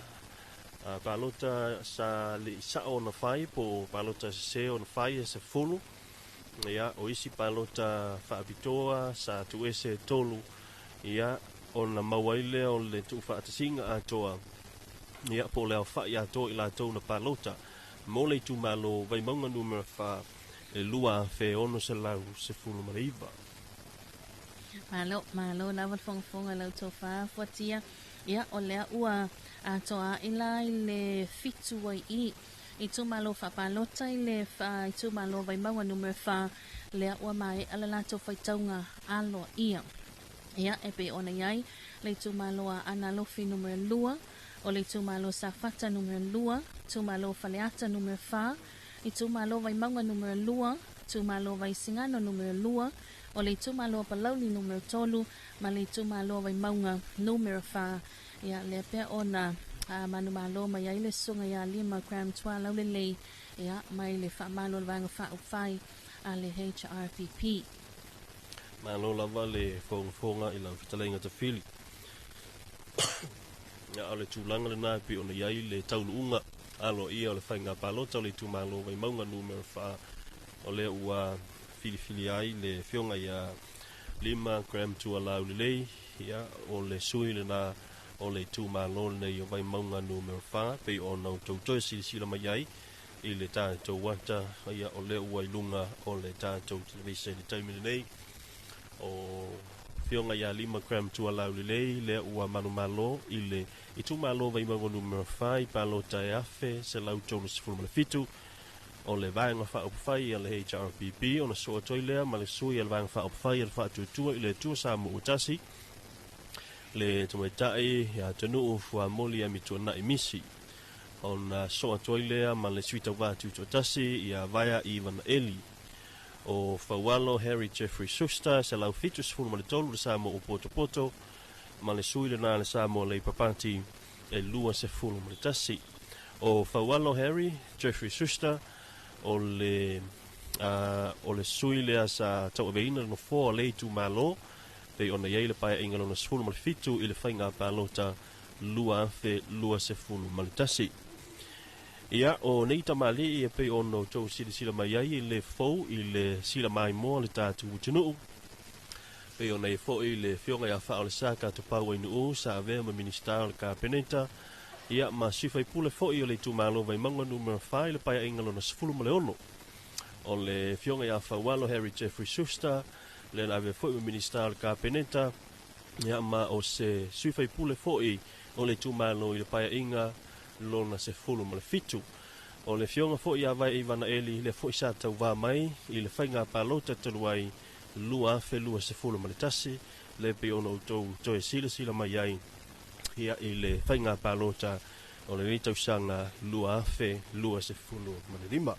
palota sa le isa ona fai po palota se ona fai e se fulu. Ia o isi palota whaapitoa sa tu ese tolu. Ia ona mawaile o le tu whaatasinga atoa. Ia po leo whai ato i la tau na palota. Mo le tu malo vai maunga numero wha e lua fe ono se lau se fulu mariva. Malo lava fonga lau tofa fuatia. Ia o lea ua atoa ila i le fitu wai i tu malo whapalota i le i tu malo vai maunga numero wha lea ua mai ala lato Faitauga Aloaia. Ia e pe ona iai le tu malo a analofi numero 2 o le tu malo safata numero 2, tu malo faleata numero 4, i tu malo vai maunga numero 2, tu malo vai singano numero 2, o le tu malo palauli numero 3, ma le tu malo vai maunga numero 4. Ia le pe ona manu malo ma ia le sunga ia 5 gram tua lau le lei, ia mai le wha malo le vanga wha ufai a le HRPP. Malo lava le fonga i lau fitalenga ta fili. Ia o le tūlanga le nā pi ona iai le tauluunga Aloaia o le whainga palota o le tu malo vai maunga numero 4 o le ua fili ai le fionga ia 5 gram tua lau le lei, ia o le sui le nā o le tu malo nei o vai maunga numero 4 pe o nau tautoe sila mai ai i le tātou wata ia o le ua ilunga o le tātou televise le taimile nei o fionga ia 5 gram tua lau le lei le ua manu malo i le i tu malo vai maunga numero 5 palota e afe se lau tolu sifuru male fitu o le vaenga wha upawhai a le HRPP o na soa toilea ma le sui a le vaenga wha upawhai a le wha tuatua i le tua Samoa o tasi le tumetai ya tanu fua moli a mitua na imisi o na soa toilea ma le suita watu tuatasi ia vaia i Vanaeli o Fawalo Harry Jeffrey Suster se lau fitu sifuru ma le tolu le Samoa o Poto ma le sui le na le Samoa le papati e lua sifuru ma le tasi o Fawalo Harry Jeffrey Suster o le sui lea sa tau aveina no fo le tu malo pe ona ia le paia inga lona sefulu male fitu i le whainga palota lua afe lua sefulu male tasi. Ia o nei tamali e pe ono tau sila mai ai i le fou i le sila mai moa le tātu utinuu. Pe ona e fo i le fionga ia wha o le saka tu pau i nuu sa avea ma minister o le kapeneta. Ia ma sifai pule fo i o le tu malo vai manga numero 5 le paia inga lona sefulu male ono. O le fionga ia Fawalo Harry Jeffrey Suster le na ave foi minister o kapeneta ia ma o se sifai pule foi o le tu malo i le paia inga lona se fulu ma le fitu o le fionga foi ia vai i Vanaeli le foi sa tau va mai i le whainga palota taluai lua afe lua se fulu ma le tasi le pe ono tau toe sila mai ai ia i le whainga palota o le ni tausanga lua afe lua se fulu manilima.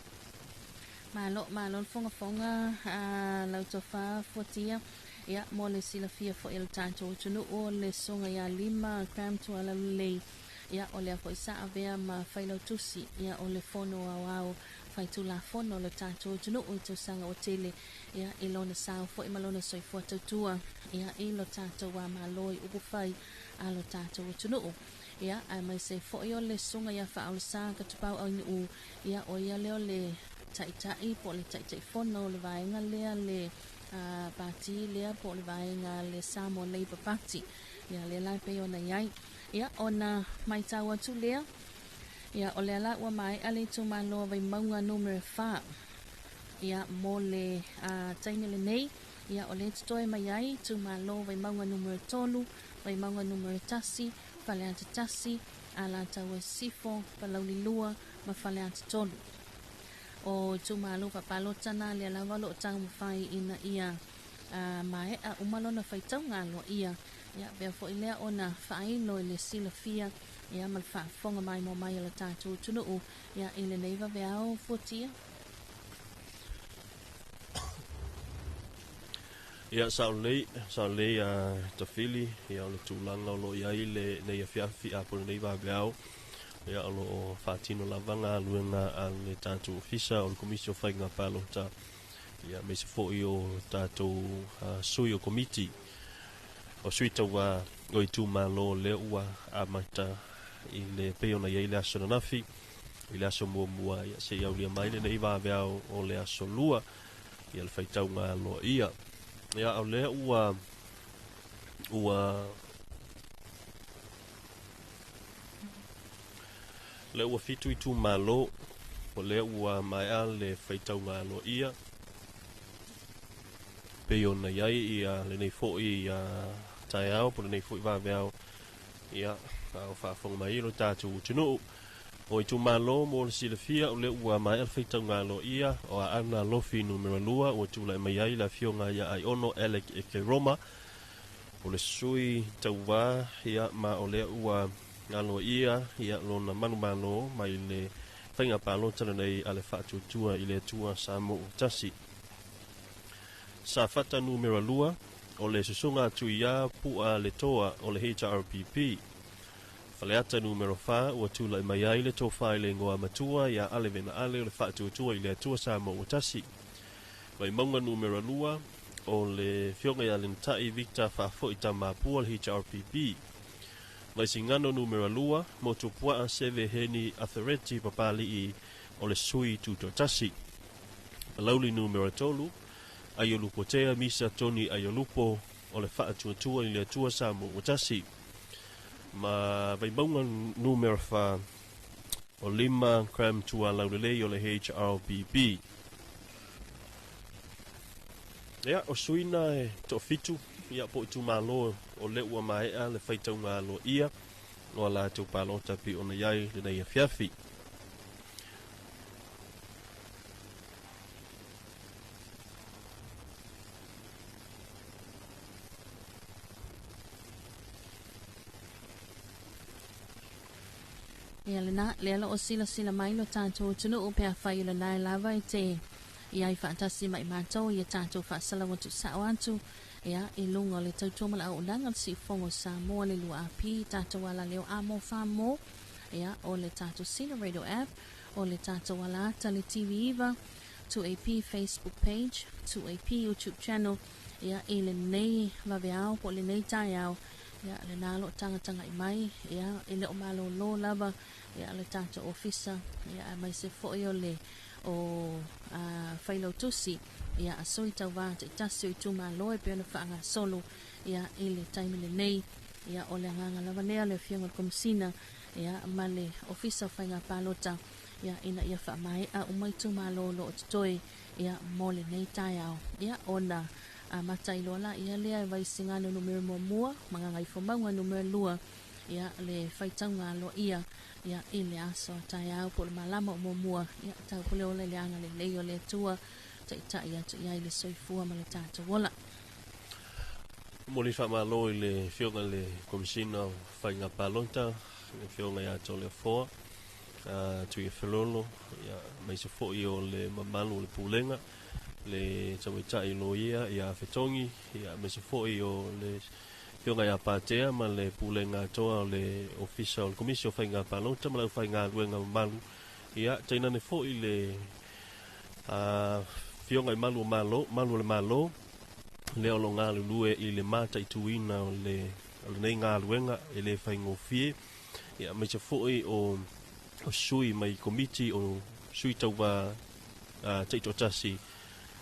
Malo fonga lau tofa fotia ia mo le silafia fo il tanto tunu o le songa ia lima cram to ala le ia o le fo isa avea ma failo tusi ia o le fono au fai tu la fono le tanto tunu o to sanga o tele ia ilona sao fo imalona soi fo tua ia ilo tanto wa maloi upu fai alo tanto tunu ia ai mai se fo io le songa ia fa au sa ka tupau au u ia o ia le tai po le tai fono le vaenga le party le po le vaenga le Samo Labour Party ia le lai pe ona iai ia ona mai tawa tu le ia o le la wa mai ale tu malo vai maunga numero 5 ia mo le taina le nei ia o le toi mai ai tu malo vai maunga numero 3 vai maunga numero tasi fale anta tasi ala tawa sifo palauli lua ma fale anta tolu o tumalu papalotana le lavalo tang fai ina ia mai a umalona Faitauga Aloaia ia be fo ile ona fai no le silafia ia mal fa fonga mai mo mai la tatu tunu ia ile neiva veao fotia Ia saulei tafili ia le tulanga lo ia ile nei afiafi a po nei va beau ia lo fatino lavanga luenga al tatu ofisa o komisio fainga palota ia me se foi o tatu suyo committee o suita wa o itu malo le ua amata ile peona ia ile aso nafi ile aso mua ia se ia lia mai le nei va beau o le aso lua ia le Faitauga Aloaia ia o le ua le ua fitu i tu malo o le ua mai a le Faitauga Aloaia pe ona iai ia le nei fo'i ia tai au po le nei fo'i vaveao ia au whaafonga mai ilo tātou tunu o i tu malo mo le silafia o le ua mai a le Faitauga Aloaia o a ana lofi numero 2 o tu lai mai ai la fionga ia ai ono Alec e ke Roma o le sui tauwa ia ma o le ua Aloaia ia lona manumano mai le whainga palota nei ale whaatutua i le tua sa mo tasi. Sa fata numero 2 o le susunga atu ia pua le toa o le HRPP. Faleata numero 5 ua tula i mai ai le tofa i le ngoa matua ia ale vena ale o le whaatutua i le tua sa mo tasi. Vai maunga numero 2 o le fionga ia le ntai Victor Fafo i tamapua le HRPP. Vai singano numero 2 mo tupua a seve heni authority papali i o le sui tutotasi. Lauli numero 3 aiolupo tea misa toni aiolupo o le whaatutua i le tua sa mo tasi. Ma vai maunga numero 5 o 5 cram tua laulelei o le HRPP. Ia o suina e to fitu ia po tu malo o le ua mai a le Faitauga Aloaia no la tu palota pi ona iai le nei afiafi. ia le ala o sila mai lo tātou tunu o pea whai ila nai lava i te ia i whaatasi mai mātou ia tātou Faasalalauga Tuusao atu ia i lunga le tautoma la au langa si fongo Samoa le lua api tātou ala leo amo whamo ia o le tātou Sina Radio app o le tātou ala ata le TV Iva 2AP Facebook page 2AP YouTube channel ia i le nei vaveao po le nei tai au ia le nalo tanga i mai ia i le o malo lo lava ia le tātou ofisa ia mai se foi o le o whailo tusi ia a soi tau wā te tasi o i tū malo e peona whaanga solo ia i le taimi le nei ia o le anganga lava lea le fionga komisina ia ma le ofisa whainga palota ia ina ia wha mai a umai tū malo lo o tutoi ia mo le nei tai au ia ona matai lola ia lea e vaisingano numero mua mga ngai whamaunga numero 2 ia le Faitauga Aloaia ia i le aso tai au po le malama o mua ia tau pole o le anga le leo le tua tai atu ia i le soifua ma le tātou wola. Mo le whamalo i le fionga le komisina o whainga palota le whionga ia tō le foa, tui e whelolo, ia mai se fo i o le mamalu le pūlenga, le tawaitai loia, ia whetongi, ia mai se fo i o le whionga ia pātea, ma le pūlenga toa o le ofisa o le komisio whainga pālota, ma lau whainga luenga malu, ia taina ne fo i le whionga i malu le malo, le olo ngā lulue i le mata i tuina o le nei ngā luenga e le whaingofie, ia mai se fo i o sui mai komiti o sui tauwa teito tasi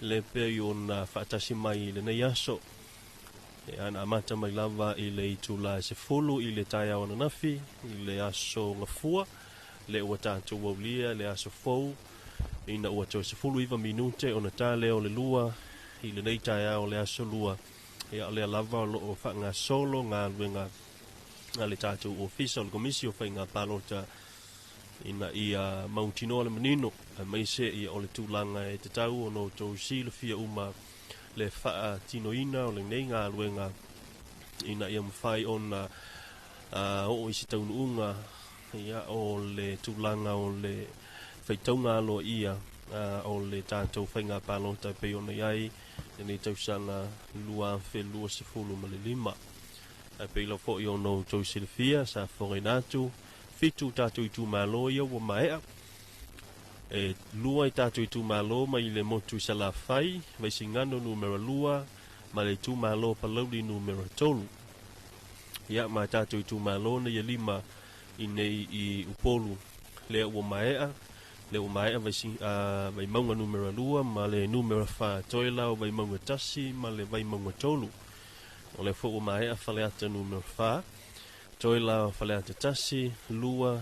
le pei o na whaatasi mai le nei aso e ana amata mai lava i le itula se fulu i le taia o nafi i le aso ngafua le ua tātou waulia le aso fou ina ua tau se fulu iwa minute o na tale o le lua i le nei taia o le aso lua ia le lava o loo wha ngā solo ngā luenga ngā le tātou ofisa o le komisio whai ngā palota ina ia mautino le manino mai se ia o le tūlanga e te tau o no tau si le fia uma le wha tino ina o le nei ngā luenga ina ia mwhai o na o isi taunu unga ia o le tūlanga o le Faitauga Aloaia o le tātou whainga pālota pe ona iai nei tausanga lua whelua se fulu ma le lima pe ilo fo i ono tau silfia sa whorenatu fitu tātou i tū mālo ia wa maea e lua i tātou i tū mālo ma i le motu sa la whai vai singano numero lua ma le tū mālo palauli numero tolu ia ma tātou i tū mālo na ia lima i nei i upolu le wa maea le umae vai maunga numero lua ma le numero fa toila o vai maunga tasi ma le vai maunga tolu o le fo umae a fale ata numero fa toila fale ata tasi lua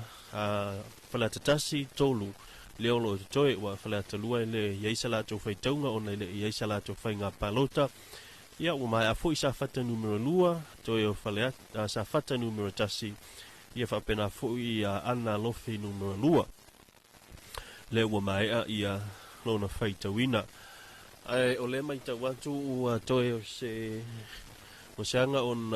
fale ata tasi tolu le olo toi wa fale ata lua le yeisa lato Faitauga o le yeisa lato whainga palota ia umae a fo isa fata numero lua toi o fale ata sa fata numero tasi ia fa pena fo i ana lofi numero lua le ua maea ia lona Faitauina. Ai o le mai tau atu ua toe o se anga on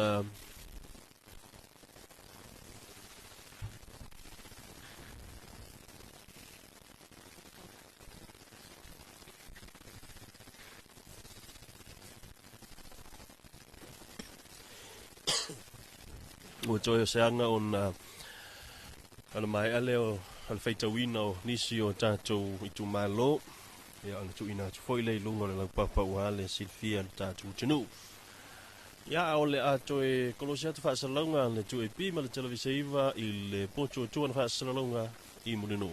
ua toe o se anga on ana mai leo al Faitauina o nisi o tātou i tu malo ia ana tu ina tu foile lungo le papa wa le silfia tātou tunu ia o le ato e kolosia tu Faasalalauga le tu e pi ma le televisiva i le pocho tu ana Faasalalauga i mulino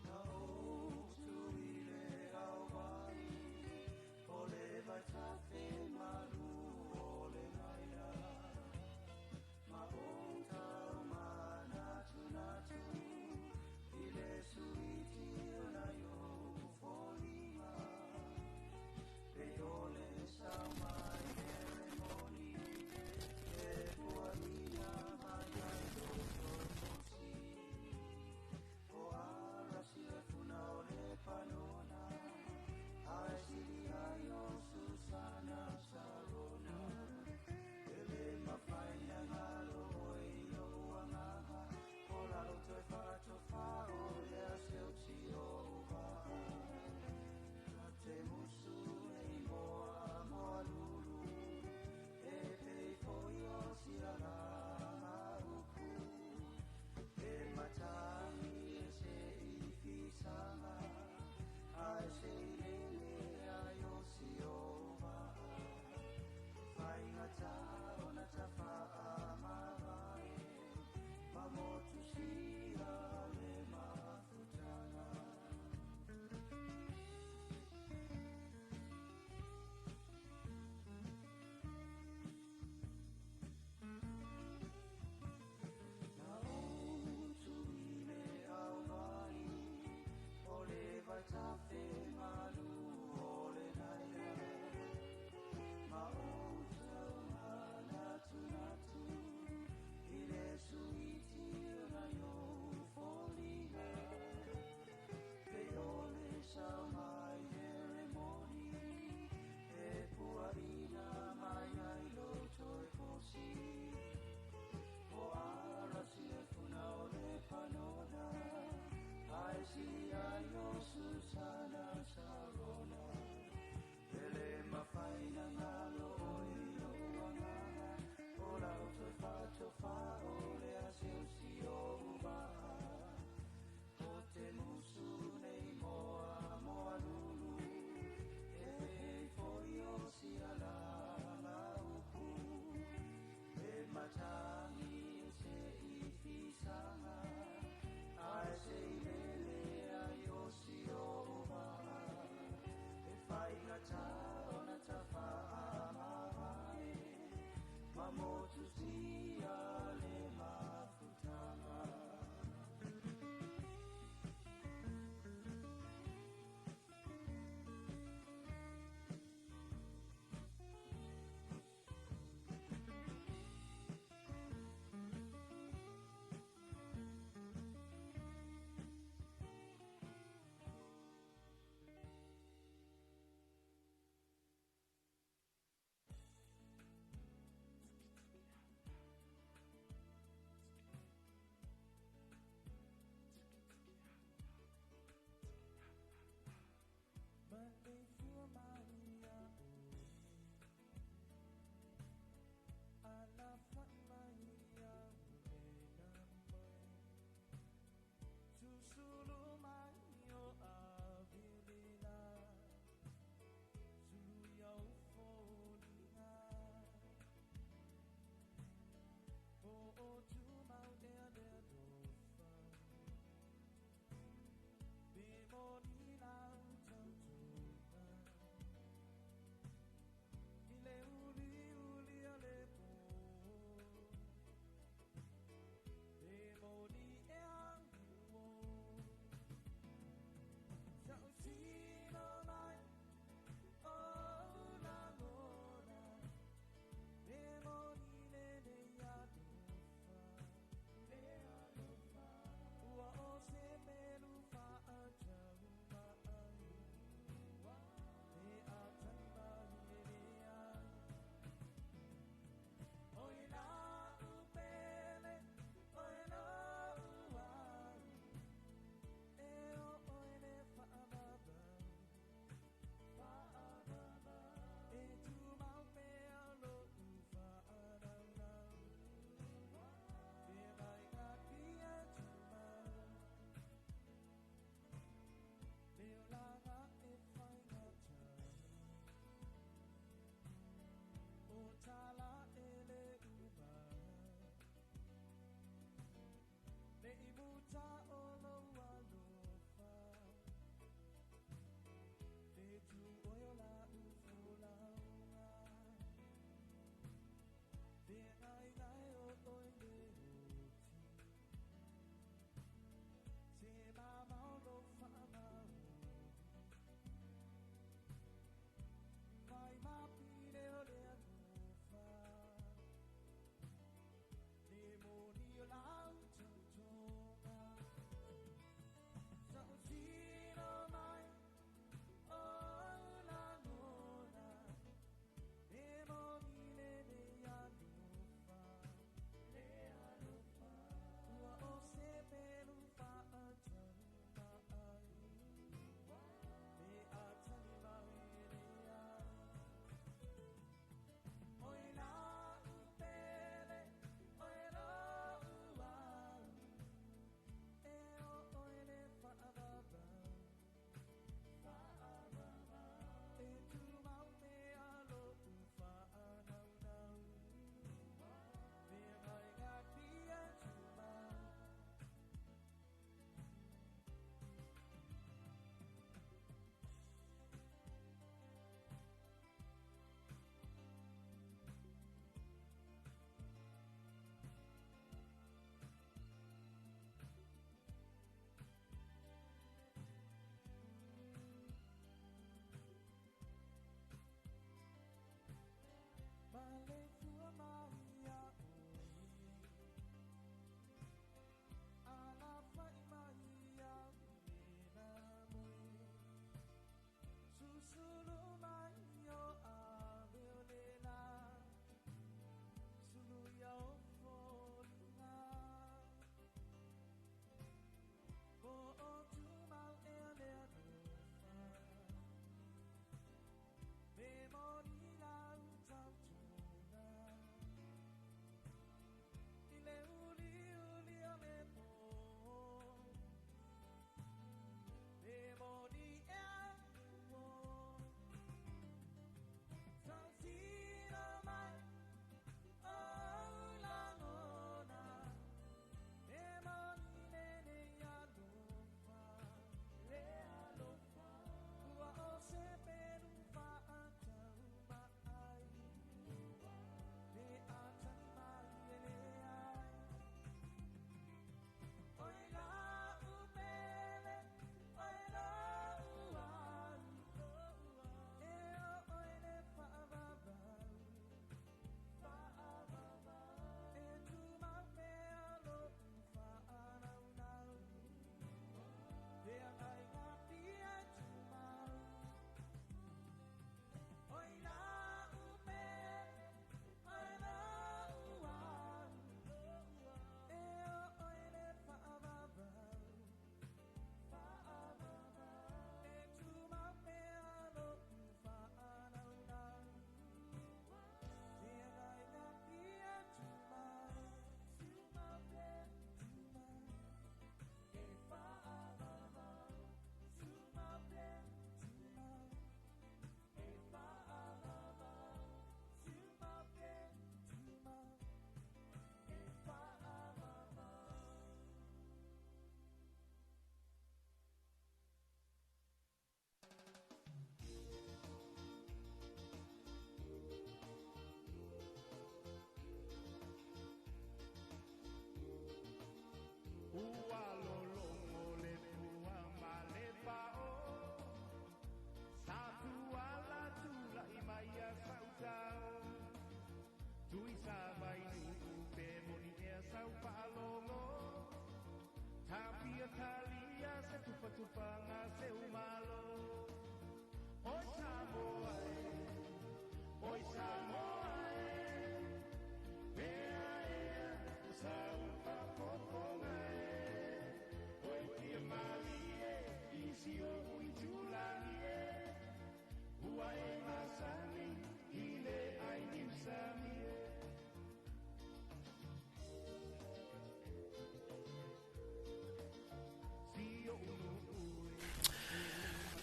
Na o tu ile au mai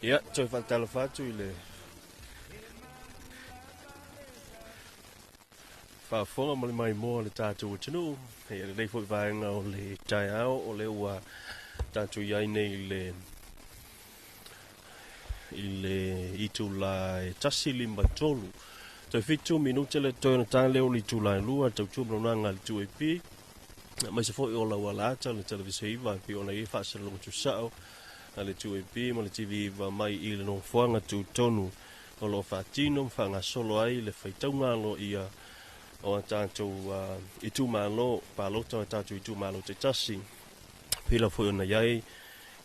Ia, toi whantala whātu I le whaafonga mali mai moa le tātou tinu. Hei le fwoi vāenga o le tai ao o le ua tātou iai nei I le itu la tasi limba tolu. Toi fitu minute le toi na tāng leo li tu la lua tau tu mlaunanga le tu epi. Mai se fwoi o la walata le televisiva pi o na I Faasalalauga Tuusao ale tu epi mo le TV va mai I le no fuanga tu tonu o lo fatino fanga solo ai le Faitauga Aloaia o tātou I tu malo palota tātou I tu malo te tasi pila foi ona iai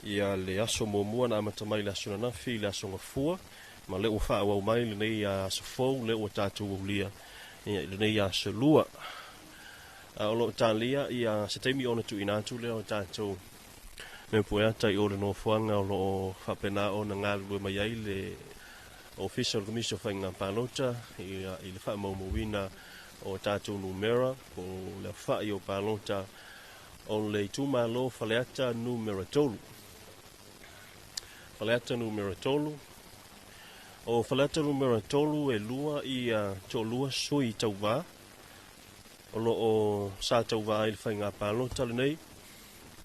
ia le aso momua na matamai le aso na fi le aso ngafua ma le o fa wa mai le nei aso fou le o tātou ulia ia le nei aso lua o lo talia ia se taimi ona tu inatu le o tātou me poeta I o le no fuanga o lo whapena o na ngālu mai ai le official commission whainga palota I le wha maumawina o tātou numera o le whai o palota o le tūmalo whaleata numera tolu. Whaleata numera tolu. O whaleata numera tolu e lua I to lua sui tau wā. O lo o sa tau wā I le whainga palota le nei.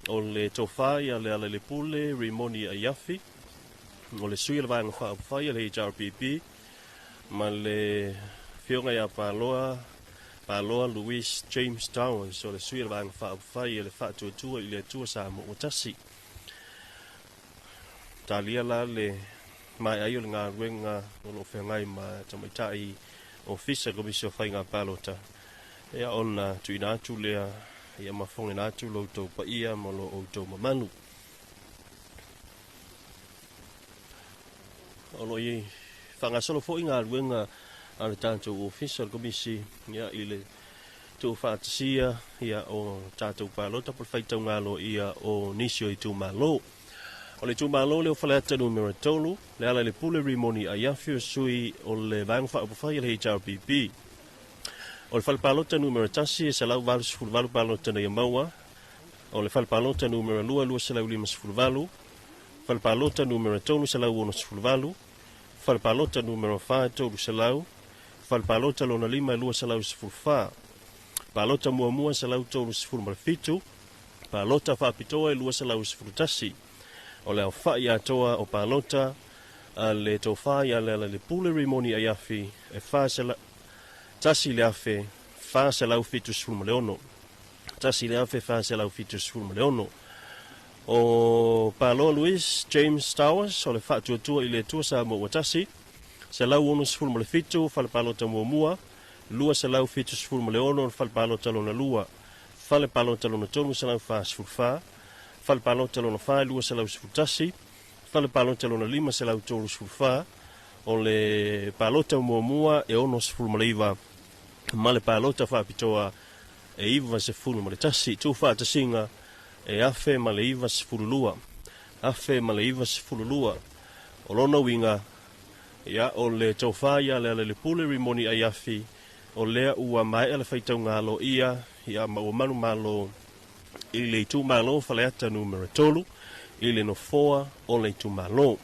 O le tofai a le ala le pule, rimoni a yafi. O le sui le vanga whaapawhai a le HRPP. Ma le whionga ia Paloa Louis James Towers. O le sui le vanga whaapawhai a le whaatuatua I le atua sa mo o tasi. Talia la le mai ai o le ngā ruenga o lo whiongai ma tamaitai o fisa komisio whainga palota. Ea ona tuina atu lea ia mafonga natu lo tau pa ia mo lo o tau mamanu. O lo I whangasolo fo inga ruenga ale tātou official komisi ia i le tū whātasia ia o tātou pālota por Faitauga Aloaia o nisio i tū malo. O le tū malo leo whaleata numero tolu, le ala le pule rimoni a iawhi o sui o le vaenga whaapawhai le HRPP. O le whalepālota numero tasi e salau valu sifuru pālota nei maua, o le whalepālota numero lua salau lima sifuru valu, whalepālota numero tolu salau ono sifuru valu, whalepālota numero wha tolu salau, whalepālota lona lima lua salau sifuru wha, pālota mua salau tolu sifuru malafitu, pālota whaapitoa lua salau sifuru tasi, o le au whai atoa o pālota, le tau whai le pule rimoni a iawhi e whaasala, tasi le afe whaasalau fitu sifuru maleono, tasi le afe whaasalau fitu sifuru maleono, o Palo Luis James Towers o le whaatuatua I le tuasa mo watasi, salau ono sifuru malefitu, whalepālota mua, lua salau fitu sifuru maleono, whalepālota lona lua, whalepālota lona tonu salau wha sifuru wha, whalepālota lona wha lua salau sifuru tasi, whalepālota lona lima salau tolu sifuru wha, o le pālota mua e ono sifuru maleiva, ma le pālota whaapitoa e iwa sifuru male tasi, tū whaatasinga e afe ma le iwa sifuru lua, afe ma le iwa sifuru lua, o lona winga, ia o le tauwhaia le pule rimoni a iawhi, o lea ua mai ala Faitauga Aloaia, ia ma ua manu malo I le tū malo whaleata numero tolu, I le no foa o le tū malo.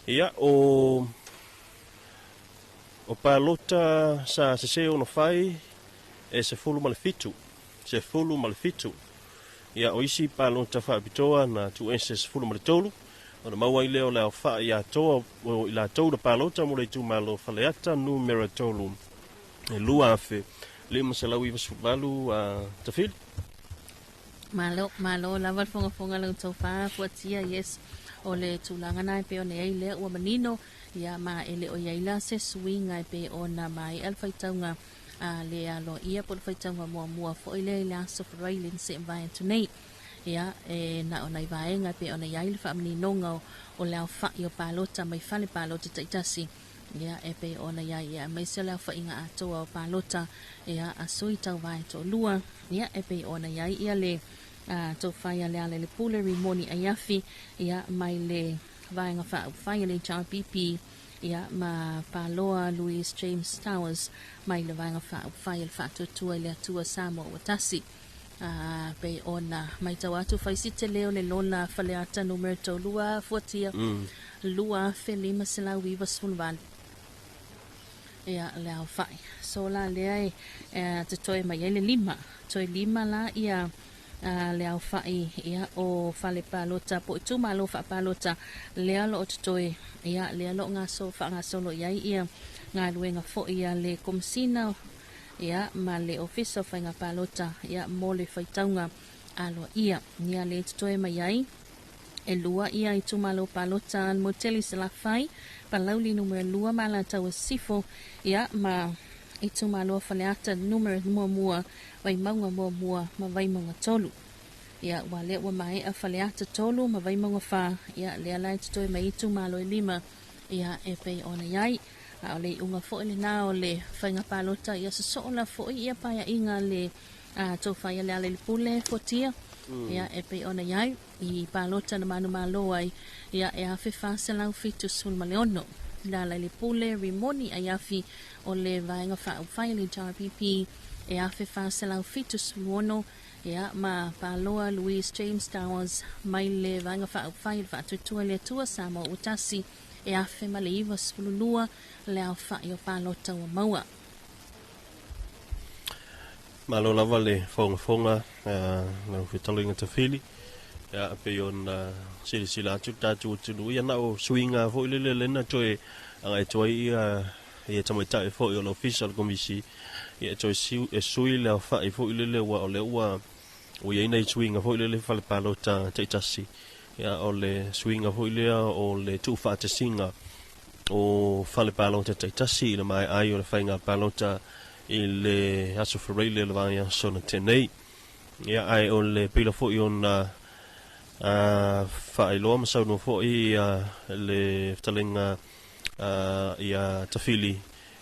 Ia o pālota sa se ono whai e se fulu malefitu, se fulu malefitu. Ia o isi pālota whaapitoa na tu ense se fulu maletolu, o na maua I leo leo wha I atoa o I la tauda pālota mo le tū malo whaleata numero tolu. E lua afe, lima salau iwa suvalu tawhili. Malo lava fonga lau tau wha fuatia yes o le tūlangana pe o ne ai lea ua manino ia ma ele o iaila se suinga pe o na mai al Faitauga le Aloaia po Faitauga mua fo ile la sofrailen se vai tunei ia na ona vaenga pe ona iaila fa maninonga o le fa yo palota mai fale palota taitasi ia pe ona ia mai se le fa inga atoa o palota ia asui tau vai to lua ia pe ona ia le tau whaia le pule rimoni a iawhi ia mai le vaenga whaia le HRPP ia ma Paloa Louis James Towers mai le vaenga whaia le whaatutua le atua Samo watasi pe ona mai tau atu whaisite leo le lona whaleata numero tau lua fuatia lua whelima sila wiwa sulvan ia le au whai so la lea te toi mai le lima toi lima la ia le au whai ia o whale pālota po tu malo wha pālota lea lo o tutoi ia lea lo ngā so wha ngā solo iai ia ngā luenga fo ia le komsina ia ma le office of ngā pālota ia mo le Faitauga Aloaia ia le tutoi mai iai e lua ia I tu malo pālota mo teli se la whai palauli numero lua ma la tau sifo ia ma I tu malo whaleata numero mua vai maunga mua ma vai maunga tolu. Ia wale wa mai a whaleata tolu ma vai maunga wha. Ia lea lai tutoi mai I tu malo lima. Ia e pei ona iai. A ole unga fo ele na o le whainga pālota. Ia se so la fo ia paia inga le tau whaia lea le pule fotia. Ia e pei ona iai. I pālota na manu malo ai. Ia e awhi Faasalalauga fitu sul maleono. La le pule rimoni a iawhi o le vaenga whaia le HRPP e awhi Faasalalauga fitu suono ia ma Paloa Louis James Towers mai le vaenga whaia le whaatutua le atua Samo utasi e awhi ma le iwa sululua le au whaia o pālota wa maua. Malo lava le fonga na whetalo inga tawhili ia pe on sila atu tatu tunu ia na o swinga fo ile lena toe anga e toi ia tamaita e fo o official komisi ia toi sui le fa e fo ile le wa o le wa o ia nei swinga fo ile le fa le palota taitasi ia o le swinga fo ile o le tu fa te singa o fa le palota taitasi le mai ai o le fainga palota ile aso ferele le vaya sona tenei ia ai o le pila fo iona fa ilo ma sau no fo I le talenga ia tafili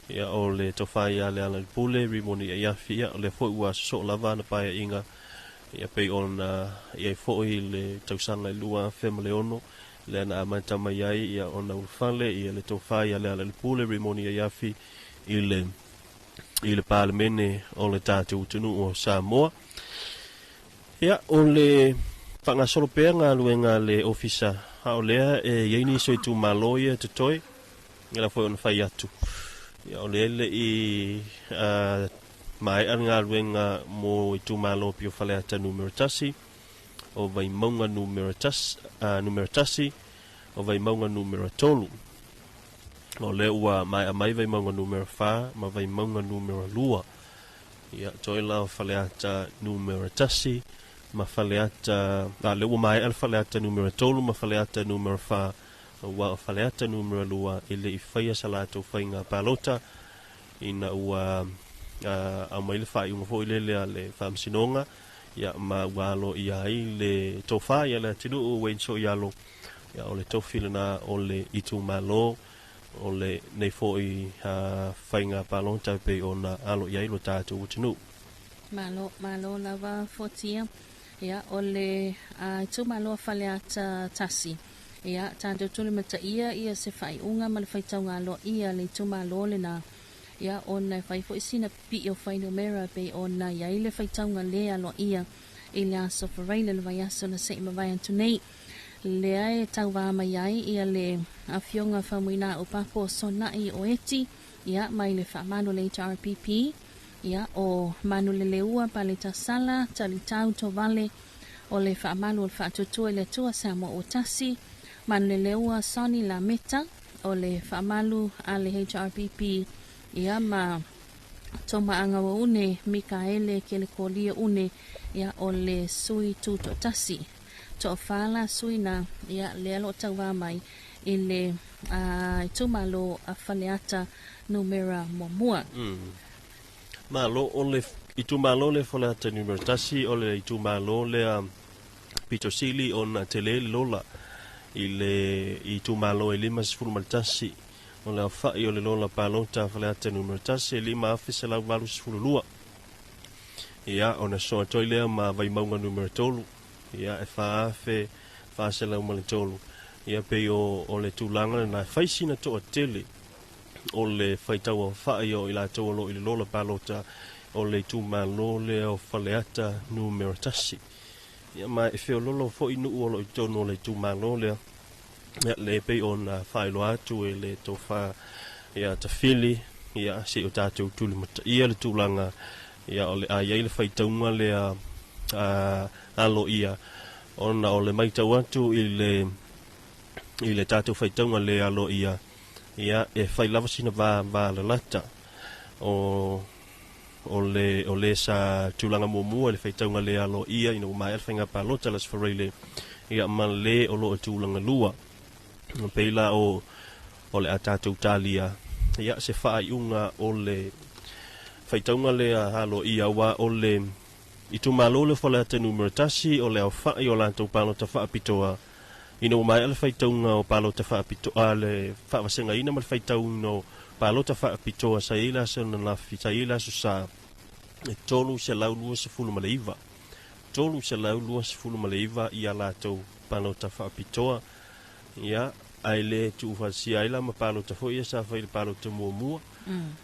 ia o le tofai ia le ala le pule rimoni ia iafi ia o le foi ua so lava na pae inga ia pei ona ia foi le tausanga i lua family ono le na amata mai ai ia ona ufale ia le tofai ia le ala le pule rimoni ia iafi i le palemene o le tātou tunu o Samoa. Ia o le whangasolo pēr ngā luenga le ofisa ha o lea yeini so i tu maloia te toi ngā foi ona whai atu. Ia o le i mai an ngā luenga mo i tu malo pio whale ata numero tasi o vai maunga numero tasi o vai maunga numero tolu. O le ua mai a mai vai maunga numero wha ma vai maunga numero lua. Ia toi lao whale ata numero tasi ma whale ata le ua mai al whale ata numero tolu ma whale ata numero wha ua whale ata numero lua ile i whaia salato whainga palota ina ua a mai le whai unga fo ile le whamsinonga ia ma walo ia i le tofa ia le tinu o wenso ialo ia o le tofile na o le itu malo o le nei fo i whainga palota pe ona alo ia ilo tātou tinu. Malo lava fotia ia o le itu malo whale ata tasi. Ia tātou tūle mata ia se whai unga ma le Faitauga Aloaia le itu malo le na ia ona whai fo isina pi o whai numera pe ona ia i le Faitauga le Aloaia i le aso whareile le vai aso na se ima vai antunei. Le ai tau wā mai ai ia le awhionga whamuina o papo so nai o eti ia mai le whamano le HRPP ia o manu le leua pa le tasala tali tau to vale o le whamano o le whaatutua le tua Samoa o tasi manu le leua Soni la meta o le whamano a le HRPP ia ma toma anga wa une Mikaele ke le kolia une ia o le sui tuto tasi to fala suina ia le alo tawa mai i le tumalo a faleata numera momua. Malo o le itumalo le faleata numera tasi o le itumalo le pitosili o na tele lola i le itumalo e lima sifuru tasi o le awhai o le lola palota faleata numera tasi e lima afisa lau valu sifuru lua. Ia o na soa toilea ma vai maunga numera tolu. Ia e whaafe Faasalalauga tolu. Ia pe o le tūlanga na whaisina toa tele o le Faitauga whaai o i la taualo i le lola palota o le tūmalo le o whaleata numero tasi. Ia mai e whio lolo fo inu uolo i tono o le tūmalo le ia le pe o na whaelo atu e le tō wha ia ta whili ia se o tātou tūli mata ia le tūlanga ia o le a ia i le Faitauga le Aloaia ona o le maitau atu i le tātou Faitauga le Aloaia ia e whai lava sina vā le lata o le sa tūlanga mua le Faitauga le Aloaia ina o mai alwhainga palota las whareile ia ma le o lo tūlanga lua peila o le a tātou talia ia se whaai unga o le Faitauga le Aloaia wa o le i tu malo le whaleata numero tasi o le au whai o lantou palota whaapitoa. Ina o mai ala Faitauga o palota whaapitoa le whaawasenga ina mal Faitauga no palota whaapitoa sa ila sa na lafi sa ila su sa e tolu se lau lua se fulu maleiva. Tolu se lau lua se fulu maleiva i a lantou palota whaapitoa. Ia aile tu ufasi aila ma palota fo ia sa whai le palota mua.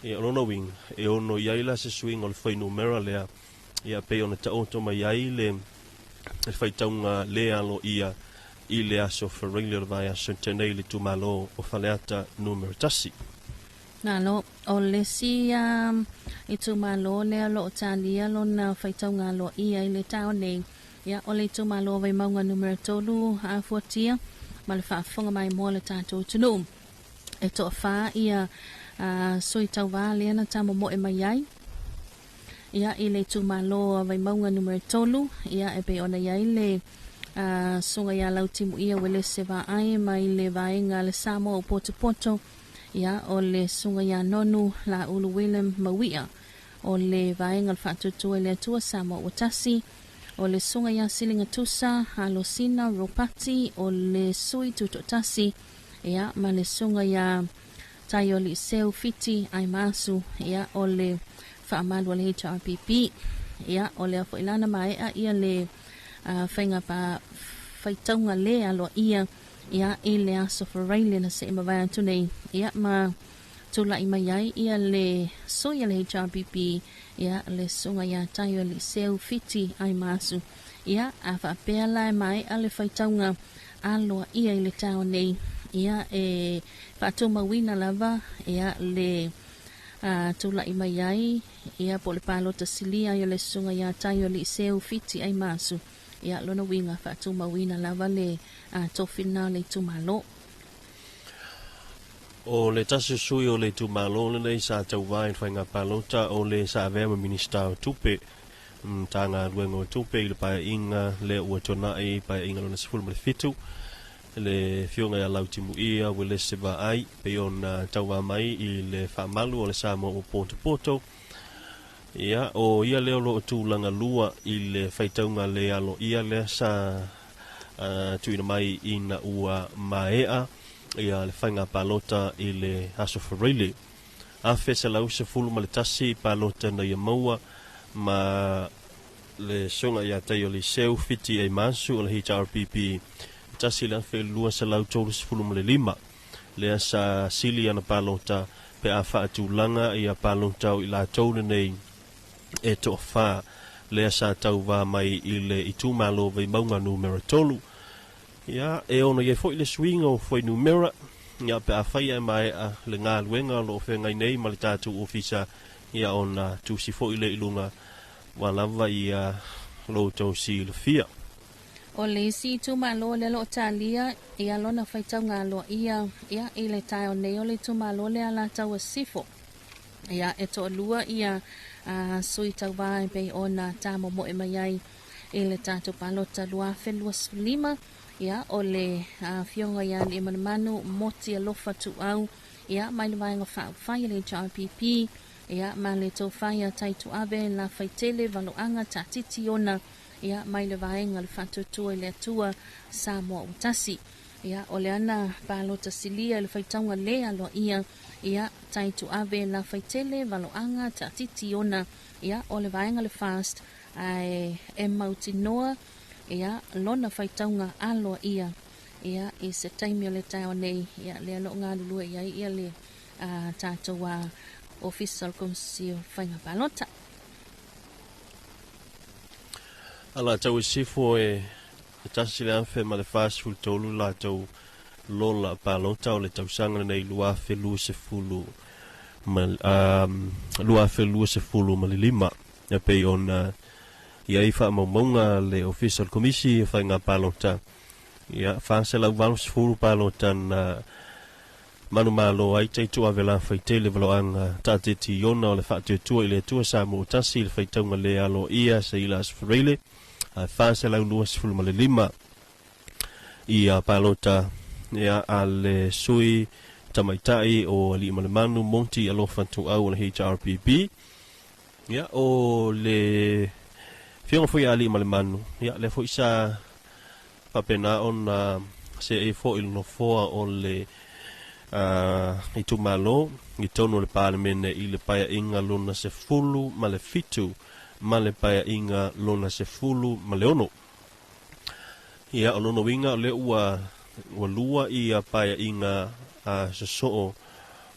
Ia ono wing e ono iaila se swing o le whai numera lea. Ia pe ona ta oto mai ai le Faitauga le Aloaia i le aso whareile le vai aso tenei le tumalo o whaleata numero tasi. Nalo o le si i tumalo le alo o talia lo na Faitauga Aloaia i le tau nei ia o le tumalo vai maunga numero tolu a fuatia ma le whaafonga mai mua le tātou tunu e toa wha ia sui tau wā le ana tamo mo e mai ai ia i le tumalo vai maunga numero tolu ia e pe ona ia i le sunga ia lau timu ia wele se va ai mai le vaenga le Samoa o Poto ia o le sunga ia nonu la ulu Willem Mawia o le vaenga le whaatutua le atua Samoa o tasi o le sunga ia silinga tusa halosina ropati o le sui tutotasi ia ma le sunga ia tai o li seu fiti ai masu ia o le whaamalu le HRPP ia o le foilana mai a ia le whainga pa Faitauga Aloaia ia i le aso wharaile na se mawai atu nei ia ma tula i mai ai ia le soia le HRPP ia le sunga ia tai o li seu fiti ai masu ia a whapea lai mai a le Faitauga Aloaia i le tau nei ia e whaatuma wina lava ia le tula i mai ai ia po le palota silia ia le sunga ia tai o li seu fiti ai masu ia lona winga whaatuma wina lava le tofina le tumalo. O le tasi sui o le tumalo le nei sa tau vain whainga palota o le sa avema minista o tupe tanga luenga o tupe i le paia inga le ua tonai paia inga lona sifuru ma le fitu le fionga ia lautimu ia wile seba ai pe on tau mai i le whaamalu o le sa mo o Poto ia o ia leo lo tūlanga lua i le Faitauga Aloaia le sa tuina mai ina ua maea ia le whainga palota i le aso whareile a Faasalalauga fulu ma le tasi palota na ia maua ma le songa ia tei o le seu fiti ai mansu o le HRPP tasi le whelua sa lau tolu fulu ma le lima le asa sili ana palota pe a whaatulanga ia palota o i la tolu nei e to fa le sa tau va mai i le itumalo ve maunga numero tolu ia e ono ye foi le swing o foi numero ia pe a fai mai a le ngā luenga lo whengai nei ma le tātu ofisa ia ona tu si foi le ilunga walawa ia lo tau si le fia O le si tumalo le lo talia ia lona Faitauga Aloaia ia i le tai o nei o le tumalo le ala tau sifo ia e to lua ia sui tau vai pe ona tamo mo e mai ai i le tatu palota lua felua lima ia o le fionga ia le manu moti alofa tu au ia mai le vainga whai le HRPP ia ma le tau whai tai tu ave la faitele valoanga tatiti ona ia mai le vainga le whatutua i le atua sa mo utasi ia o le ana palota silia le Faitauga Aloaia ia tai tu ave la faitele valoanga tatiti ona ia o le vainga le fast ai e mautinoa ia lona Faitauga Aloaia ia i se taimi o le tau nei ia le alo ngā lulua ia le tātua official komsio whainga palota. ala tau sifo e tasi le anfe ma le fast food tolu la tau lola palota o le tausanga nei lua felua se fulu ma le lima e pei ona ia i wha maunga le official committee whainga palota ia Faasalalauga se fulu palota na manu malo ai te tua vela faitele valoanga tatiti ona o le whaatutua i le tua sa mo tasi le Faitauga Aloaia sa ila asfareile Faasalalauga se fulu ma le lima ia palota ia ale sui tamaitai o ali manu monti alofa tu au le HRPP ia o le fionga foi ali manu ia le foi sa papena on se e foi no foa o le i tu malo i tonu le parlemene i le paia inga lona se fulu ma le fitu ma le paia inga lona se fulu ma le ono ia o lono winga le ua lua i a paia inga se soo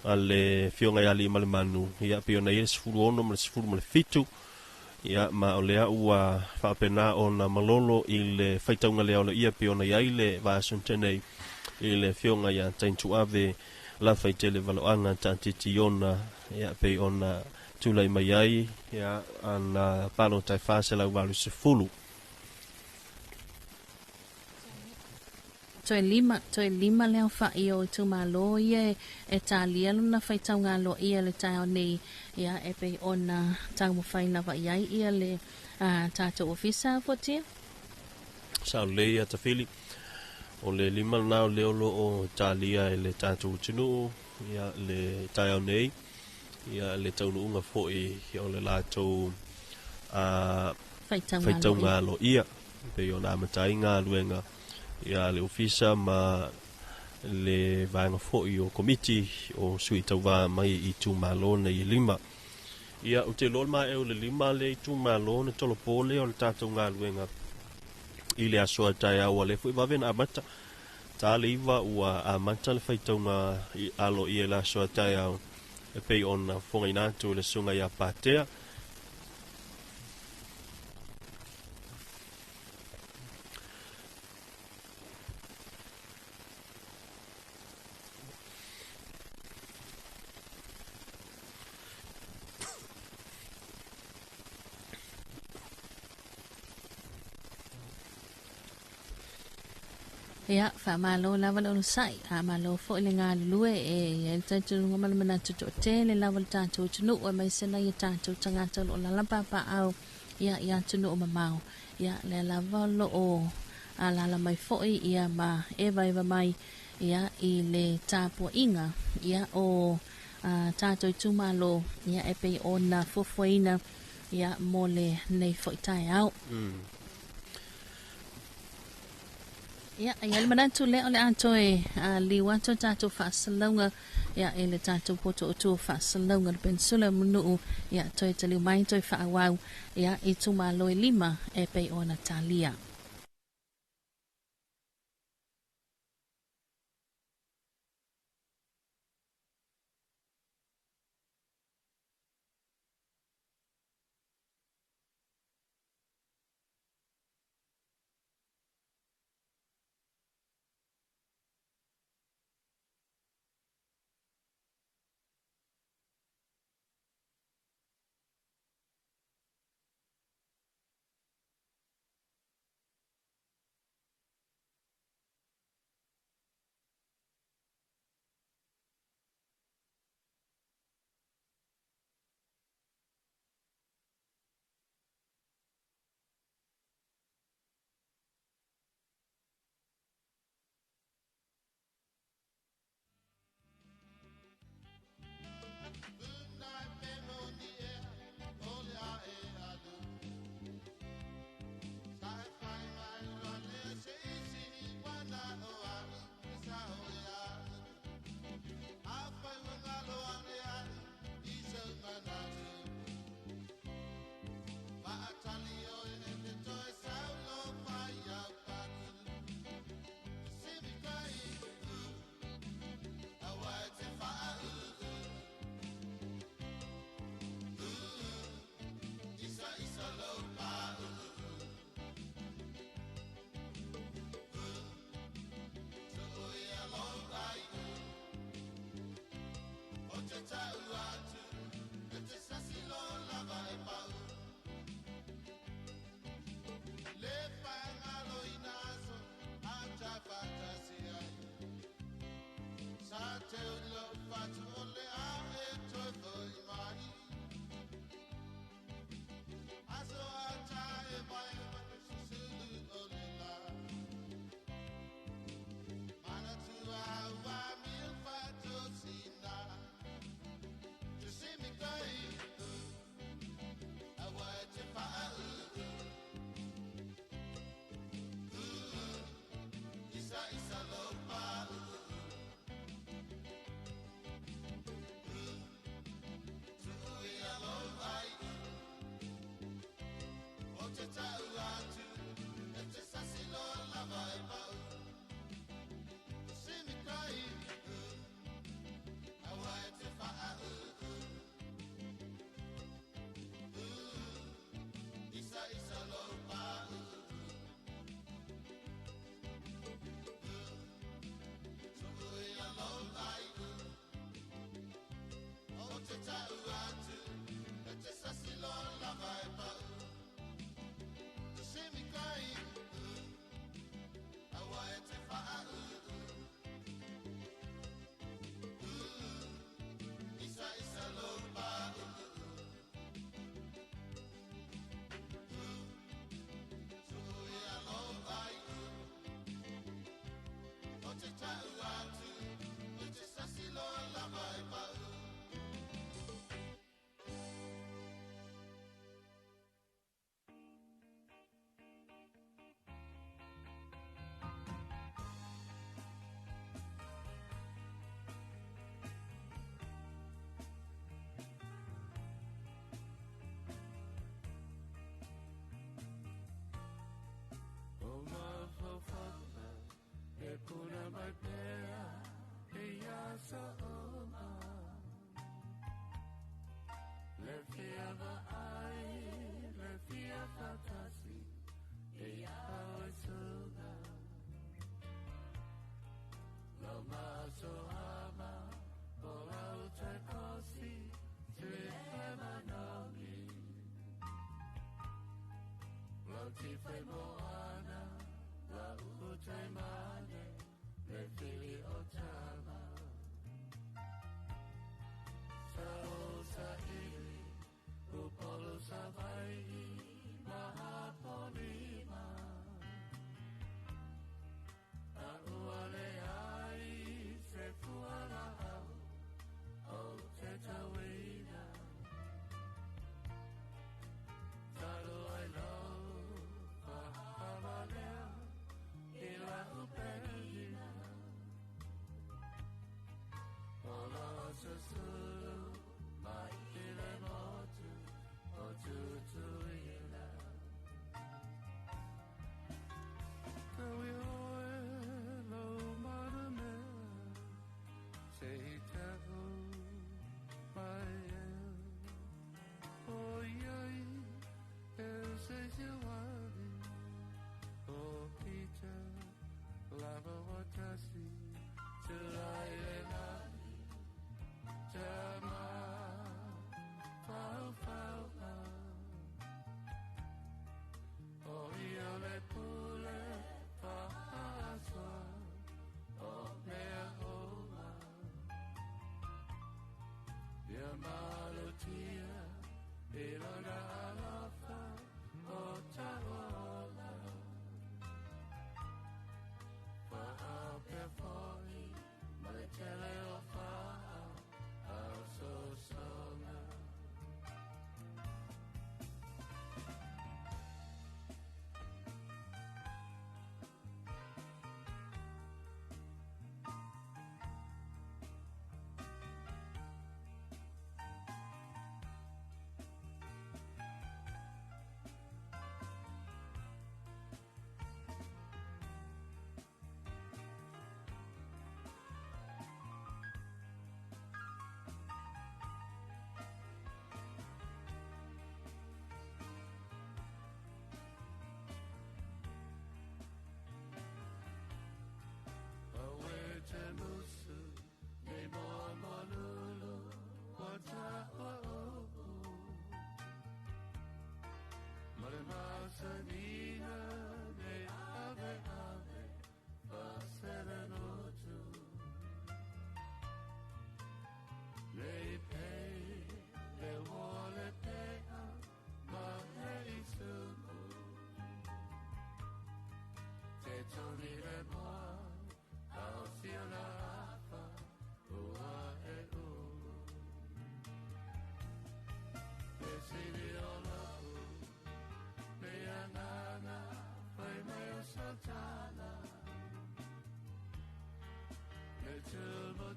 a le fionga i ali manu ia piona i se fulu ono ma le fulu ma le fitu ia ma o lea ua whapena o na malolo i le Faitauga Aloaia piona i le vasuntenei i le fionga ia taintu ave la faitele valoanga tatiti ona ia pe ona tulai mai ai ia ana palo tai Faasalalauga se fulu Toe lima leo whai o tu malo ia e talia luna Faitauga Aloaia le tau nei ia e pe ona tau mo whai nawa iai ia le tātou ofisa fotia. sa leia tafili o le lima nao leolo o talia e le tātou tinu ia le tau nei ia le taununga foi o le lātou Faitauga Aloaia pe ona matainga luenga ia le ofisa ma le vaenga fo'i o komiti o sui tauwa mai I tūmalo na I lima. Ia o te lol mai e o le lima le I tūmalo na tolo pole o le tātou ngā luenga I le asoa tai au a le fui wawena amata. Tā le iwa ua amata le Faitauga Aloaia le asoa tai au e pei ona fonga inatu le sunga ia pātea. Ia, whaamalo lava le sai, a malo fo le ngā lue e tātou ngomala mana tuto te le lava le tātou tunu o mai sena I tātou tangata lo lalapapa au ia tunu o mamau. Ia le lava lo o a lala mai foi ia ma eva mai ia I le tāpua inga ia o tātou tumalo ia e pei o na fofoina ia mo le nei foi tai au. Ia, ia le manatu le o le ato e li wato tātou Faasalalauga ia e le tātou poto o tū Faasalalauga le pensula munuu ia toi taliu mai toi whaawau ia I tumalo e lima e pei o na talia.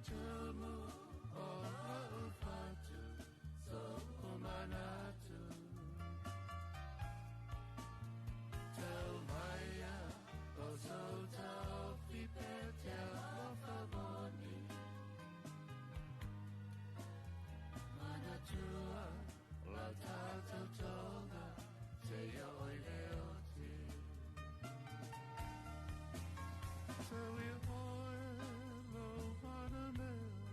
Tumu o Ra'upatu so umanatu Tell Maya o so tau fipetia o favoni Manatua la tata toga se yo leoti So we oil lo watermelon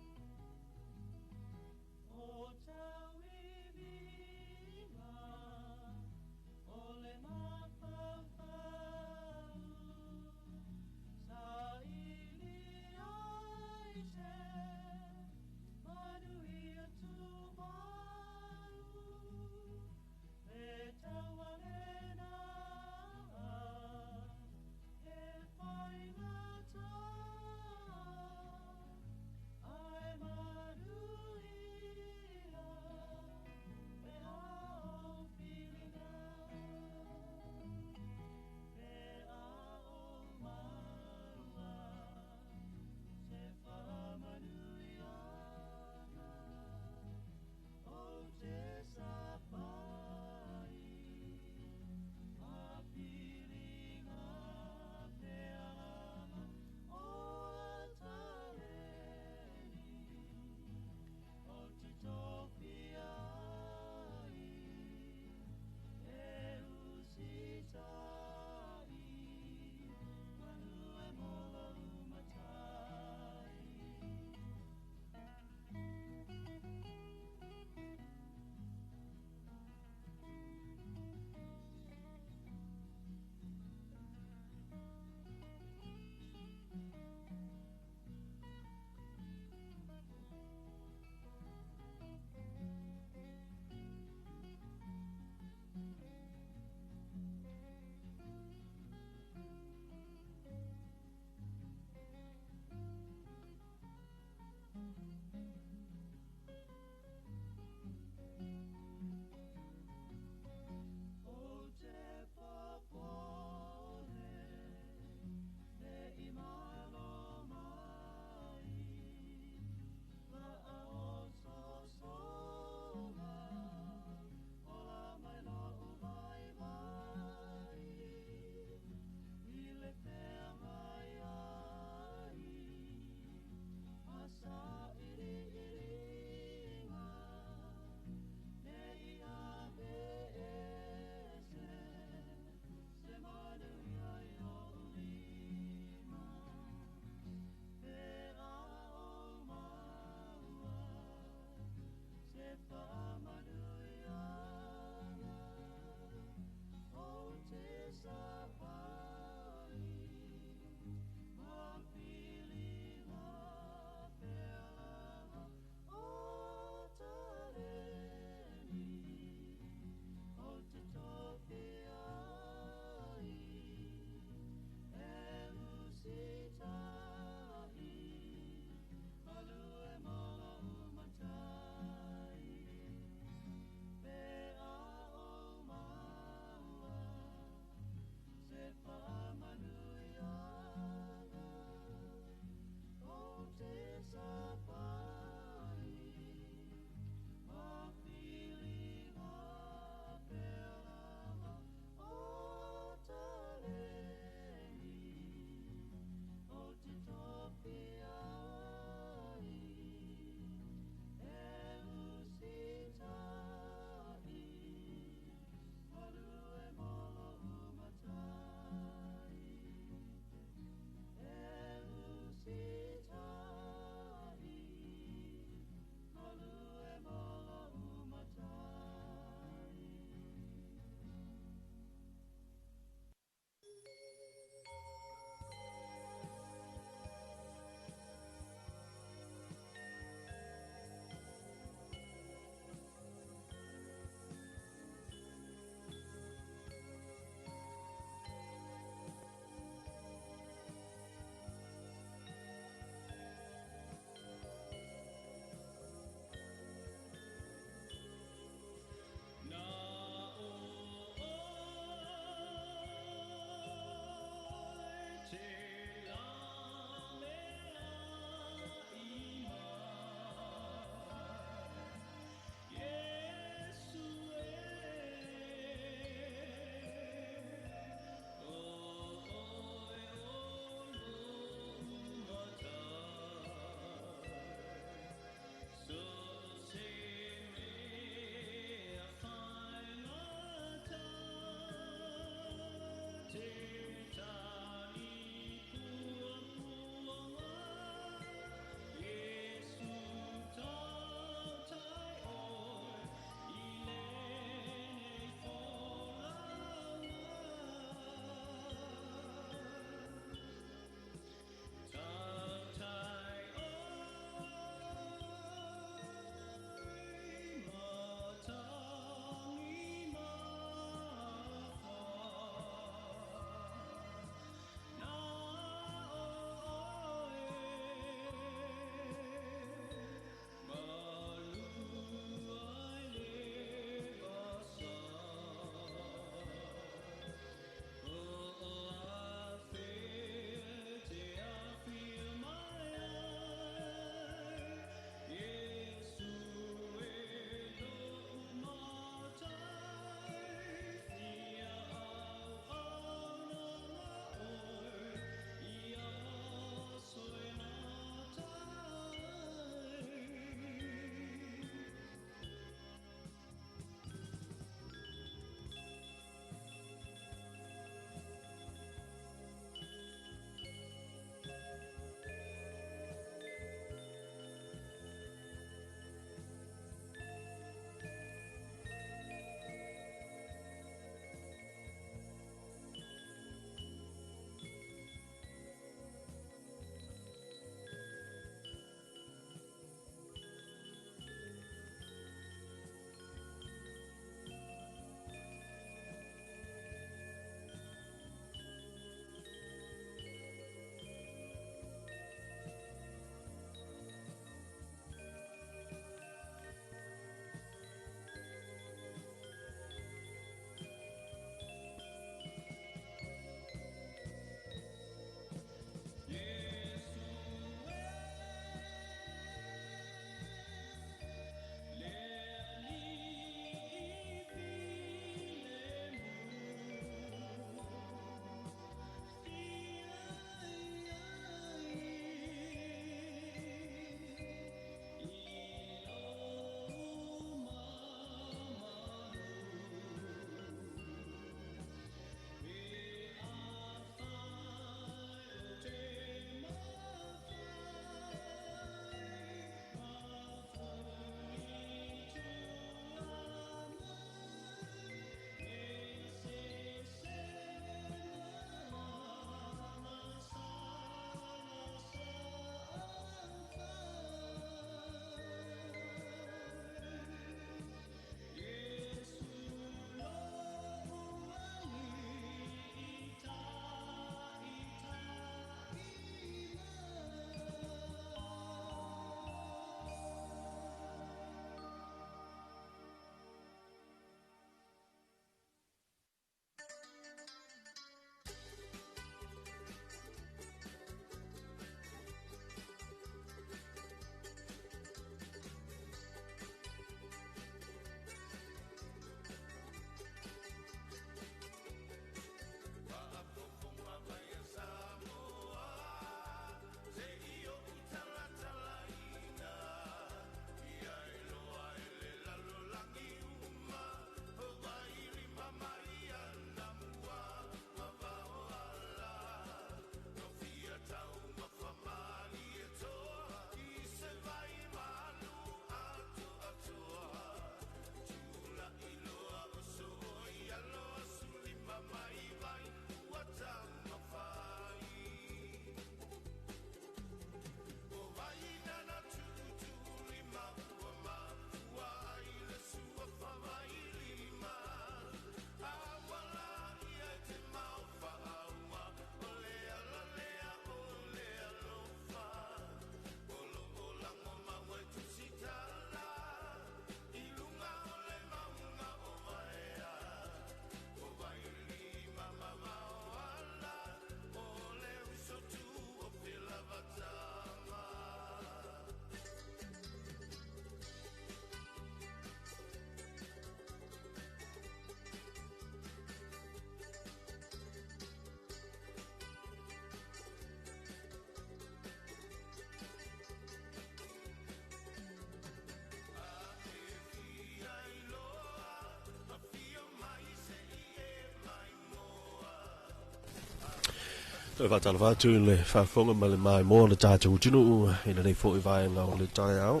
Fatalvatu le whafonga ma le mai mō le tātou tunu ina nei fo i vai ngā o le tai au.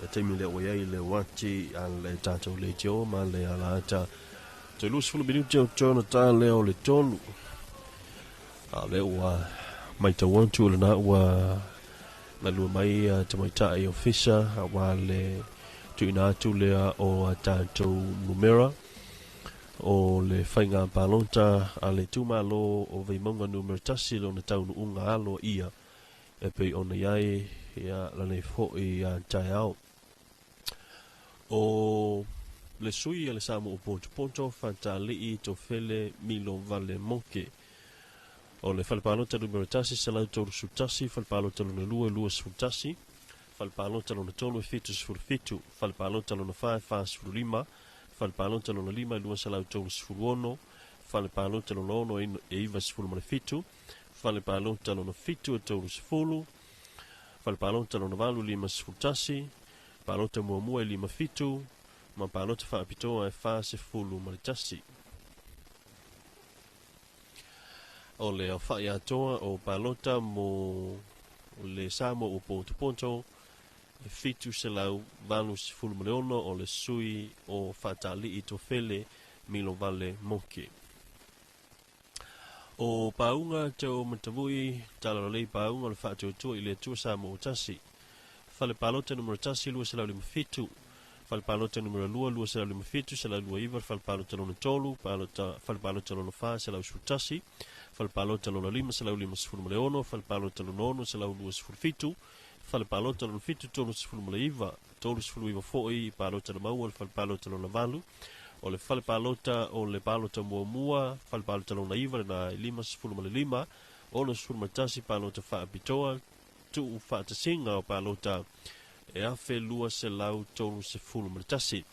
Le teimi le oia i le wati a le tātou le tio ma le alata. Te lus fulu minuti o tōna tā leo le tonu. A le ua mai ta wantu le na ua na lua mai te mai tae o fisa a wa le tu ina atu lea o tātou numera. O le whainga palonta a le tūmalo o veimonga numero tasi lo na taunu unga Aloaia e pei ona iai ia lane fo'i a tai au. O le sui a le samo o ponto fanta lii to fele milo vale moke. O le whalpalonta numero tasi sa lau tolu sutasi, whalpalonta lo na lua sutasi, whalpalonta lo na tolu e fitu, whalpalonta lo na whae lima, Falpalonta lona lima lua salau tolu sifuluono, Falpalonta lona ono e iwa sifulu mane fitu, Falpalonta lona fitu e tolu sifulu, Falpalonta lona valu lima sifultasi, Palonta muamua e lima fitu, ma palonta whaapitoa e wha sifulu mane tasi. O le au whai atoa o palonta mo le samo o ponto, le fitu se lau valu sifulu maleono o le sui o fatali i to fele milo vale moke. O paunga te o matavui tala lei paunga le fatu o tua i le tua sa mo tasi. Fale palota numero tasi lua se lau lima fitu. Fale palota numero lua se lau lima fitu se lau lua iwa. Fale palota lona tolu. Fale palota lona fa se lau sutasi. Fale palota lona lima se lau lima sifulu maleono. Fale palota lona ono se lau lua sifulu fitu. Fale palota lona fitu tolu sifulu maleiva. Tolu sifulu iwa fo'i palota na maua. Fale palota lona valu. O le fale palota o le palota mua. Fale palota lona iwa na lima sifulu male lima. Ono sifulu matasi palota faa pitoa. Tu fata singa o palota e afe lua se lau tolu sifulu male tasi.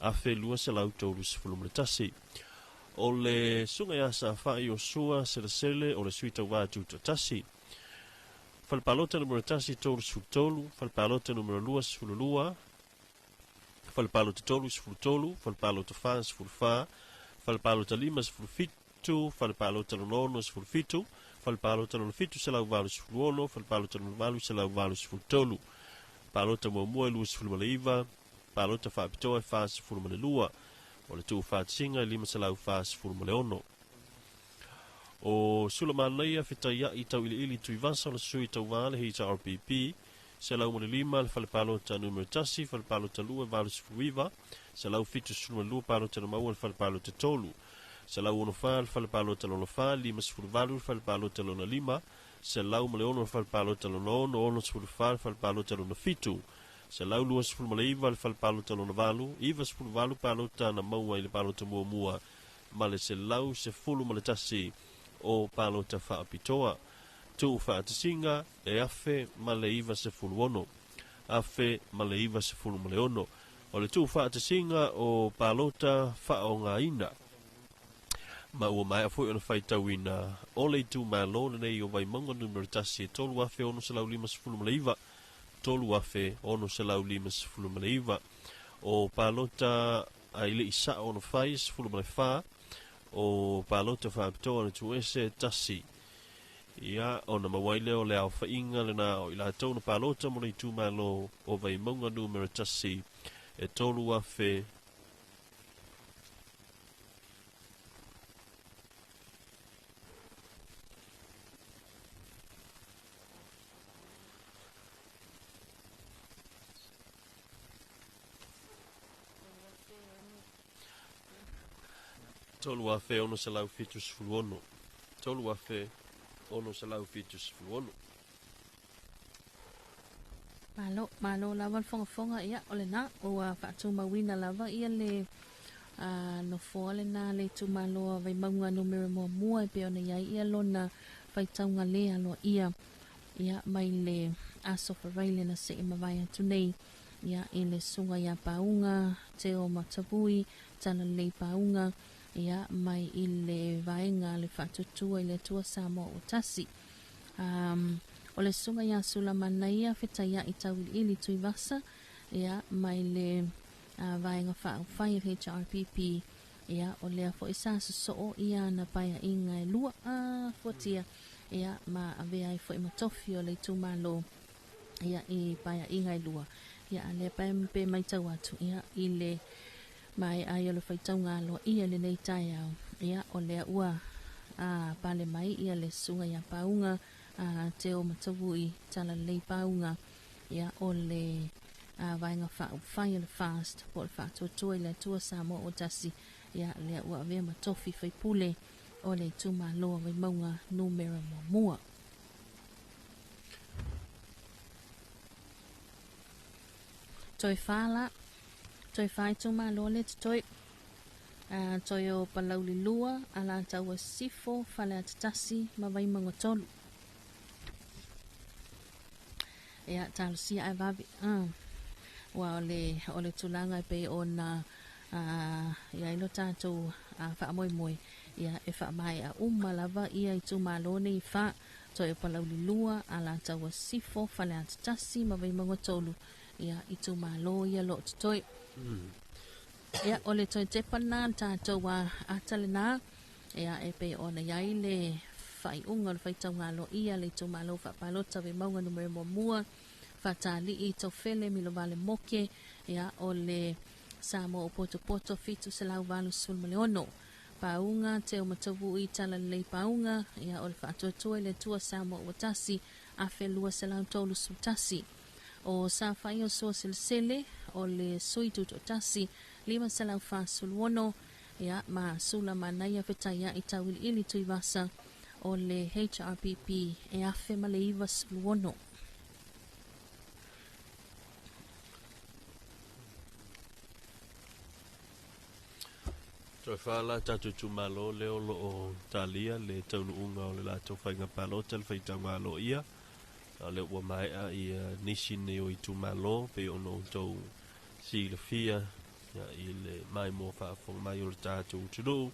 Afe lua se lau tolu sifulu male tasi. O le sunga yasa fai o sua sele o le suita watu tasi. Falpalota numero tasi tolu sifulu tolu, falpalota numero lua sifulu lua, falpalota tolu sifulu tolu, falpalota fa sifulu fa, falpalota lima sifulu fitu, falpalota nono sifulu fitu, falpalota nono fitu se lau valu sifulu ono, falpalota nono valu se lau valu sifulu tolu, palota muamua lua sifulu maleiva, palota fa apitoa fa sifulu male lua, o le tu fa tsinga lima se lau fa sifulu male ono. O Sulamanaya fitaya i tau ili tui vasa o sui tau vale hei ta RPP, se lau mone lima le fale palota numero tasi, fale palota lua valu sifuiva, se lau fitu sulma lua palota na maua le fale palota tolu, se lau ono fa le fale palota lona fa, lima sifuru valu le fale palota lona lima, se lau male ono le fale palota lona ono sifuru fa le fale palota lona fitu, se lau lua sifuru male iva le fale palota lona valu, iva sifuru valu palota na maua i le palota mua, male se lau se fulu male tasi, o palota whaapitoa. Tu whaatisinga e afe maleiva se fulu ono. Afe maleiva se fulu male ono. O le tu whaatisinga o palota whaonga ina. Ma ua mai afoi ona Faitauina. O le tu malo nei o vai monga numero tasi e tolu afe ono se lau lima se fulu maleiva. Tolu afe ono se lau lima se fulu maleiva. O palota aile isa ono fai se fulu malefaa. O palota whaapitoa na tuese tasi. Ia, o na mawaile o le au whainga le na o ila tau na palota mo nei tūmalo o vai maunga numero tasi e tolu afe. Tolu afe ono se lau fitu sifulu ono. Tolu afe ono se lau fitu sifulu ono. Malo lava fonga ia ole na o fatu mawina lava ia le no fole na le tu malo vai maunga numero mua e pe ona ia lona Faitauga Aloaia ia mai le aso wharaile na se mawai atu nei ia i le sunga ia paunga te o matavui tana le paunga ia mai i le vaenga le whatutua i le tua samo o tasi. O le sunga ia sulamana ia whetaya i tau ili tui vasa ia mai le vaenga whai HRPP ia o lea fo isa so ia na paia inga e lua fotia ia ma ave ai foi matofi o le tumalo ia I paia ingai lua ia le paia mpe mai tau atu ia I le mai ai o le Faitauga Aloaia le nei tai au ia o le ua a pale mai ia le sunga ia paunga a te o matavui tala le paunga ia o le vainga whai le fast po le whātua le tua Samoa o tasi ia le ua vea matofi whaipule o le tuma loa vai maunga numera mua toi whala toi whai tuma loa le toi toi o palauli lua ala taua sifo whale atatasi ma vai maunga tolu ia talo sia ai vavi wa o le tulanga pe ona ia ilo tātou wha moi moi ia e wha mai a lava ia I tuma lo nei wha toi o palauli lua ala taua sifo whale atatasi ma vai maunga tolu ia I tuma lo ia lo toi ia o le toi te pana tātou wa atalena ia e pe ona iai le whai unga le Faitauga Aloaia le tuma lo wha palota ve maunga numere mua fatali I tau fele milo vale moke ia o le Samoa o poto fitu selau valu sul leono paunga te o matavu I tala le paunga ia o le whaatoa le tua Samoa o tasi a felua selau tolu sutasi o sa fai o so sele o le suitu to tasi lima selau fa suluono ia ma sula manaya fetaya I tawil ili tuivasa o le HRPP e afe maleiva suluono Toi whala tatu tumalo leo lo o talia le taunu unga o le lato whainga palota le Faitauga Aloaia. Le ua mai a I nisi neo I tumalo pe ono tau si le fia I le mai mo whaafong mai o le tatu uturu.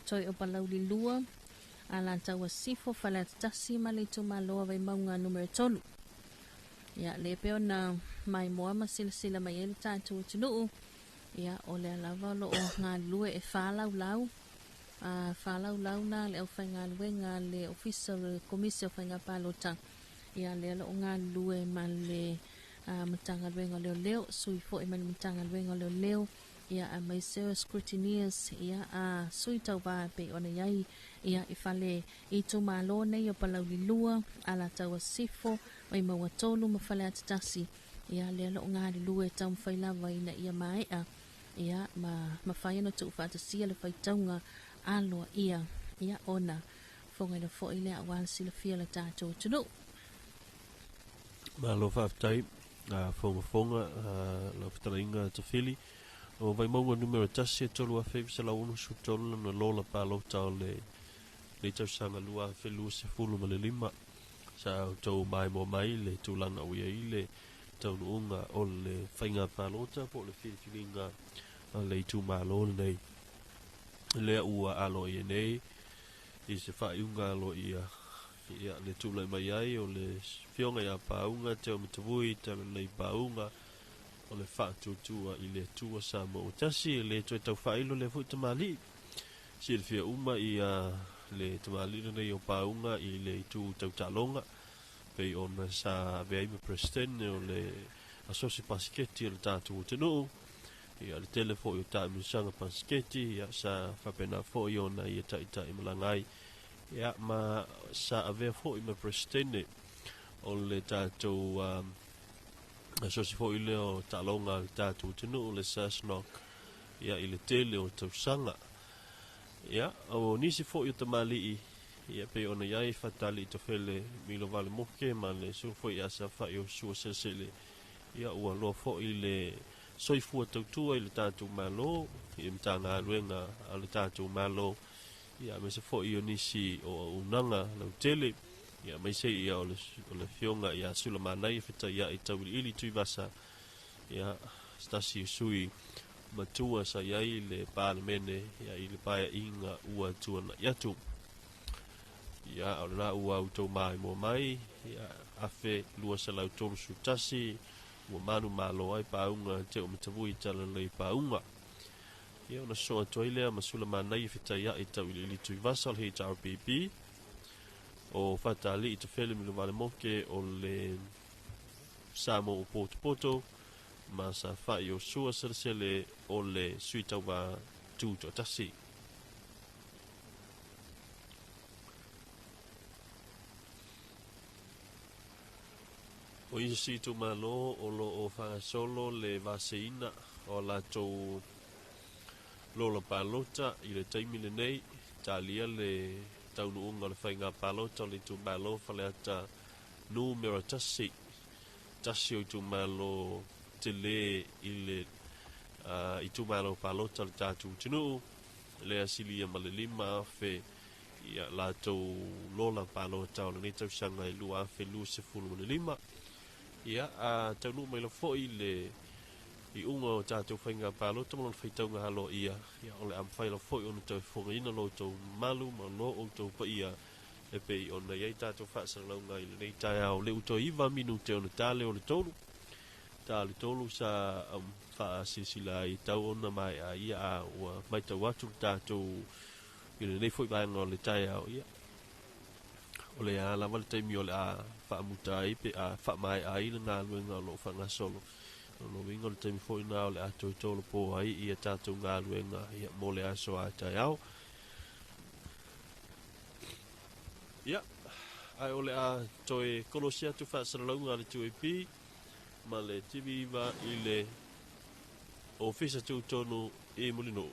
toi o palauli lua ala taua sifo whale atatasi ma le tumaloa vai maunga numero tolu ia le peona mai moa ma sila mai ele tātou tunuu ia o le alava lo o ngā lue e whalaulau whalaulau na le au whainga luenga le official komisio whainga palota ia le lo ngā lue ma le matanga luenga leo sui fo e mani matanga luenga leo ia a mai seo scrutineers ia a sui tau vā pe ona iai ia I whale I tumalo nei o palauli lua ala taua sifo mai maua tolu ma whale atatasi ia le lo ngāri lue tau mwhailawa ina ia maea ia ma whaiano tu whatasia le Faitauga Aloaia ia ona whongai na fo ile a wala sila fia le tātou tunu Ma lo whaftai whonga lo whtarainga te whili o vai maunga numero tasi e tolu a whewi sa lau unusu tolu na lola palota o le tausanga lua whelua se fulu ma le lima sa tau mai mo mai le tūlanga uia I le taunu unga o le whainga palota po le whilinga le tu malo nei le ua Aloaia nei I se whaiunga Aloaia ia le tūlai mai ai o le whionga ia paunga te o mitavui tala nei paunga o le whaatutua I le tua Samoa o tasi le toi tau whailo le fui tamali si le whia uma I le tamali nei o paunga I le tu tau talonga pe ona sa veaima president o le asosi pasiketi o le tātou tenu ia le telefo I o tāmisanga pasiketi ia sa whapena fo I ona ia tai malangai ia ma sa avea fo I ma president o le tātou asosi fo I leo talonga le tātou tenu le sasnok ia I le tele o tausanga ia o nisi fo I o tamali ia pe ona iai fatali I tofele milo vale moke ma le su fo I asa fa I o sua sesele ia ua loa fo I le soifua tautua I le tātou malo I mtanga aluenga a le tātou malo ia me se fo I o nisi o unanga lau tele ia mai se ia o le fionga ia sula manai feta ia I tawili ili tui vasa ia stasi sui matua sa iai le palemene ia I le paia inga ua tuana iatu ia o la ua autou mai mo mai ia afe lua sa lau tolu sutasi ua manu malo ai paunga te o matavui tala lei paunga. Ia ona soa toi lea masula manai e whitai ai tau ili tui vasal hei HRPP o whatali i te whele milu vale moke o le Samo o Poto ma sa whai o sua sarsele o le Suitauga Tuusao Tasi. O isi tu malo o lo o Faasolo le vaseina o la tau lola palota i le taimile nei talia le taunuunga le whainga palota le tu malo whale ata numero tasi o tu malo te le i le i tu malo palota le tatu tinu le asilia ma le lima fe ia la tau lola palota o le nei tau sanga i lua fe lu se fulu le lima ia tau nu mai la foi le i unga o tātou whainga palota mo le Faitauga Aloaia ia o le amwhai la foi o na tau whongaina lo tau malu ma lo o tau pa ia e pe o na iei tātou Faasalalauga i le nei tai au le uto iwa minu te o na tāle o le tolu tāle tolu sa whaasisila i tau ona mai a ia a ua mai tau atu tātou i le nei foi vaenga o le tai au ia o le a lava le taimi o le a whaamutai pe a whaamai a i le ngā luenga o lo whangasolo no wingo le taimi foi na o le ato i tolo po ai ia tātou ngā luenga ia mo le aso a tai au ia ai o le a toi kolosia tu Faasalalauga le tuipi ma le TV va i le ofisa tu tonu i mulino.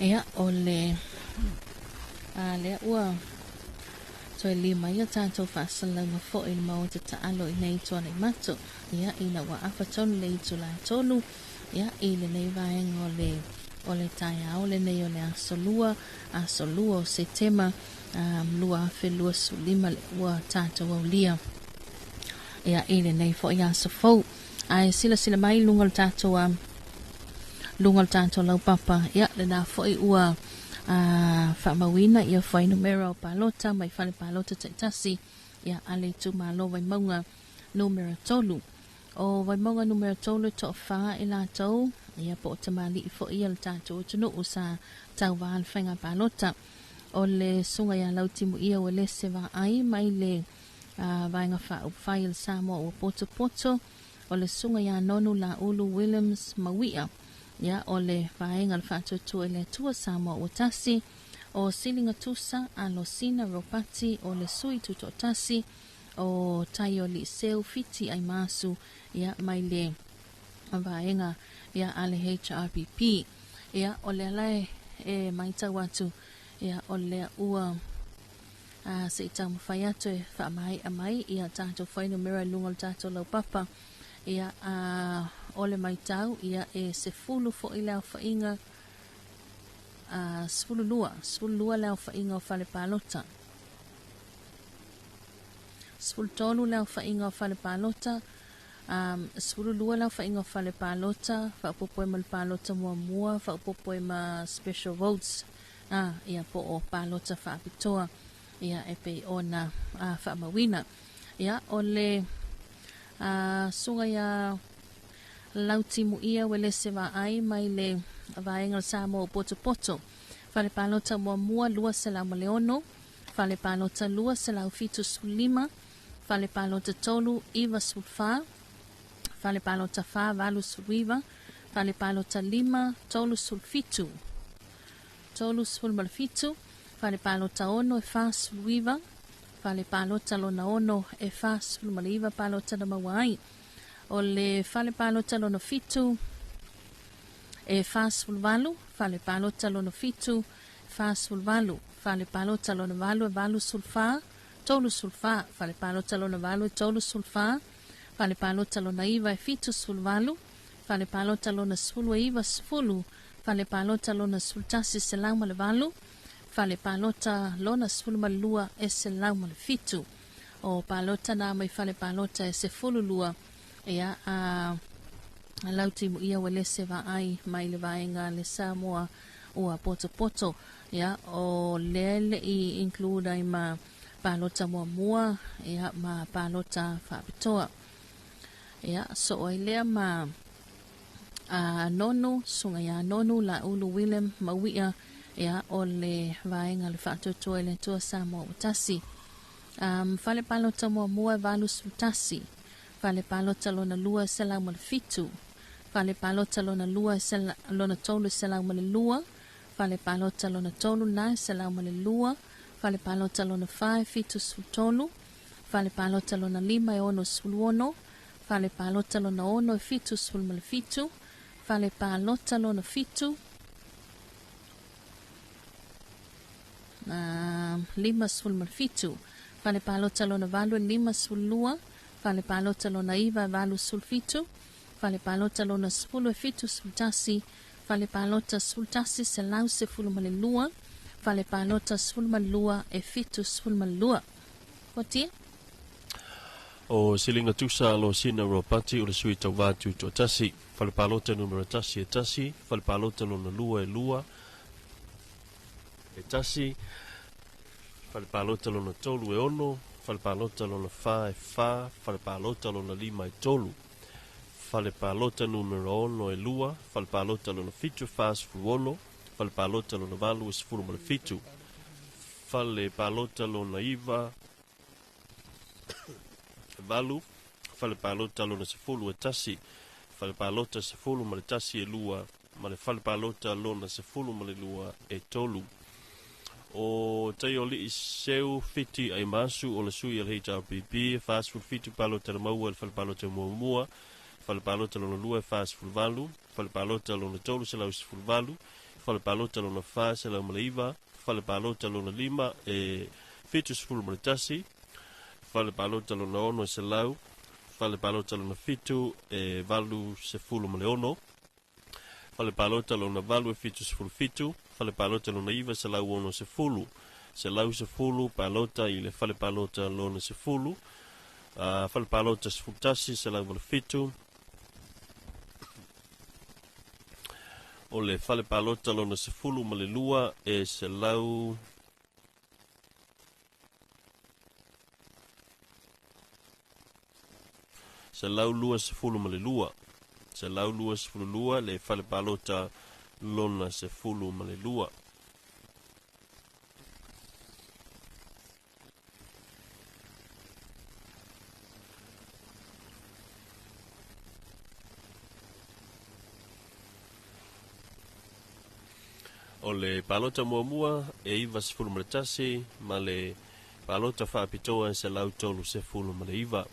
Ia o le le ua toe lima ia tātou whaasalauga fo i le mau te taalo i nei toa nei matu. Ia ina wa awha tonu le itu la tonu. Ia i le nei vaenga o le tai au le nei o le asolua o Setema lua whelua su lima le ua tātou au lia. Ia i le nei fo i aso fau. Ai sila mai lunga le tātou lau papa. Ia le nā fo i ua whamawina ia whai numero palota mai whale palota taitasi. Ia ale tu malo vai maunga numero tolu. O vai maunga numero tolu to wha i la tau. Ia po tamali i fo ia le tātou tunu usa tau wāl whainga palota. O le sunga ia lau timu ia o le sewa ai mai le vaenga whai il Samoa o poto. O le sunga ia nonu la ulu Williams mawia. Ia o le vaenga le whātutua i le tua Samoa o tasi. O silinga tusa Alosina Ropati o le sui tuto tasi. O tai o li seu fiti ai masu. Ia mai le vaenga ia ale HRPP. Ia o le alai mai tau atu. Ia o le ua se i tau mawhai atu e whaamai amai. Ia tātou whainu mera lunga tātou lau papa. Ia o le mai tau. Ia e se fulu fo i leo whainga. Sfulu lua leo whainga o whale palota. Sfulu tolu leo whainga o whale palota. Sfulu lua leo whainga o whale palota. Whaupopoe ma le palota mua. Whaupopoe ma special votes. Ia po o palota whaapitoa. Ia e pe o na whaamawina. Ia o le sunga ia lautimu ia wele sewa ai mai le vaenga Samoa o poto. Whale palota mua lua selau maleono. Whale palota lua selau fitu sulima. Whale palota tolu iwa sulfa. Whale palota fa valu sulwiva. Whale palota lima tolu sulfitu. Tolu sulmalfitu. Whale palota ono e fa sulwiva. Whale palota lona ono e fa sulmaliva palota na mawai. O le whale palota lona fitu e fa sulvalu. Whale palota lona fitu fa sulvalu. Whale palota lona valu e valu sulfa. Tolu sulfa. Whale palota lona valu e tolu sulfa. Whale palota lona iva e fitu sulvalu. Whale palota lona sfulu e iva sfulu. Whale palota lona sultasi selau ma le valu. Whale palota lona sfulu ma le lua e selau ma le fitu. O palota na mai whale palota e se fulu lua. Ia lautimu ia wele sewa ai mai le vaenga le Samoa ua poto. Ia o lele i include ai ma palota mua. Ia ma palota whaapitoa. Ia so o ilea ma nonu sunga ia nonu la ulu William mawia. Ia o le vaenga le whaatotoa le tua Samoa o tasi. Whale palota mua valu sultasi. Whale palota lona lua selau ma le fitu. Whale palota lona lua lona tolu selau ma le lua. Whale palota lona tolu nai selau ma le lua. Whale palota lona whae fitu sultolu. Whale palota lona lima e ono suluono. Whale palota lona ono e fitu sul ma le fitu. Whale palota lona fitu. Lima sul ma le fitu. Whale palota lona valu e lima sul lua. Whale palota lona iva valu sulfitu. Whale palota lona spulu e fitu sultasi. Whale palota sultasi se lau se fulu male lua. Whale palota sfulu male lua e fitu sfulu male lua. Kotia? O silinga tusa alo sina ropati o le sui tau vātu to tasi. Whale palota numero tasi e tasi. Whale palota lona lua e lua e tasi. Whale palota lona tolu e ono. Whale palota lona wha e wha. Whale palota lona lima e tolu. Whale palota numero ono e lua. Whale palota lona fitu wha sfuru ono. Whale palota lona valu e sfuru male fitu. Whale palota lona iva valu. Whale palota lona sefulu e tasi. Whale palota sefulu male tasi e lua. Male whale palota lona sefulu male lua e tolu. O tai o li seu fiti ai masu o le sui al HRPP. Fast food fitu palota na maua e whale palota mua. Whale palota lona lua e fast food valu. Whale palota lona tolu se lau sefulu valu. fale palota lona fa se lau maleiva, fale palota lona lima e fitu se fulu tasi, fale palota lona ono se lau, fale palota lona fitu e valu se fulu ono, fale palota lona valu e fitu se fulu fitu, fale palota lona iva se lau ono se fulu palota i le fale palota lona se fulu, fale palota se fulu tasi se lau valu fitu, o le fale palota lona se fulu ma le lua e se lau lua se fulu ma le lua. Se lau lua se fulu lua le fale palota lona se fulu ma le lua. O le palota muamua e iwa se fulu tasi ma le palota whaapitoa se lau tolu se fulu ma le iwa.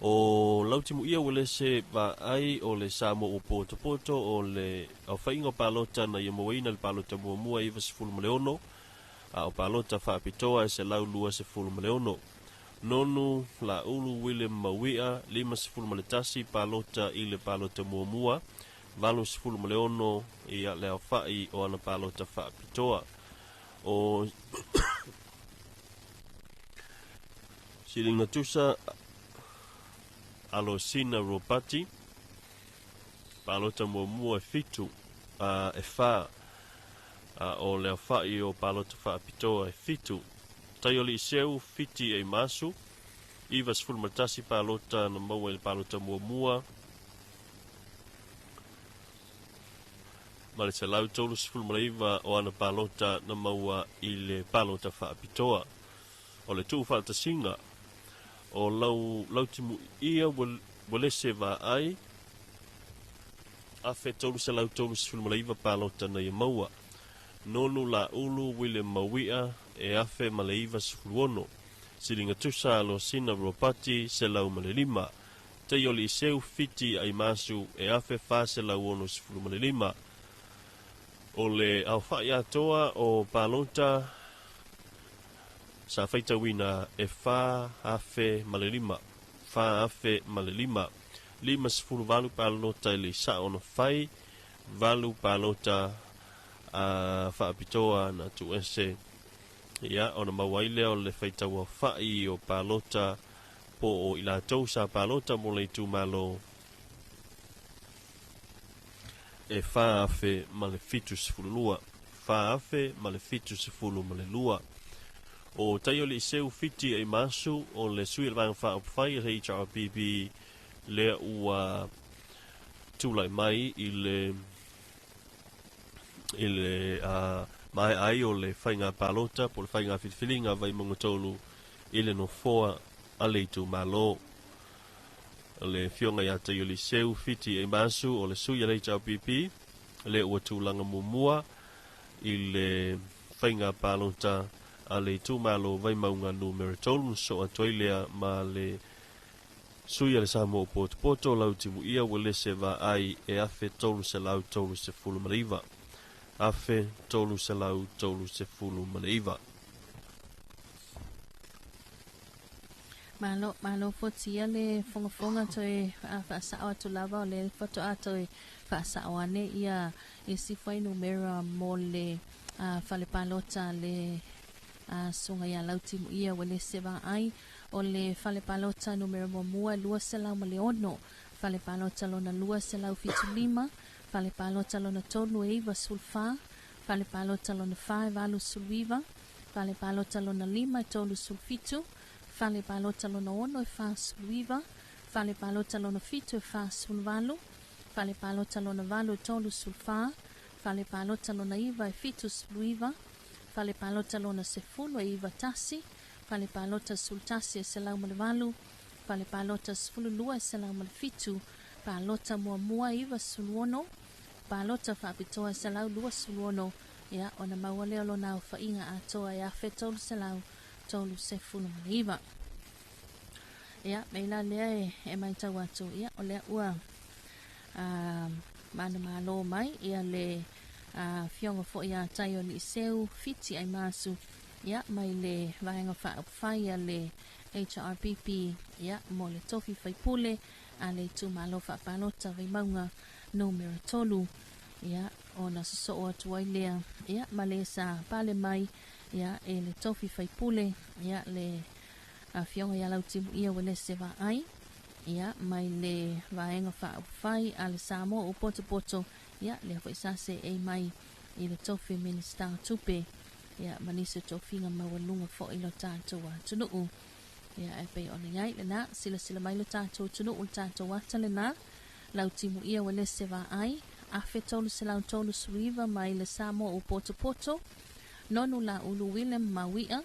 O lautimu ia wale se va ai o le samo o poto o le au whainga palota na ia moina le palota muamua iwa se fulu ma le ono. O palota whaapitoa se lau lua se fulu ma le ono. Nonu la ulu William Mawia lima se fulu ma le tasi palota i le palota muamua. Valu se fulu ma le ono i a le au whai o ana palota whaapitoa. O siringa tusa Alosina Ropati palota muamua e fitu e wha o le au whai o palota whaapitoa e fitu. Taioli i seu fiti e masu iwa se fulu ma le tasi palota na maua i le palota muamua. Ma le se lau tolu se fulu malaiva o ana palota na maua i le palota whaapitoa. O le tuu whaata singa o lau timu ia wale se va ai a fe tolu se lau tolu se fulu malaiva palota na ia maua. Nonu la ulu William Mawia e afe malaiva se fulu ono. Siringa tusa alo sina Ropati se lau malelima. Teioli i seu fiti ai masu e afe fa se lau ono se fulu malelima. O le au whai atoa o palota sa faitauina e wha afe malelima. Wha afe malelima. Lima sifuru valu palota ili sa ono whai. Valu palota wha apitoa na tu ese. Ia, ona mawaile o le faitaua whai o palota po o ila tau sa palota mo le tu malo. E whaafe ma le fitu sifulu lua. Whaafe ma le fitu sifulu ma le lua. O taioli i seu fiti e masu o le sui alvang whaapwhai le HRBB le ua tūlai mai i le mai ai o le whainga palota po le whainga whitwhilinga vai mongotolu i le no foa a le tu malo. Le fionga ia te yoli seu fiti e masu o le sui le HRBP le ua tūlanga mumua i le whainga palota a le tu malo vai maunga numero tolu so a toilea ma le sui le samo o poto lau timu ia wale se va ai e afe tolu se lau tolu se fulu mariva. Afe tolu se lau tolu se fulu mariva. Malo fotia le fonga toe Faasalalauga tu lava o le foto ato Faasalalauga ne ia isi fai numera mo le fale palota le sunga ia lautimu ia wale seva ai o le fale palota numero mua lua selau ma le ono fale palota lona lua selau fitu lima fale palota lona tolu eiva sulfa fale palota lona fai valu sulviva fale palota lona lima tolu sulfitu fale palota lona ono e fa sulviva fale palota lona fitu e fa sulvalu fale palota lona valu tolu sulfa fale palota lona iva e fitu sulviva fale palota lona sefulu e iva tasi fale palota sultasi e selau malvalu fale palota sefulu lua e selau malfitu palota mua iva suluono palota faapitoa e selau lua suluono ia ona mawale lona au fainga atoa ia fetolu selau tolu sefulu maliva ia meila lea e maitau atu ia o lea ua mana malo mai ia le fionga fo ia tayo ni seu fiti ai masu ia mai le vaenga whaia le HRPP ia mo le tofi faipule a le tumalo whapalota vai maunga numero tolu ia ona so o tuai lea ia malesa pale mai ia e le tofi faipule ia le fionga ia lau timu ia wale seva ai ia mai le vaenga whai a le samo o poto ia le whaisase e mai i le tofi minister tupe ia manise tofinga mawalunga fo ilo tātua tunuu ia e pei ona iai le na sila mai lo tātua tunuu le tātua wata le na lau timu ia wale seva ai afe tolu se lau tolu suiva mai le samo o poto nonu la ulu Willem mawia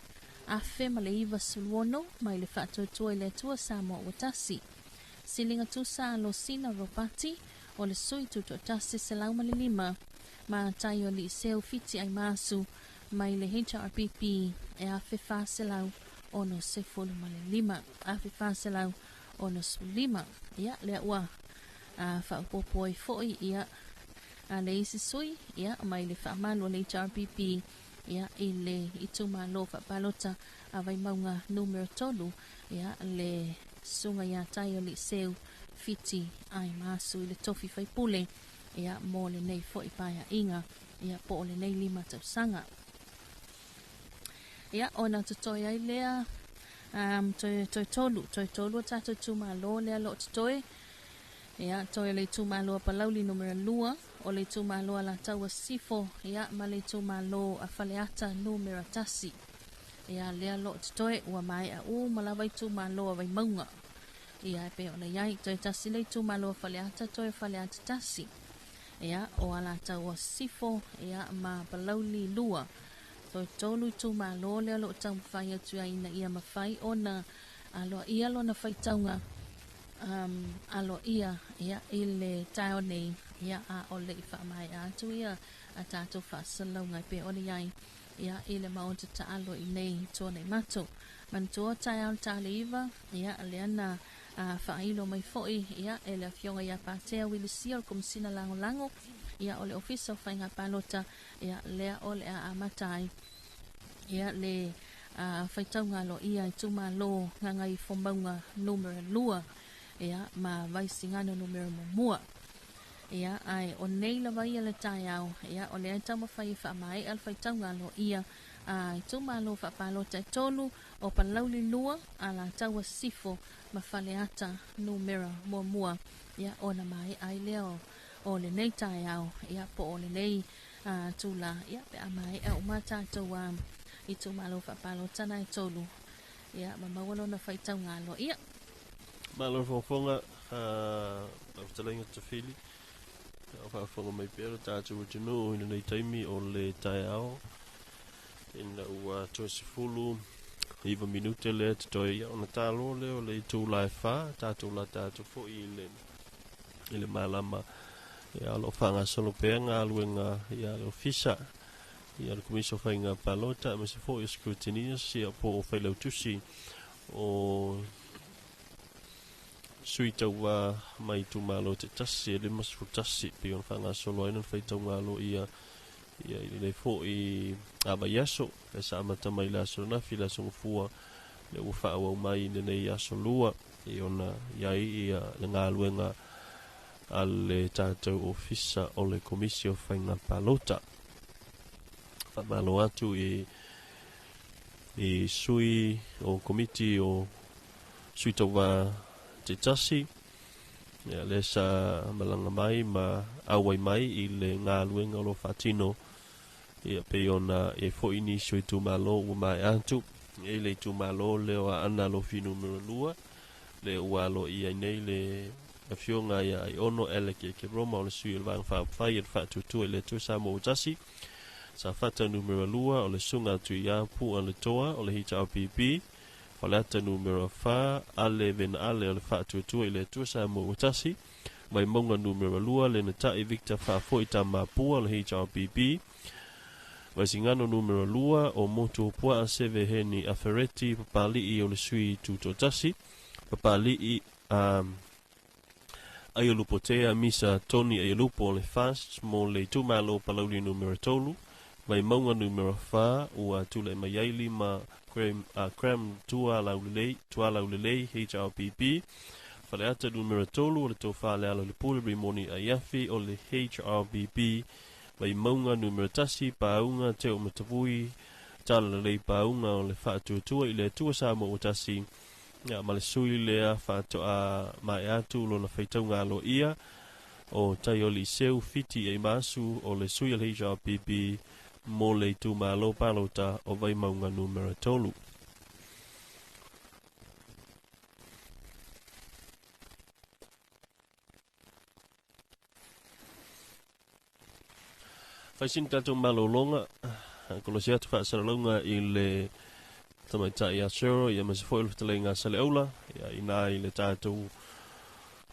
afe maleiva suluono mai le whaatotua i le tua samo o tasi silinga tusa lo sina ropati o le sui tuto tasi se lau malilima ma tayo li seu fiti ai masu mai le HRPP e afe Faasalau ono se fulu malilima afe Faasalau ono sulima ia le ua whaupopoi foi ia le isi sui ia mai le whaamalo le HRPP ia i le ituma lo whapalota a vai maunga numero tolu ia le sunga ia tayo li seu fiti ai masu i le tofi faipule ia mo le nei fo i paia inga ia po le nei lima tausanga ia ona tutoi ai lea toi tolu tato tuma lo lea lo tutoi ia toi le tuma lo palauli numero lua o le tuma lo la taua sifo ia ma le tuma lo a faleata numero tasi ia lea lo tutoi ua mai a malawai tuma lo a vai maunga ia pe ona iai toi tasi le tuma lo faleata toi faleata tasi ia o ala taua sifo ia ma palauli lua toi tolu tuma lo lea lo tau mawhai atu ina ia mawhai ona Aloaia lo na Faitauga Aloaia ia ile tau nei ia a ole i whamai atu ia a tātou Faasalalauga pe ole iai ia ile maonta ta alo i nei tōnei mato man tō tai au tāle iwa ia leana whailo mai foi ia ele fionga ia pātea wilisia o komisina lango ia ole ofisa o whainga palota ia lea ole a amatai ia le Faitauga Aloaia i tuma lo ngangai fomaunga numero lua ia ma vaisingano numero mua ia ai o nei la vai le tai au ia o le ai tama whai whamai al Faitauga Aloaia i tuma lo whapalota i tolu o palauli lua ala taua sifo ma whaleata numero mua ia ona mai ai leo o le nei tai au ia po o le nei tula ia pe amai e umata tau i tuma lo whapalota na i tolu ia mamawalo na Faitauga Aloaia Malo fonga aftalenga tafili fa fonga mai pero tatu wutino ina nei taimi o le taiao ina ua tosifulu iva minute le toi ona talo le o le tu laifa tatu la tatu fo ile malama ya lo fanga solo penga luenga ya lo fisa ya lo komiso fainga palota me se fo scrutiny si po failo tusi o suita wa mai tu malo te tasi le mas futasi pion fanga solo ina Faitauga Aloaia ia le fo i abayaso e sa mata mai la sona fila so fua le ufa wa mai nei aso lua i ona iai ia nga luenga al tatou ofisa o le komisio fainga palota fa malo atu i sui o komiti o suita wa te tasi ia le sa malanga mai ma awai mai i le ngā luenga lo fatino ia pe ona e fo ini sui tu malo u mai atu e le tu malo le o ana lo finu numero lua le ualo ia nei le afionga ia i ono ele ke roma o le sui le vang fa fai e fa tu le tu sa mo tasi sa fata numero lua o le sunga tu ia pu o le toa o le HRPP Falata numero fa ale ven ale o le whaatuatua i le tuasa mo utasi mai monga numero lua le na tai Victor fa foi ta mapua le HRPP mai singano numero lua o moto pua a seve heni afereti papali i o le sui tutotasi papali i ai o lupo tea misa toni ai lupo le fast mo le tu malo palauli numero tolu vai maunga numero fa ua tule mai ai lima cram tua laulelei HRBP fale ata numero tolu o le tofa le alo le pule rimoni ai afi o le HRBP vai maunga numero tasi paunga te o matavui tala lei paunga o le whaatuatua i le tua sa mo o tasi ma le sui lea whaatoa mai atu lo na Faitauga Aloaia o tai o li seu fiti e masu o le sui al HRBP mo le tu malo palota o vai maunga numero tolu. Faisin tatou malolonga ko sia tu Faasalalauga i le tamaitai a sero ia ma se foi le talenga sale aula ia ina i le tatou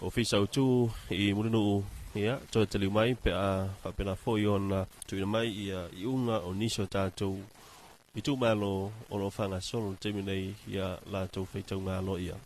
o fisa tu i mulinu ia to te mai pe a fa pena foi ona tu mai ia i unga o niso tatou i tu malo o lo fanga solo terminei ia la to Faitauga Aloaia.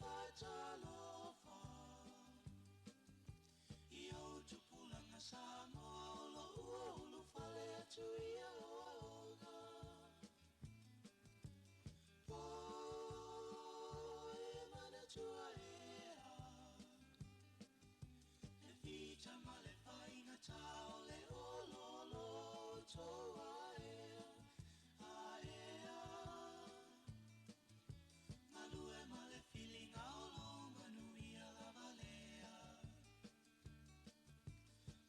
whaatalofa I au tupulanga sa ngolo ua ulu whale atu I Aloaoga Poe mana tua ea E vita male whainga tau le ololo toa ea A ea Malue male feeling aulo manuia lavalea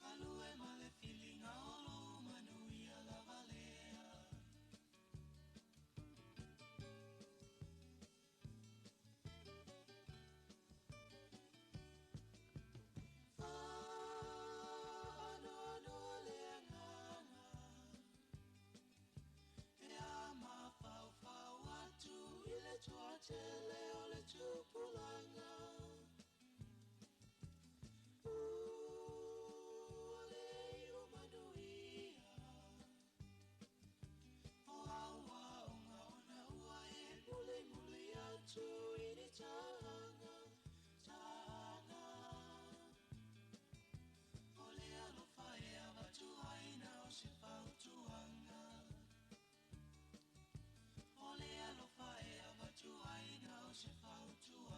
Malue male feeling aulo manuia lavalea Ano le nganga E ama fau fau atu ile tua tele o le tupulanga Ole iu manuia O aua o ngā ona ua e mule mule atu I ni tahanga Tahanga Ole alofa e awatu aina o se whautuanga Ole alofa e awatu aina o se whautuanga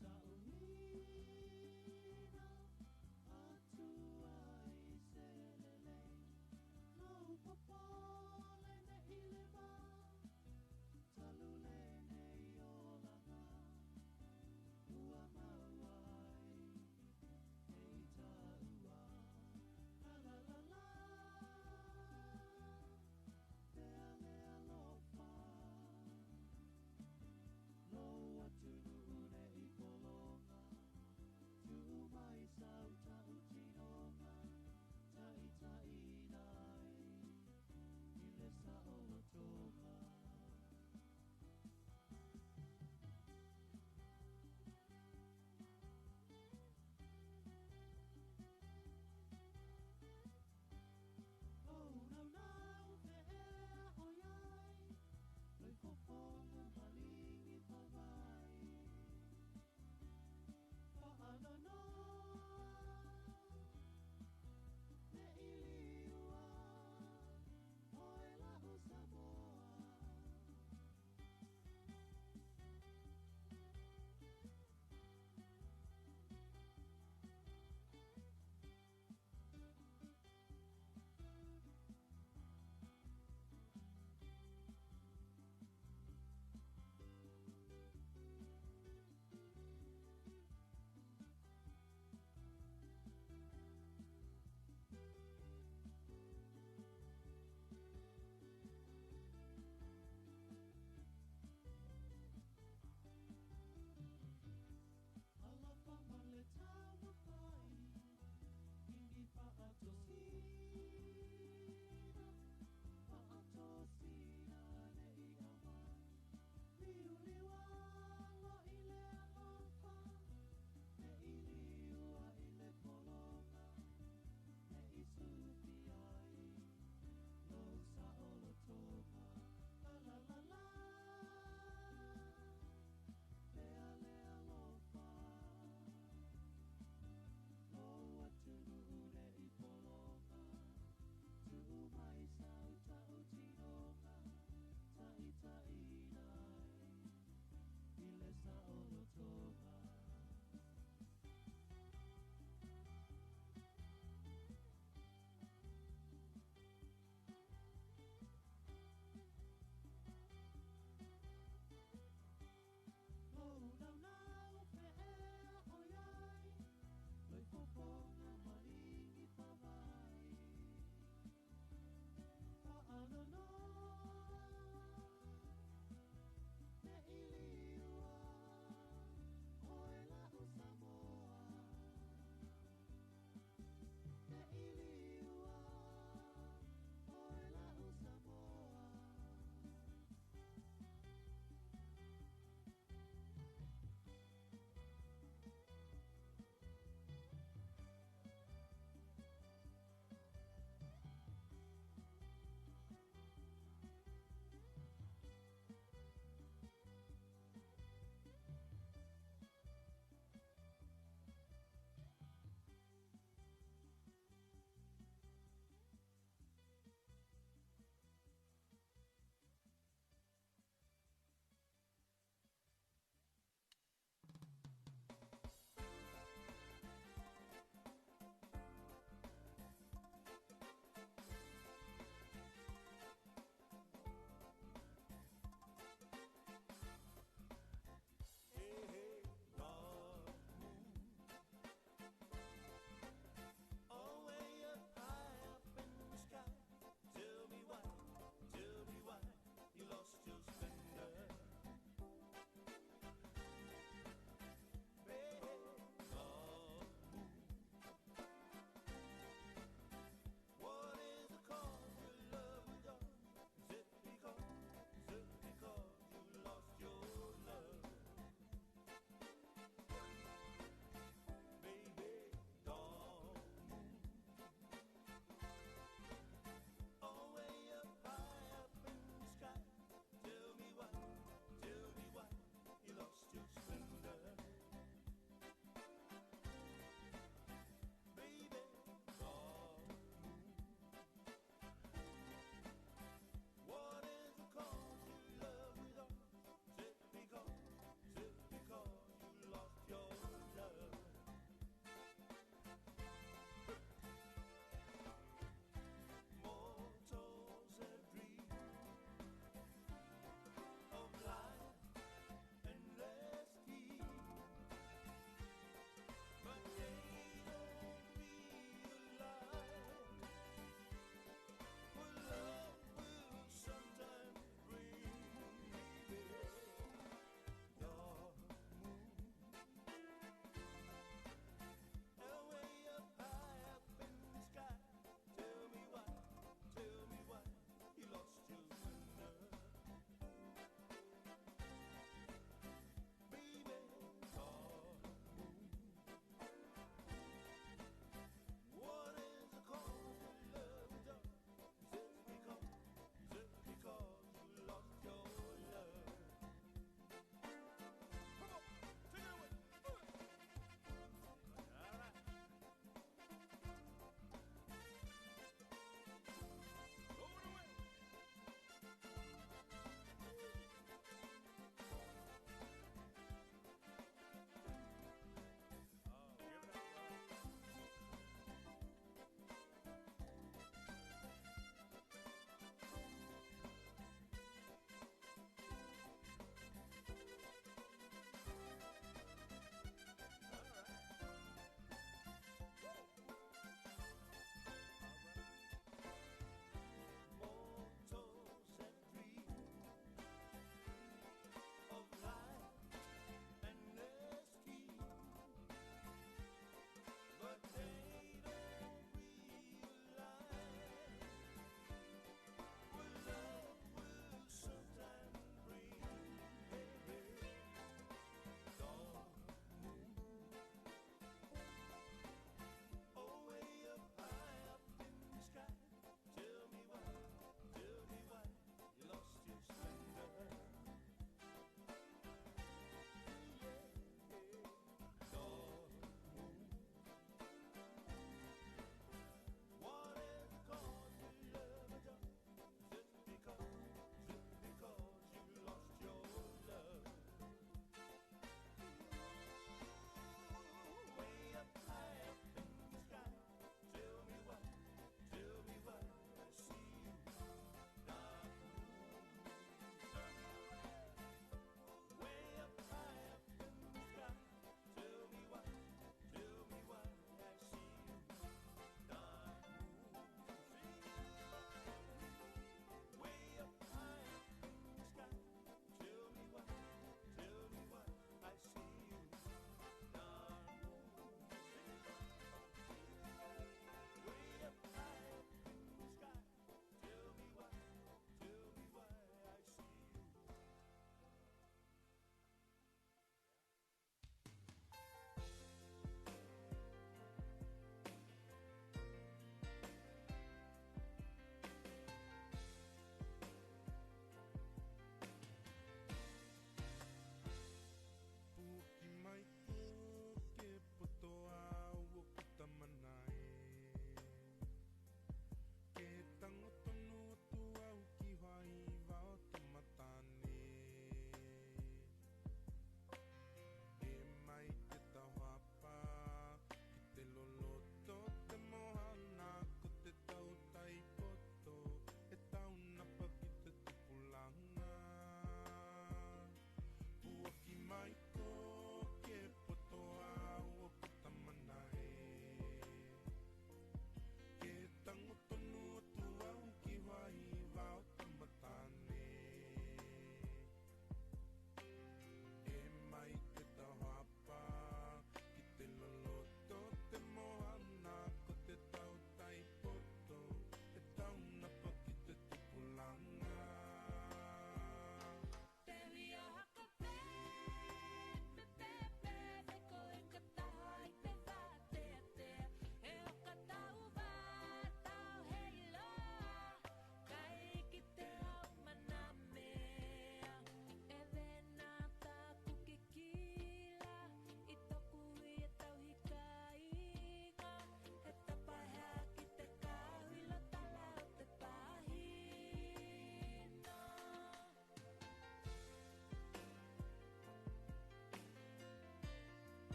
Tauhina atua I selele no papole ne ilema talule ne iolanga ua mauai e taua la la la la lea lea lofa lo atu nuhune I polonga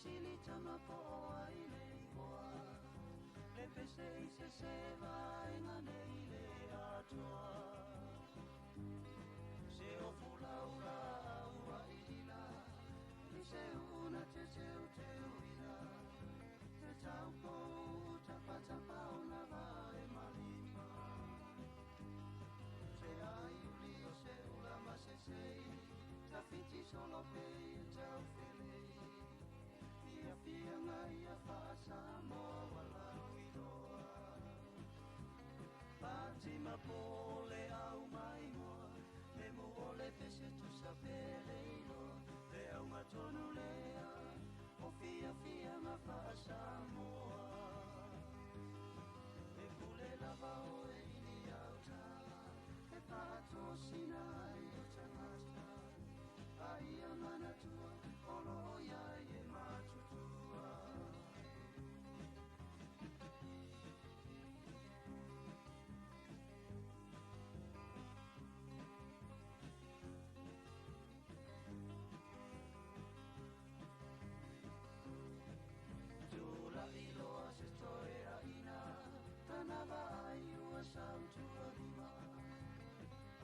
sili tama po ai nei hoa. Le pese I se vai ngā nei le atoa. Se o fulaura ua ila, I se una te uina. Te tau pou tapa o na vai malima. Se ai uli o se ulama se sei, ta fiti solo pe tau felei. Fia ngai a Faasalalauga Tuusao. Pati mapole au mai moa, le moole pese tu sapeleilo, le au matonu lea, o fia ma Faasamoa. E kule lava o e ini auta, e pato sinai o tangata, ai a manatua, Aloaia e matutua. Tula iloa se toea ina, tanava ai ua sautua lima.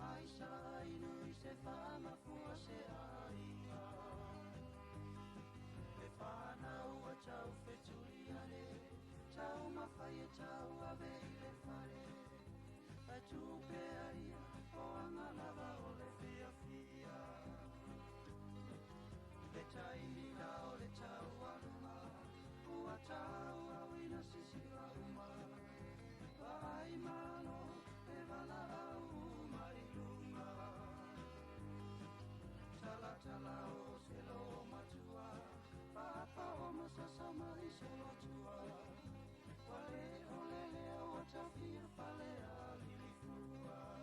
Ai sa inui se whamafua se aia. E whanau a tau wheturiane, tau mawhai e tau awe I le whare. Ai tupe aia, o anga lava o le fia. Le taimina o le tau aluma, ua tau awina sisiwa uma. Ai malo, e wala au mai lunga. Tala o se lo matua, papa o masasama I se lotua. Wale o lele o atawhia pale a lilifua.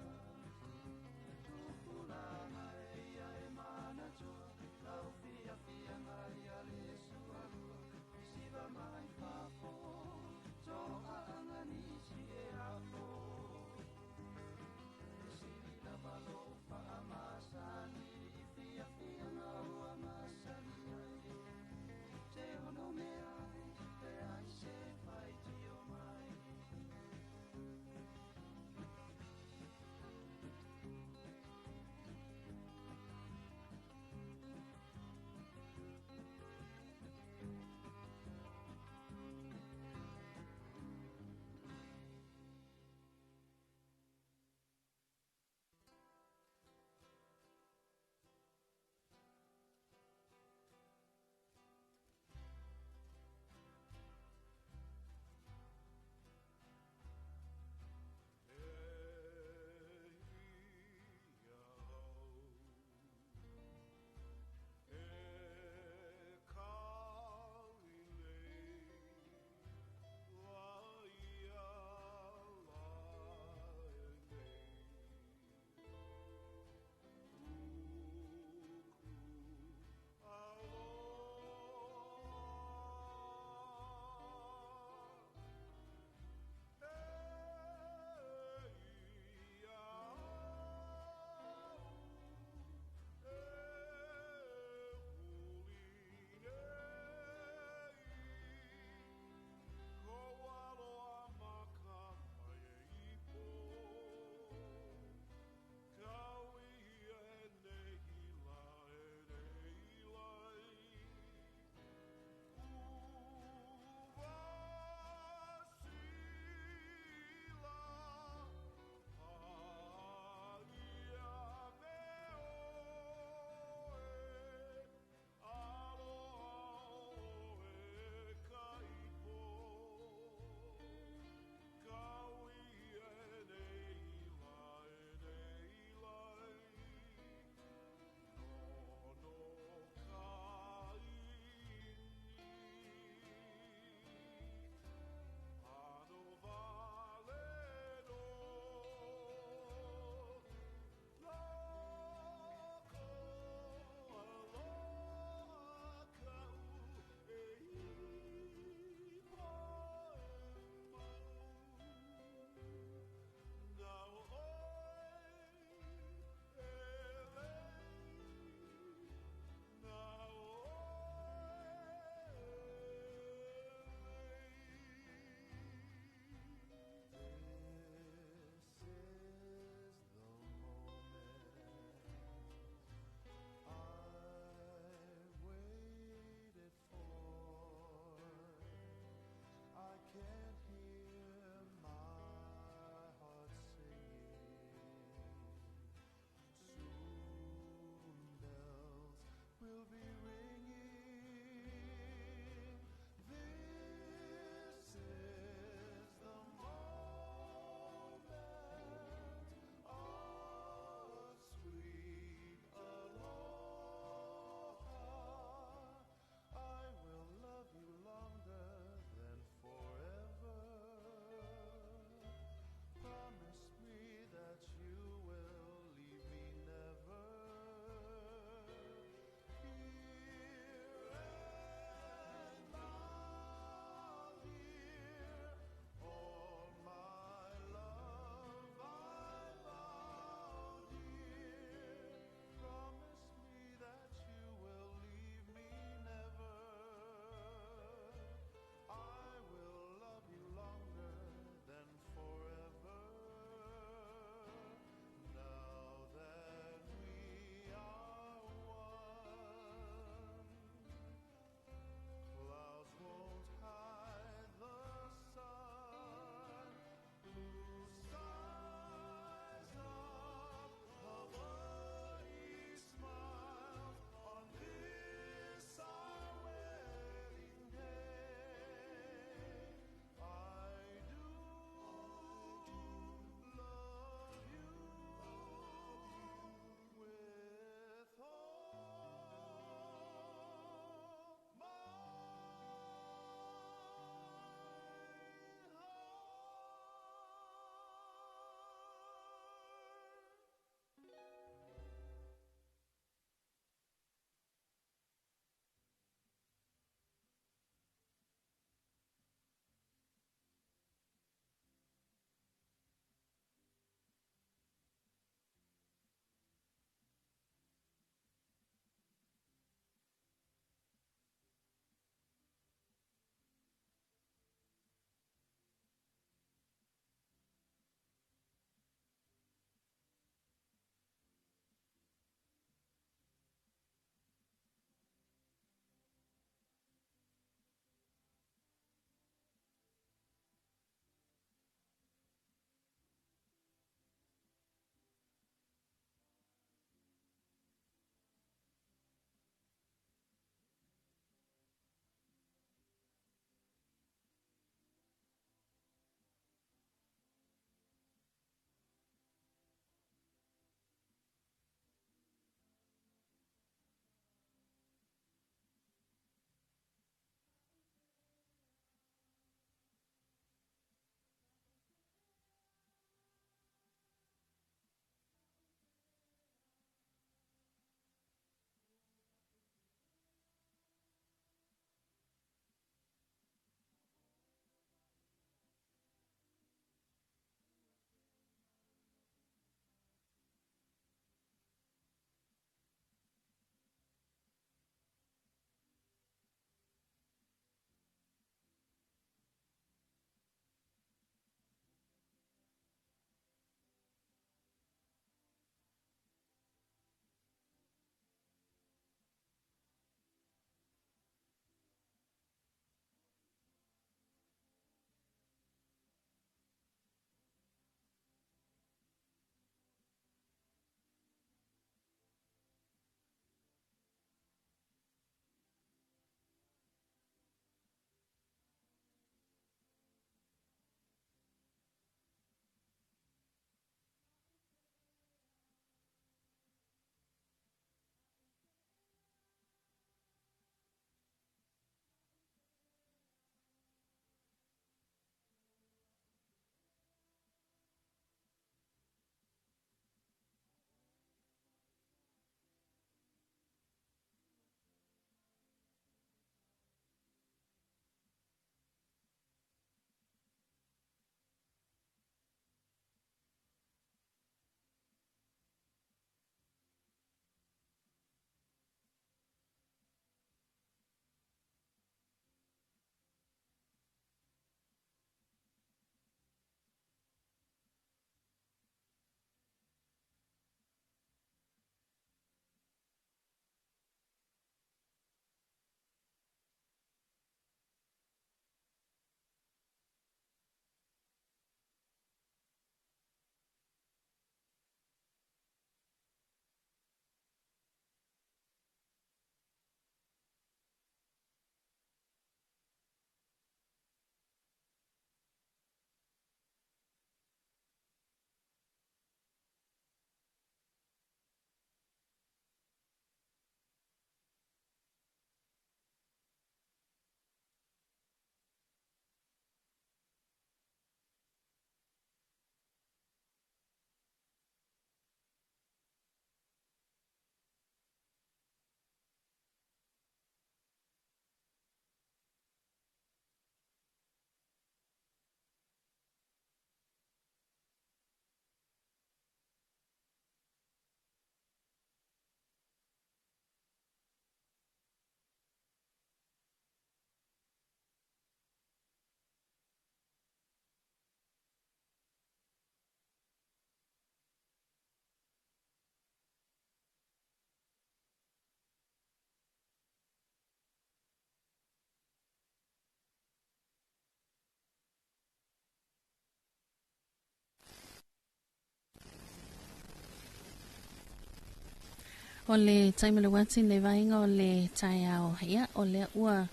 O le taimele wati le vainga o le taiao. Ia, o le ua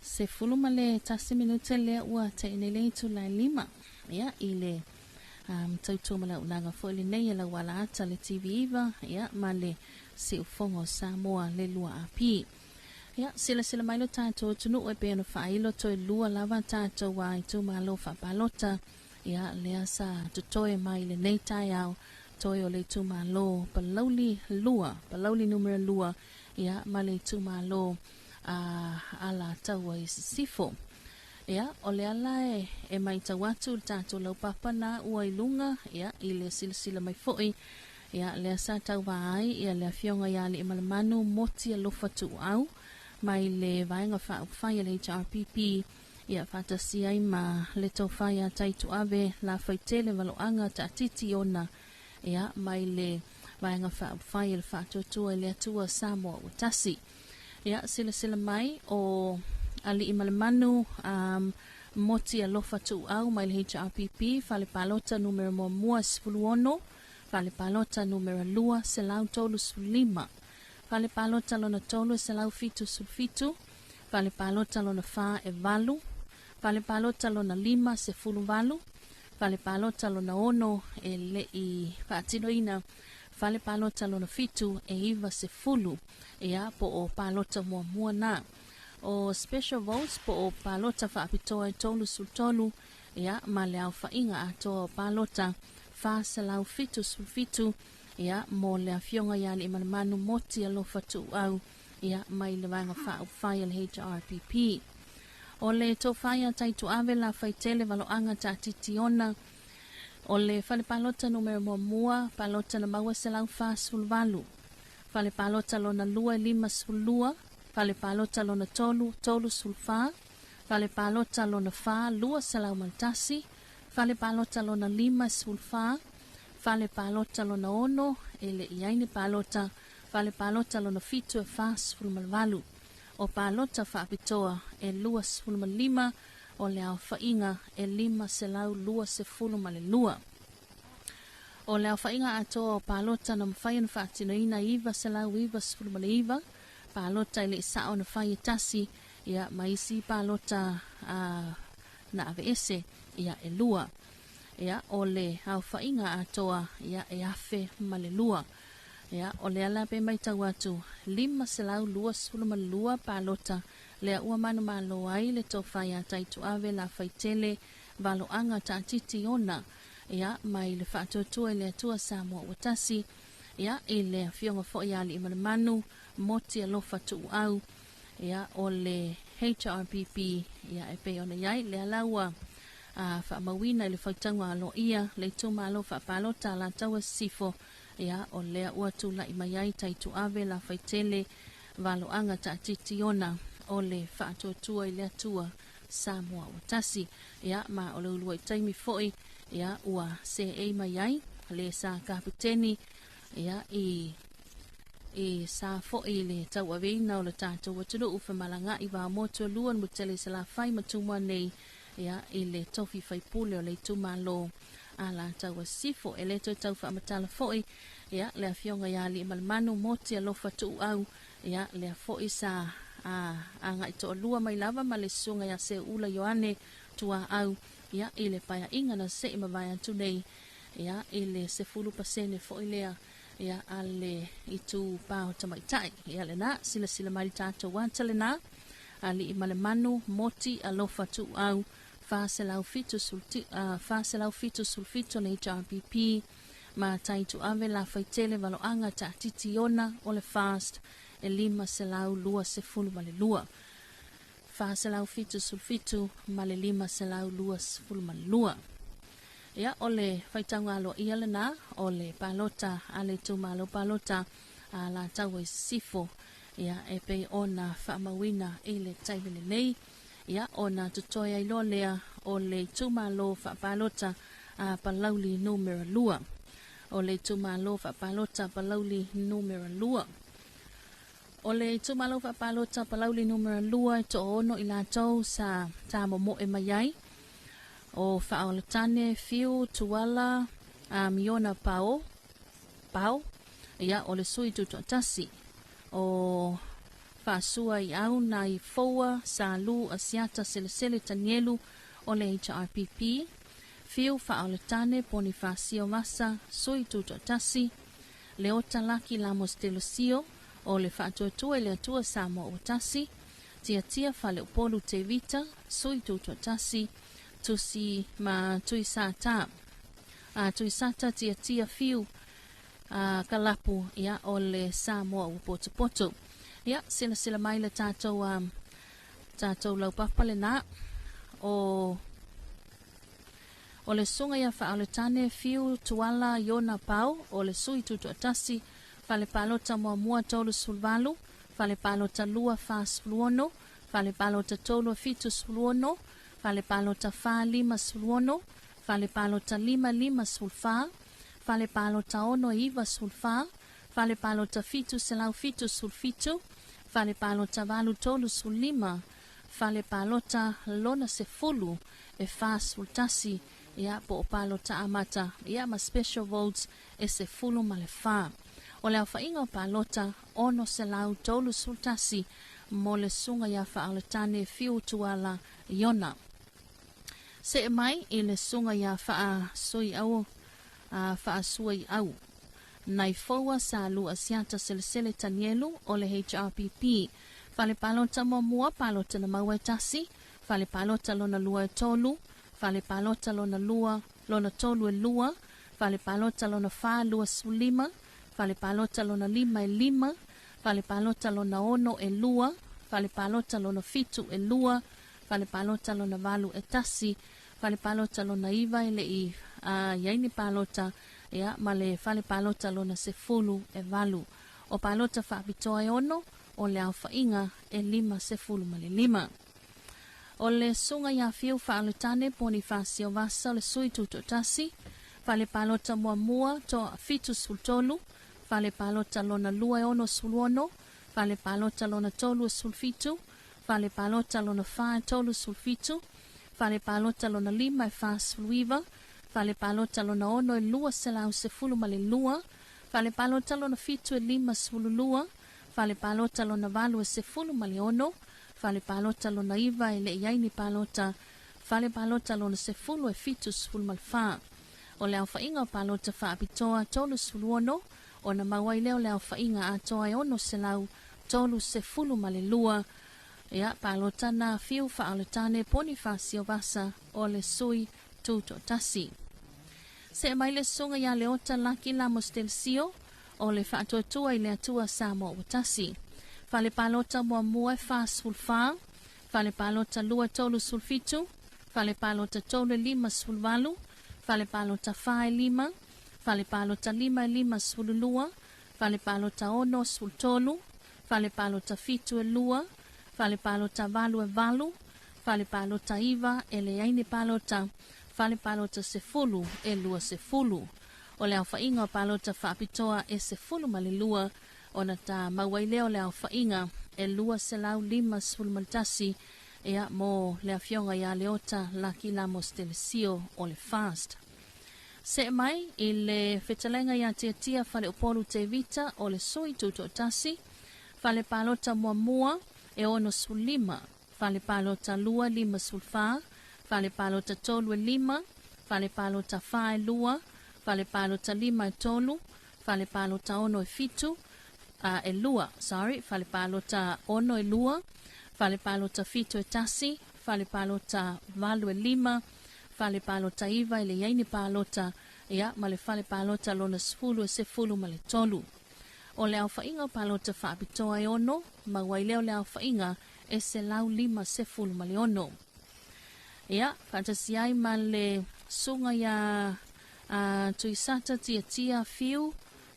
se fuluma le tasi minute le ua te inele itu la lima. Ia, i le tautua mala unanga fo le nei la wala ata le TV iwa. Ia, ma le si ufongo Samoa le lua api. Ia, sila mailo tātou tunu e pe no whailo toi lua lava tātou wa i tu malo whapalota. Ia, lea sa tutoe mai le nei taiao. Toi o le tumalo palauli numero lua ia ma le tumalo ala taua i sifo ia o le ala e mai tawatu tātou lau papa na ua ilunga ia i le silsila mai foi ia le sa tau vai ia le fionga ia le malamanu moti alofa tu au mai le vainga whai le HRPP ia fatasi ai ma le tau whai a taitu ave la faitele valoanga ta titi ona ia mai le vainga whai le whatuatua le atua Samoa o tasi. Ia sila mai o ali imalamanu moti alofa tu au mai le HRPP whale palota numero mua sfuluono whale palota numero lua selau tolu sulima whale palota lona tolu selau fitu sulfitu whale palota lona wha e valu whale palota lona lima se fulu valu Fale palota lona ono e le i whaatinoina. Fale palota lona fitu e iwa se fulu e a po o palota mua na. O special votes po o palota whaapitoa e tolu sultolu e a ma le au whainga ato palota Faasalalauga fitu sulfitu e a mo le fionga yali imanamanu moti alofa tu au e a mai le vanga whaia le HRPP. O le tofaya taitu ave la faitele valoanga ta titiona. O le fale palota numero mua, palota na maua selau fa sulvalu. Fale palota lona lua lima sulua, fale palota lona tolu sulfa, fale palota lona fa lua selau mantasi, fale palota lona lima sulfa, fale palota lona ono, ele iaini palota, fale palota lona fitu e fa sulmalvalu. O palota whaapitoa e lua sefuluma lima o le au whainga e lima selau lua sefuluma le lua. O le au whainga atoa o palota na mwhaian whaatinoina iwa selau iwa sefuluma le iwa. Palota ile sao na whai tasi ia maisi palota na ave ese ia e lua. Ia o le au whainga atoa ia e afe ma le lua. Ia o le ala pe mai tau atu lima selau lua suluma lua palota le ua manu malo ai le tofai a taitu ave la faitele valo anga ta titi ona ia mai le whaatotua le atua Samoa o tasi ia i le fionga fo ia li manu moti alofa tu au ia o le HRPP ia e pe ona iai le alaua whaamawina le Faitauga Aloaia le tuma alofa palota la taua sifo ia o lea ua tula i mai taitu ave la faitele valoanga ta titiona o le whaatotua i le atua Samoa o tasi ia ma o le ulua i taimi foi ia ua se ei mai le sa kapiteni ia i sa foi le tau aveina o le tātou watunu ufa malanga i wa moto luan mutele se la fai matumua nei ia i le tofi faipule o le tumalo ala taua sifo e le tau whaamatala foi ia le afionga ia li malmanu moti alofa tu au ia le foi sa anga ito lua mai lava ma le sunga ia se ula yoane tua au ia i le paya inga na se ima vai atu nei ia i le se fulu pasene foi lea ia ale itu pao tamaitai ia le na sila mai tato wanta le na ali i malemanu moti alofa tu au Faasalalauga fitu sulfito le HRPP ma taitu ave la faitele valoanga ta titiona o le fast e lima selau lua sefulu ma le lua. Faasalalauga fitu sulfito ma le lima selau lua sefulu ma le lua. Ia o le Faitauga Aloaia le na o le palota ale tumalo palota la taua i sifo ia e pe ona whaamawina i le taimile nei. Ia ona tutoia ilo lea o le tumalo whapalota palauli numero lua. O le tumalo whapalota palauli numero lua. O le tumalo whapalota palauli numero lua to ono i lātou sa tāmomo e maiai. O whaolatane fiu tuala miona pao. ia o le sui tuto tasi o Faasua I au na I foa salu asiata sele tanielu o le HRPP. Fiu faaoletane poni Faasio masa sui tuto tasi. Le ota laki la mostelosio o le faatuatua le atua samo o tasi. Tia fale upolu te vita sui tuto tasi. Tusi ma tuisata. Tuisata tia fiu kalapu ia o le samo o poto. Ia, sila mai le tātou lau papale na o le sunga ia faaoletane fiu tuala Iona Pau o le sui tutu atasi fale palota mua tolu sulvalu fale palota lua fluono fale palota tolu fitu sulvono fale palota fa lima sulvono fale palota lima sulfa fale palota ono iva sulfa fale palota fitu selau fitu sulfitu fale palota valu tolu sulima fale palota lona sefulu e fa sultasi ia po palota amata ia ma special votes e sefulu malefa o le awhainga o palota ono selau tolu sultasi mo le sunga ia faaoletane fiu tuala Iona se mai i le sunga ia faasui au nai foa salu asiata sele tanielu o le HRPP. Fale palota mua palota na mauetasi, fale palota lona lua e tolu, fale palota lona tolu e lua, fale palota lona fa lua sulima, fale palota lona lima e lima, fale palota lona ono e lua, fale palota lona fitu e lua, fale palota lona valu e tasi, fale palota lona iva e le i yaini palota ia male fale palota lona sefulu e valu o palota faapitoa e ono o le awhainga e lima sefulu male lima o le sunga ia fiu faaletane poni Faasio vasa o le sui tuto tasi fale palota mua to fitu sultolu fale palota lona lua e ono suluono fale palota lona tolu e sulfitu fale palota lona fa e tolu sulfitu fale palota lona lima e fa suluiva fale palota lona ono e lua selau sefulu male lua, fale palota lona fitu e lima sefulu lua, fale palota lona valu e sefulu male ono, fale palota lona iva e le iaini palota, fale palota lona sefulu e fitu sefulu male fa. O le awhainga o palota faapitoa tolu sefulu ono, o na mawai leo le awhainga atoa e ono selau tolu sefulu male lua, ia palota na fiu faaletane poni Faasio vasa o le sui tuto tasi. Se mai le sunga ia le ota laki la mostelsio o le faatuatua I le atua samo o tasi. Fale palota mua e fa sulfa, fale palota lua tolu sulfitu, fale palota tolu lima sulvalu, fale palota fa e lima, fale palota lima e lima sululua, fale palota ono sultolu, fale palota fitu e lua, fale palota valu e valu, fale palota iva e le aini palota, fale palota sefulu e lua sefulu. O le awhainga o palota faapitoa e sefulu male lua, o na ta mawaileo le awhainga e lua selau lima sefulu maltasi, ea mo le awhionga ia leota laki la mostelesio o le fast. Se mai, I le whetalenga ia tia fale upolu te vita o le sui tuto tasi, fale palota mua e ono sulima, fale palota lua lima sulfa, fale palota tolu e lima, fale palota fa e lua, fale palota lima e tolu, fale palota ono e fitu, e lua, fale palota ono e lua, fale palota fitu e tasi, fale palota valu e lima, fale palota iva e le yaini palota, ia male fale palota lona sefulu e sefulu male tolu. O le awhainga o palota faapitoa e ono, mawaileo le awhainga e se lau lima sefulu male ono. Ia, fantasiai ma le sunga ia tuisata tia fiu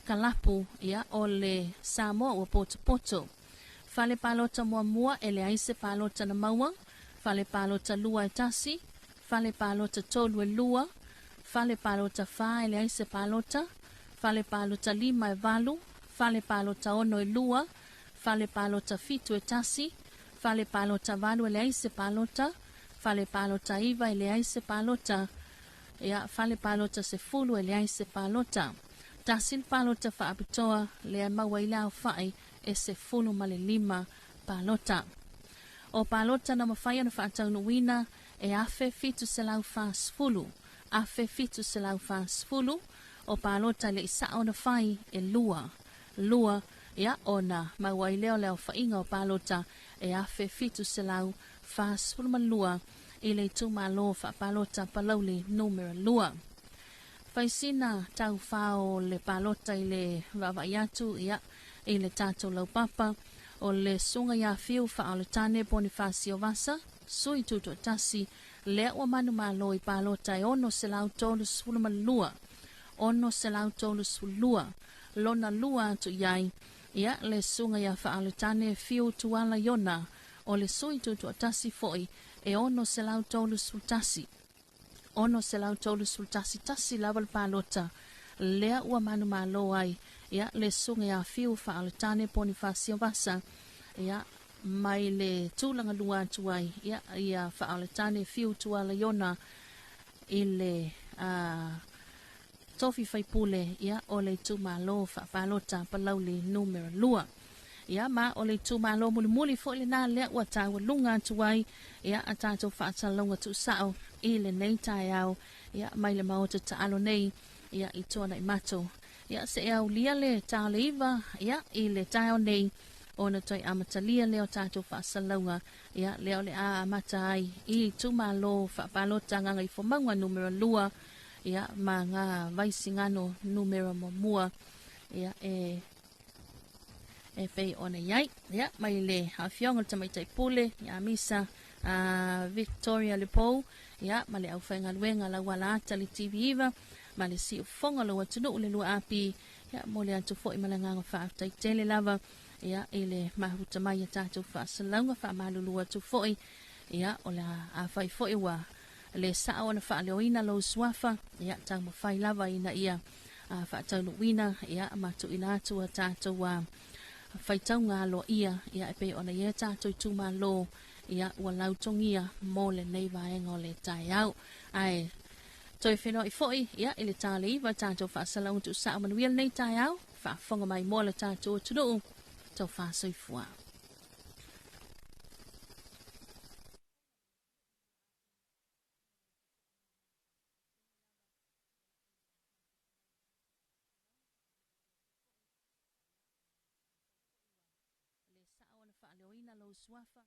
kalapu ia o le Samoa o poto. Fale palota mua e le aise palota na maua, fale palota lua e tasi, fale palota tolu e lua, fale palota fa e le aise palota, fale palota lima e valu, fale palota ono e lua, fale palota fitu e tasi, fale palota valu e le aise palota, fale palota iva e le aise palota, ia fale palota sefulu e le aise palota, tasin palota whaapitoa lea mawailau whai e se fulu male lima palota. O palota na mawhai ana whaataunuina e afe fitu se lau whaas fulu. Afe fitu se lau whaas fulu o palota le isa ona whai e lua. Lua ia ona mawaileo leo whainga o palota e afe fitu se lau whaas fulu malua i le tumalo wha palota palauli numero lua. Faisina tau whao le palota i le vavaiatu ia i le tato lau papa o le sunga ia fiu wha o le tane Bonifacio Vasa sui tuto tasi le ua manu malo i palota i ono se lau tolu sfuluma lua. Ono se lau tolu sfulua lona lua atu iai ia le sunga ia wha o le tane fiu tuala yona o le sui tuto tasi foi e ono se lau tolu sfultasi. Ono se lau tolu sultasi tasi lawal palota lea ua manu malo ai ia le sunga ia fiu wha o le tane Bonifacio Vasa ia mai le tūlanga lua atu ai ia wha o le tane fiu tuala yona i le tofi faipule ia o le tu malo wha palota palauli numero lua. Ia ma o le tu malo muli muli fo le na lea ua tawa lunga atu ai ia a tātou Faasalalauga Tuusao i le nei tai au ia mai le maota ta alo nei ia i tōna i mato ia se e au lia le tā le iwa ia i le tai au nei ona toi amata lia leo tātou Faasalalauga ia leo le a amata ai i tu malo whapalota nganga i fomaunga numero lua ia ma ngā vaisi ngano numero mamua ia e pei ona iai ia mai le hawhionga tamaitai pule ia misa Victoria Lepo ia ma le au whainga luenga la wala ata le TV iwa ma le si ufonga lo atunu le lua api ia mo le antu fo i malanganga whaatai tele lava ia i le mahuta mai a tātou Faasalalauga wha malulu atu fo ia o la a whai fo i wa le sao na wha leoina lo suafa ia tau ma whai lava ina ia wha tau luina ia matu ina atu a tātou Faitauga Aloaia ia e pe ona ia tātou tuma lo ia ua lautongia mo le nei vaenga o le tai au. Ai, toi whenua i foi ia i le tāle iwa tātou Faasalalauga Tuusao manuia nei tai au, whaafonga mai mo le tātou tunu tau whaasoifua. Le sao na wha leoina lo suafa.